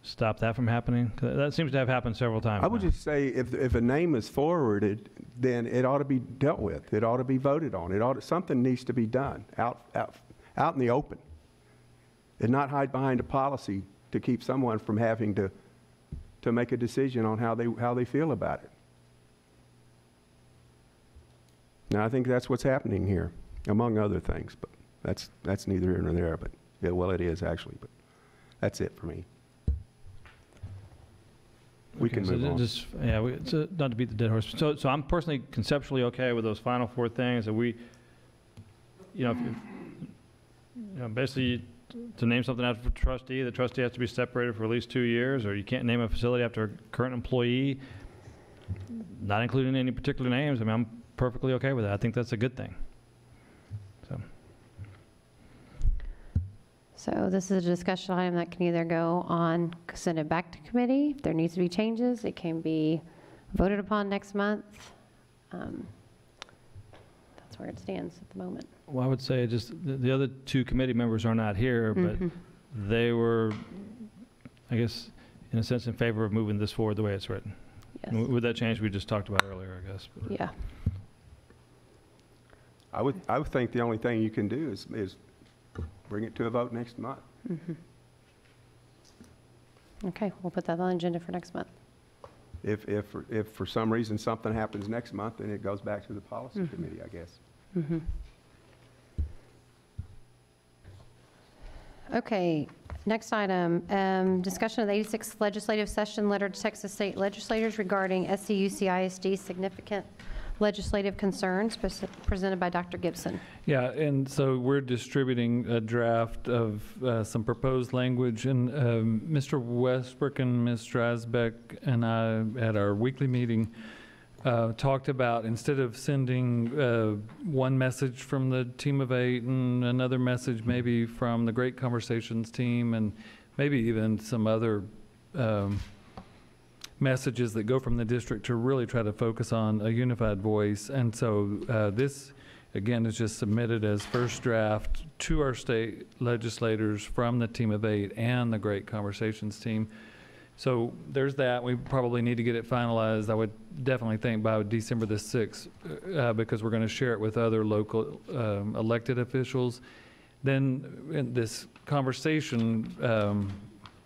stop that from happening? That seems to have happened several times. I would just say if a name is forwarded, then it ought to be dealt with. It ought to be voted on. Something needs to be done out in the open, and not hide behind a policy to keep someone from having to make a decision on how they feel about it. Now, I think that's what's happening here, among other things, but that's neither here nor there, but yeah, well, it is actually, but that's it for me. We can move on. Not to beat the dead horse. So I'm personally conceptually okay with those final four things that we, basically to name something after a trustee, the trustee has to be separated for at least 2 years, or you can't name a facility after a current employee, not including any particular names. I mean, I'm perfectly okay with that. I think that's a good thing. So this is a discussion item that can either go on, send it back to committee. If there needs to be changes, it can be voted upon next month. That's where it stands at the moment. Well, I would say just the other two committee members are not here, but they were, I guess, in a sense, in favor of moving this forward the way it's written. Yes. With that change we just talked about earlier, I guess. But. Yeah. I would think the only thing you can do is bring it to a vote next month. Okay, we'll put that on the agenda for next month. If for some reason something happens next month, then it goes back to the policy committee, I guess. Okay, next item, discussion of the 86th legislative session letter to Texas state legislators regarding SCUCISD significant legislative concerns, presented by Dr. Gibson. Yeah, and so we're distributing a draft of some proposed language, and Mr. Westbrook and Ms. Drasbeck and I at our weekly meeting talked about, instead of sending one message from the team of 8 and another message maybe from the Great Conversations team and maybe even some other messages that go from the district, to really try to focus on a unified voice. And so this, again, is just submitted as first draft to our state legislators from the team of 8 and the Great Conversations team. So there's that. We probably need to get it finalized, I would definitely think, by December the 6th, because we're going to share it with other local elected officials. Then in this conversation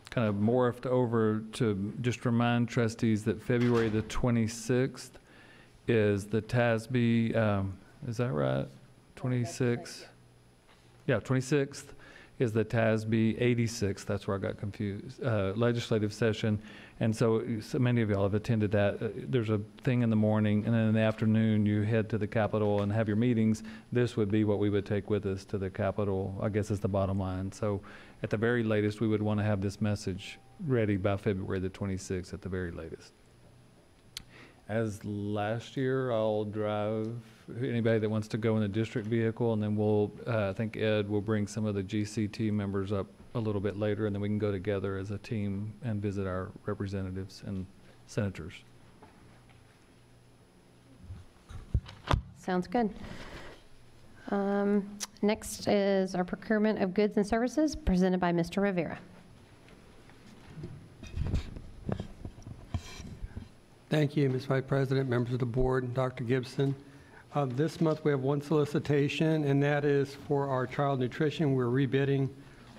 kind of morphed over to just remind trustees that February the 26th is the TASB, is that right? 26th? Yeah, 26th is the TASB 86, that's where I got confused, legislative session. And so many of y'all have attended that. There's a thing in the morning, and then in the afternoon you head to the Capitol and have your meetings. This would be what we would take with us to the Capitol, I guess is the bottom line. So at the very latest, we would want to have this message ready by February the 26th at the very latest. As last year, I'll drive anybody that wants to go in the district vehicle, and then we'll, I think Ed will bring some of the GCT members up a little bit later, and then we can go together as a team and visit our representatives and senators. Sounds good. Next is our procurement of goods and services presented by Mr. Rivera. Thank you, Ms. Vice President, members of the board, and Dr. Gibson. This month we have one solicitation, and that is for our child nutrition. We're rebidding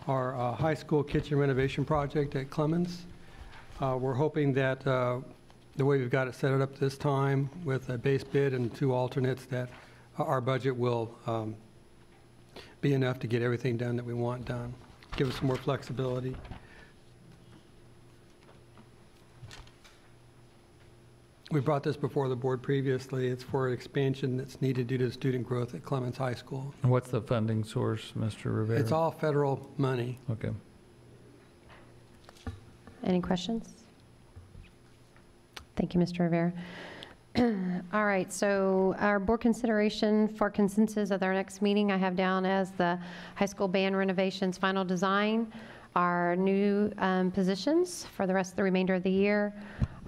our high school kitchen renovation project at Clemens. We're hoping that the way we've got it set up this time with a base bid and 2 alternates, that our budget will be enough to get everything done that we want done. Give us some more flexibility. We brought this before the board previously. It's for an expansion that's needed due to student growth at Clemens High School. And what's the funding source, Mr. Rivera? It's all federal money. Okay. Any questions? Thank you, Mr. Rivera. All right, so our board consideration for consensus at our next meeting, I have down as the high school band renovations final design, our new positions for the rest of the remainder of the year,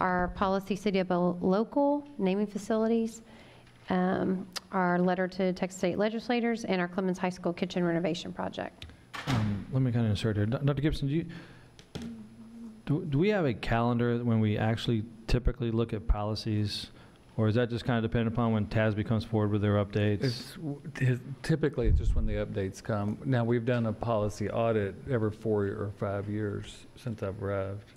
our policy city of local naming facilities, our letter to Texas state legislators, and our Clemens High School kitchen renovation project. Let me kind of insert here. Dr. Gibson, do we have a calendar when we actually typically look at policies, or is that just kind of dependent upon when TASB comes forward with their updates? Typically, it's just when the updates come. Now, we've done a policy audit every 4 or 5 years since I've arrived.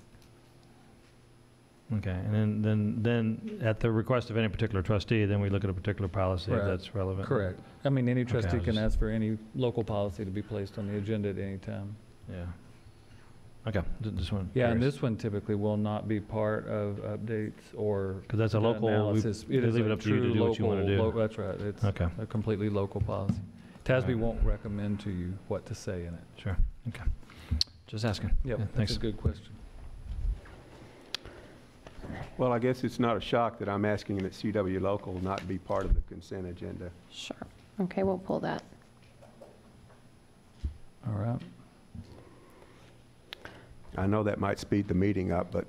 Okay, and then at the request of any particular trustee, then we look at a particular policy if that's relevant. Correct. I mean, any trustee Okay, can ask for any local policy to be placed on the agenda at any time. Yeah. Okay, this one. Yeah, and this one typically will not be part of updates or because that's a local analysis. We leave it up to you to do what you want to do. That's right. It's okay. A completely local policy. TASB won't recommend to you what to say in it. Sure. Okay. Just asking. Yep. Yeah, That's thanks. a good question. Well, I guess it's not a shock that I'm asking that CW local not be part of the consent agenda. Sure. Okay, we'll pull that. All right. I know that might speed the meeting up, but.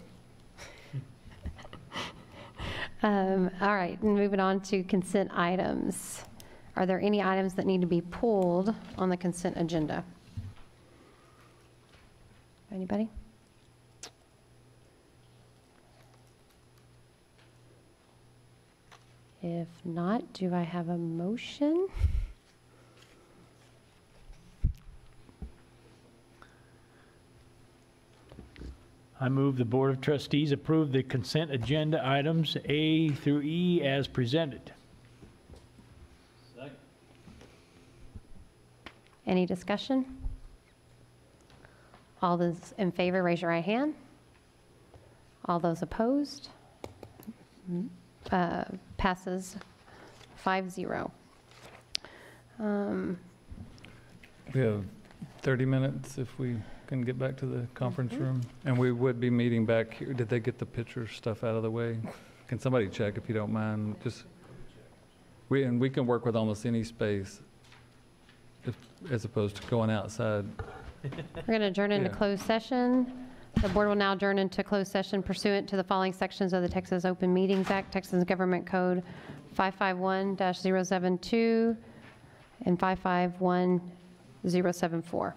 All right, moving on to consent items. Are there any items that need to be pulled on the consent agenda? Anybody? If not, do I have a motion? I move the Board of Trustees approve the consent agenda items A through E as presented. Any discussion? All those in favor, raise your right hand. All those opposed? Passes 5-0. We have 30 minutes if we can get back to the conference room. And we would be meeting back here. Did they get the picture stuff out of the way? Can somebody check if you don't mind? We can work with almost any space as opposed to going outside. We're going to adjourn into closed session. The board will now adjourn into closed session pursuant to the following sections of the Texas Open Meetings Act, Texas Government Code 551-072 and 551-074.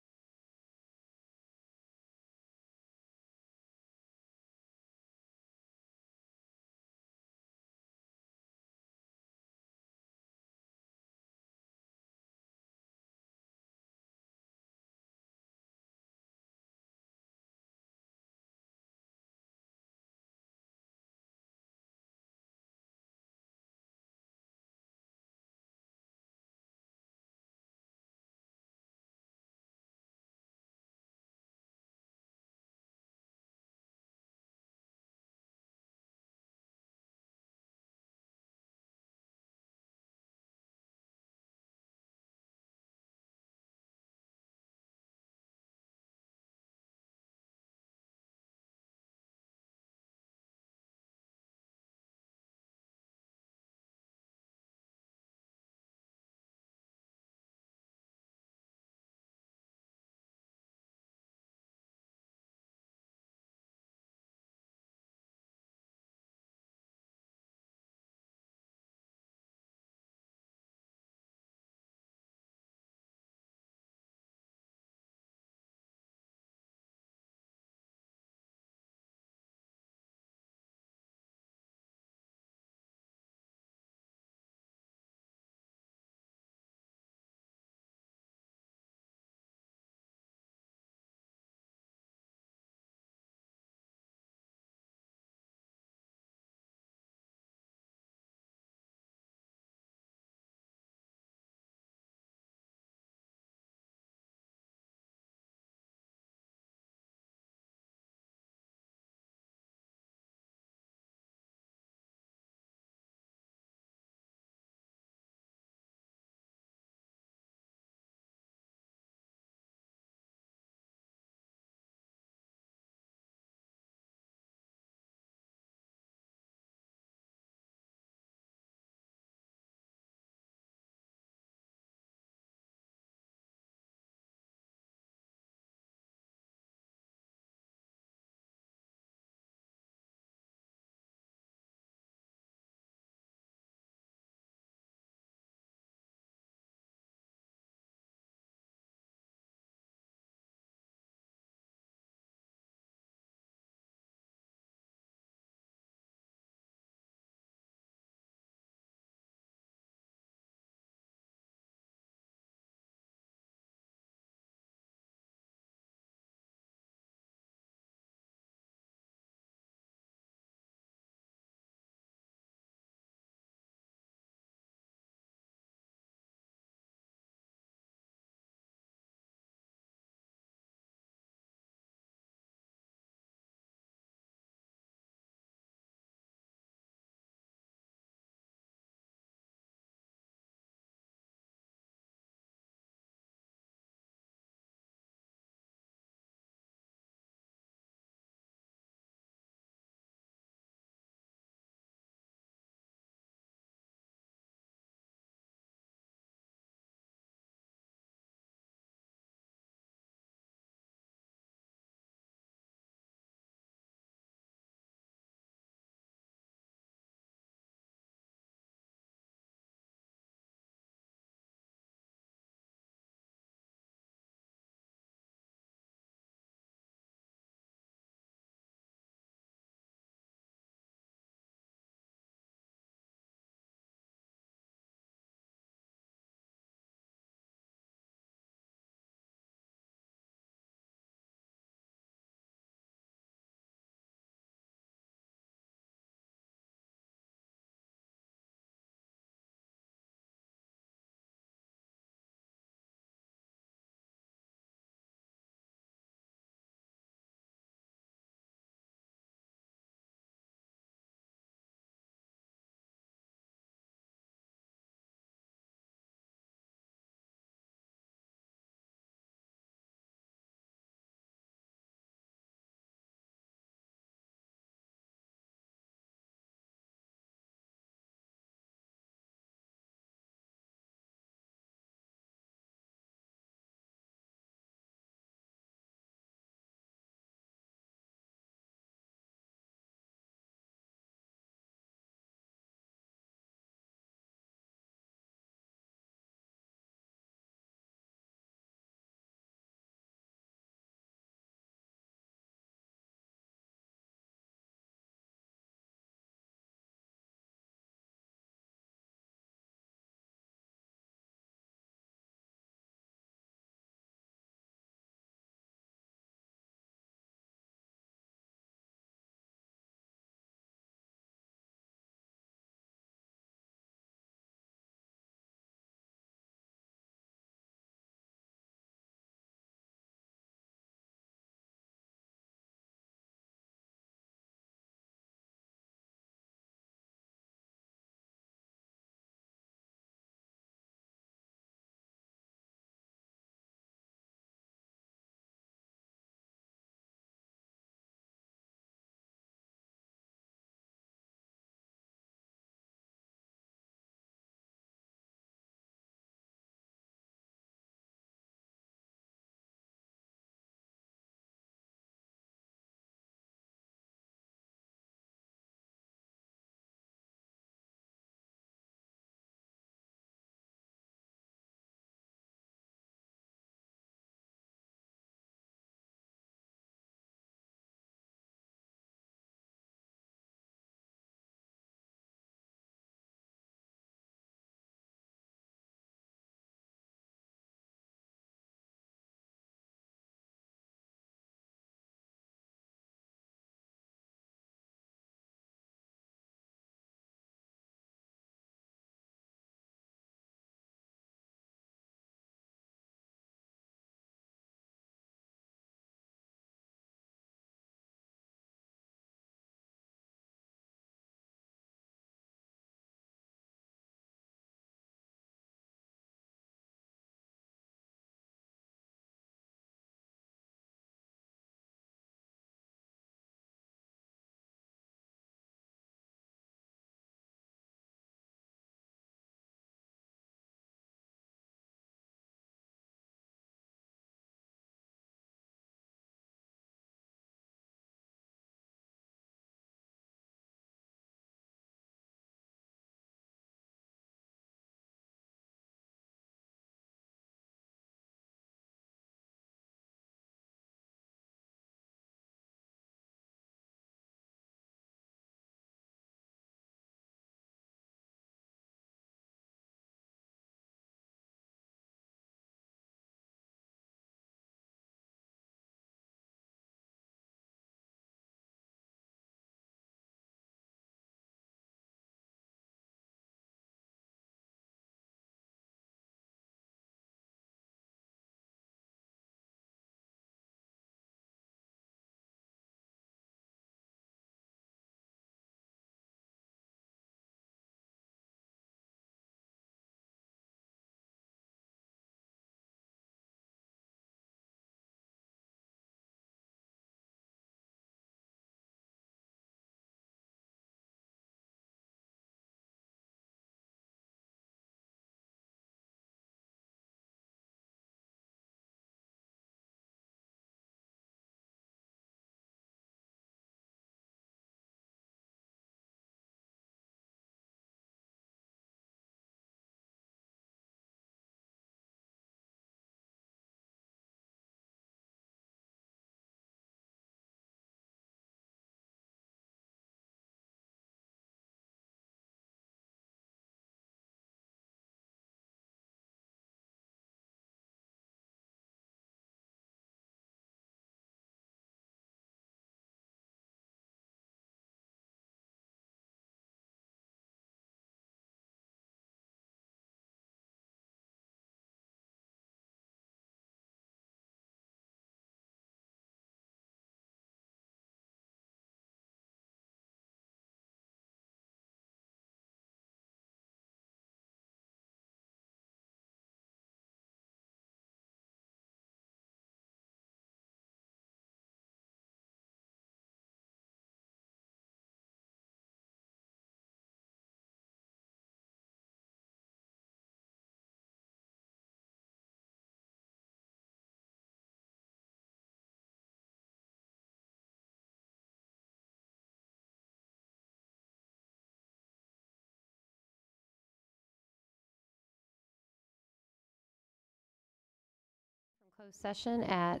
Closed session at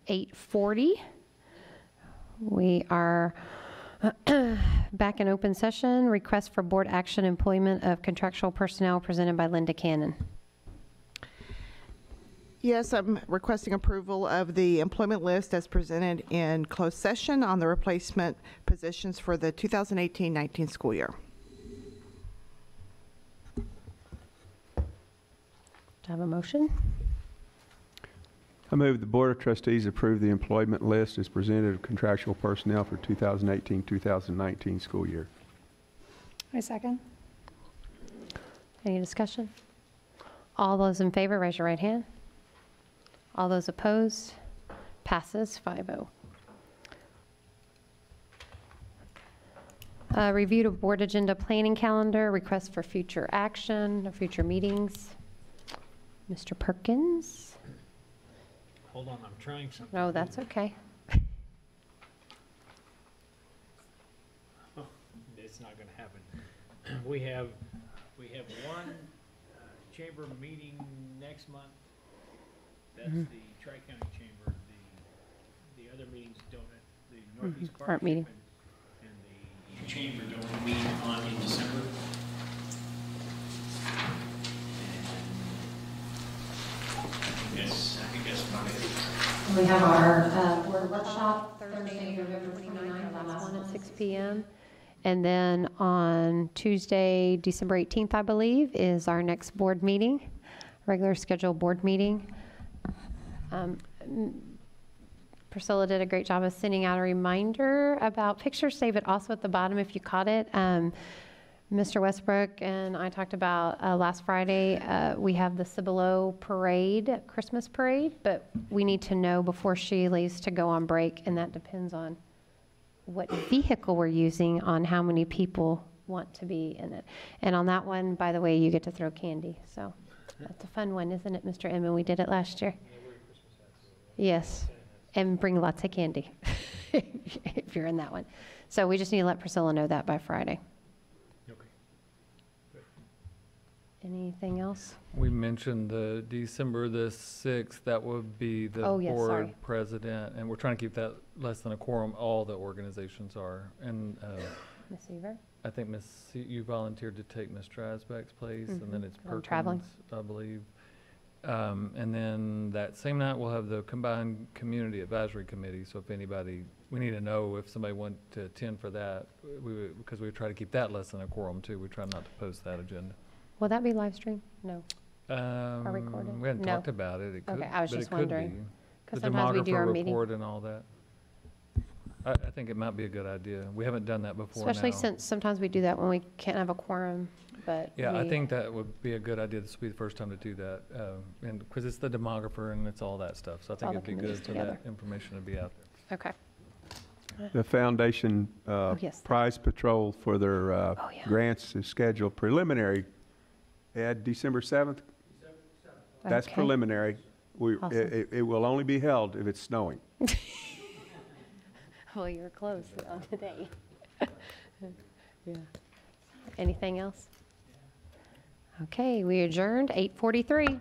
8:40. We are back in open session. Request for board action employment of contractual personnel presented by Linda Cannon. Yes, I'm requesting approval of the employment list as presented in closed session on the replacement positions for the 2018-19 school year. Do I have a motion? I move the Board of Trustees approve the employment list as presented of contractual personnel for 2018-2019 school year. I second. Any discussion? All those in favor, raise your right hand. All those opposed? Passes 5-0. Review of board agenda planning calendar, request for future action or future meetings. Mr. Perkins? Hold on, I'm trying something. No, that's okay. It's not going to happen. We have one chamber meeting next month. That's the Tri-County Chamber. The other meetings don't. The Northeast Aren't meeting. And the chamber don't meet in December. I think that's about it. We have our board workshop Thursday, November 29th, the last one at 6 p.m. And then on Tuesday, December 18th, I believe, is our next board meeting, regular scheduled board meeting. Priscilla did a great job of sending out a reminder about pictures. Save it also at the bottom if you caught it. Mr. Westbrook and I talked about last Friday, we have the Cibolo parade, Christmas parade, but we need to know before she leaves to go on break, and that depends on what vehicle we're using on how many people want to be in it. And on that one, by the way, you get to throw candy. So that's a fun one, isn't it, Mr. Inman? We did it last year. Yes, and bring lots of candy if you're in that one. So we just need to let Priscilla know that by Friday. Anything else? We mentioned the December the 6th, that would be the board president, and we're trying to keep that less than a quorum. All the organizations are. And Ms. Seaver? I think you volunteered to take Ms. Drasbeck's place, and then it's I'm traveling. Perkins, I believe. And then that same night, we'll have the combined community advisory committee. So if anybody, we need to know if somebody wants to attend for that, because we try to keep that less than a quorum too. We try not to post that agenda. Will that be live streamed? No. Or recorded? We hadn't talked about it. It could, okay, I was just wondering. The sometimes we do our demographer meeting. report and all that. I think it might be a good idea. We haven't done that before. Especially now. since sometimes we do that when we can't have a quorum, but yeah, I think that would be a good idea. This would be the first time to do that, and because it's the demographer and it's all that stuff. So I think it'd be good for that information to be out there. Okay. The foundation prize patrol for their grants is scheduled preliminary. Ed, December 7th? That's preliminary. Awesome. It will only be held if it's snowing. Well, you're close on today. Yeah. Anything else? Okay, we adjourned 8:43.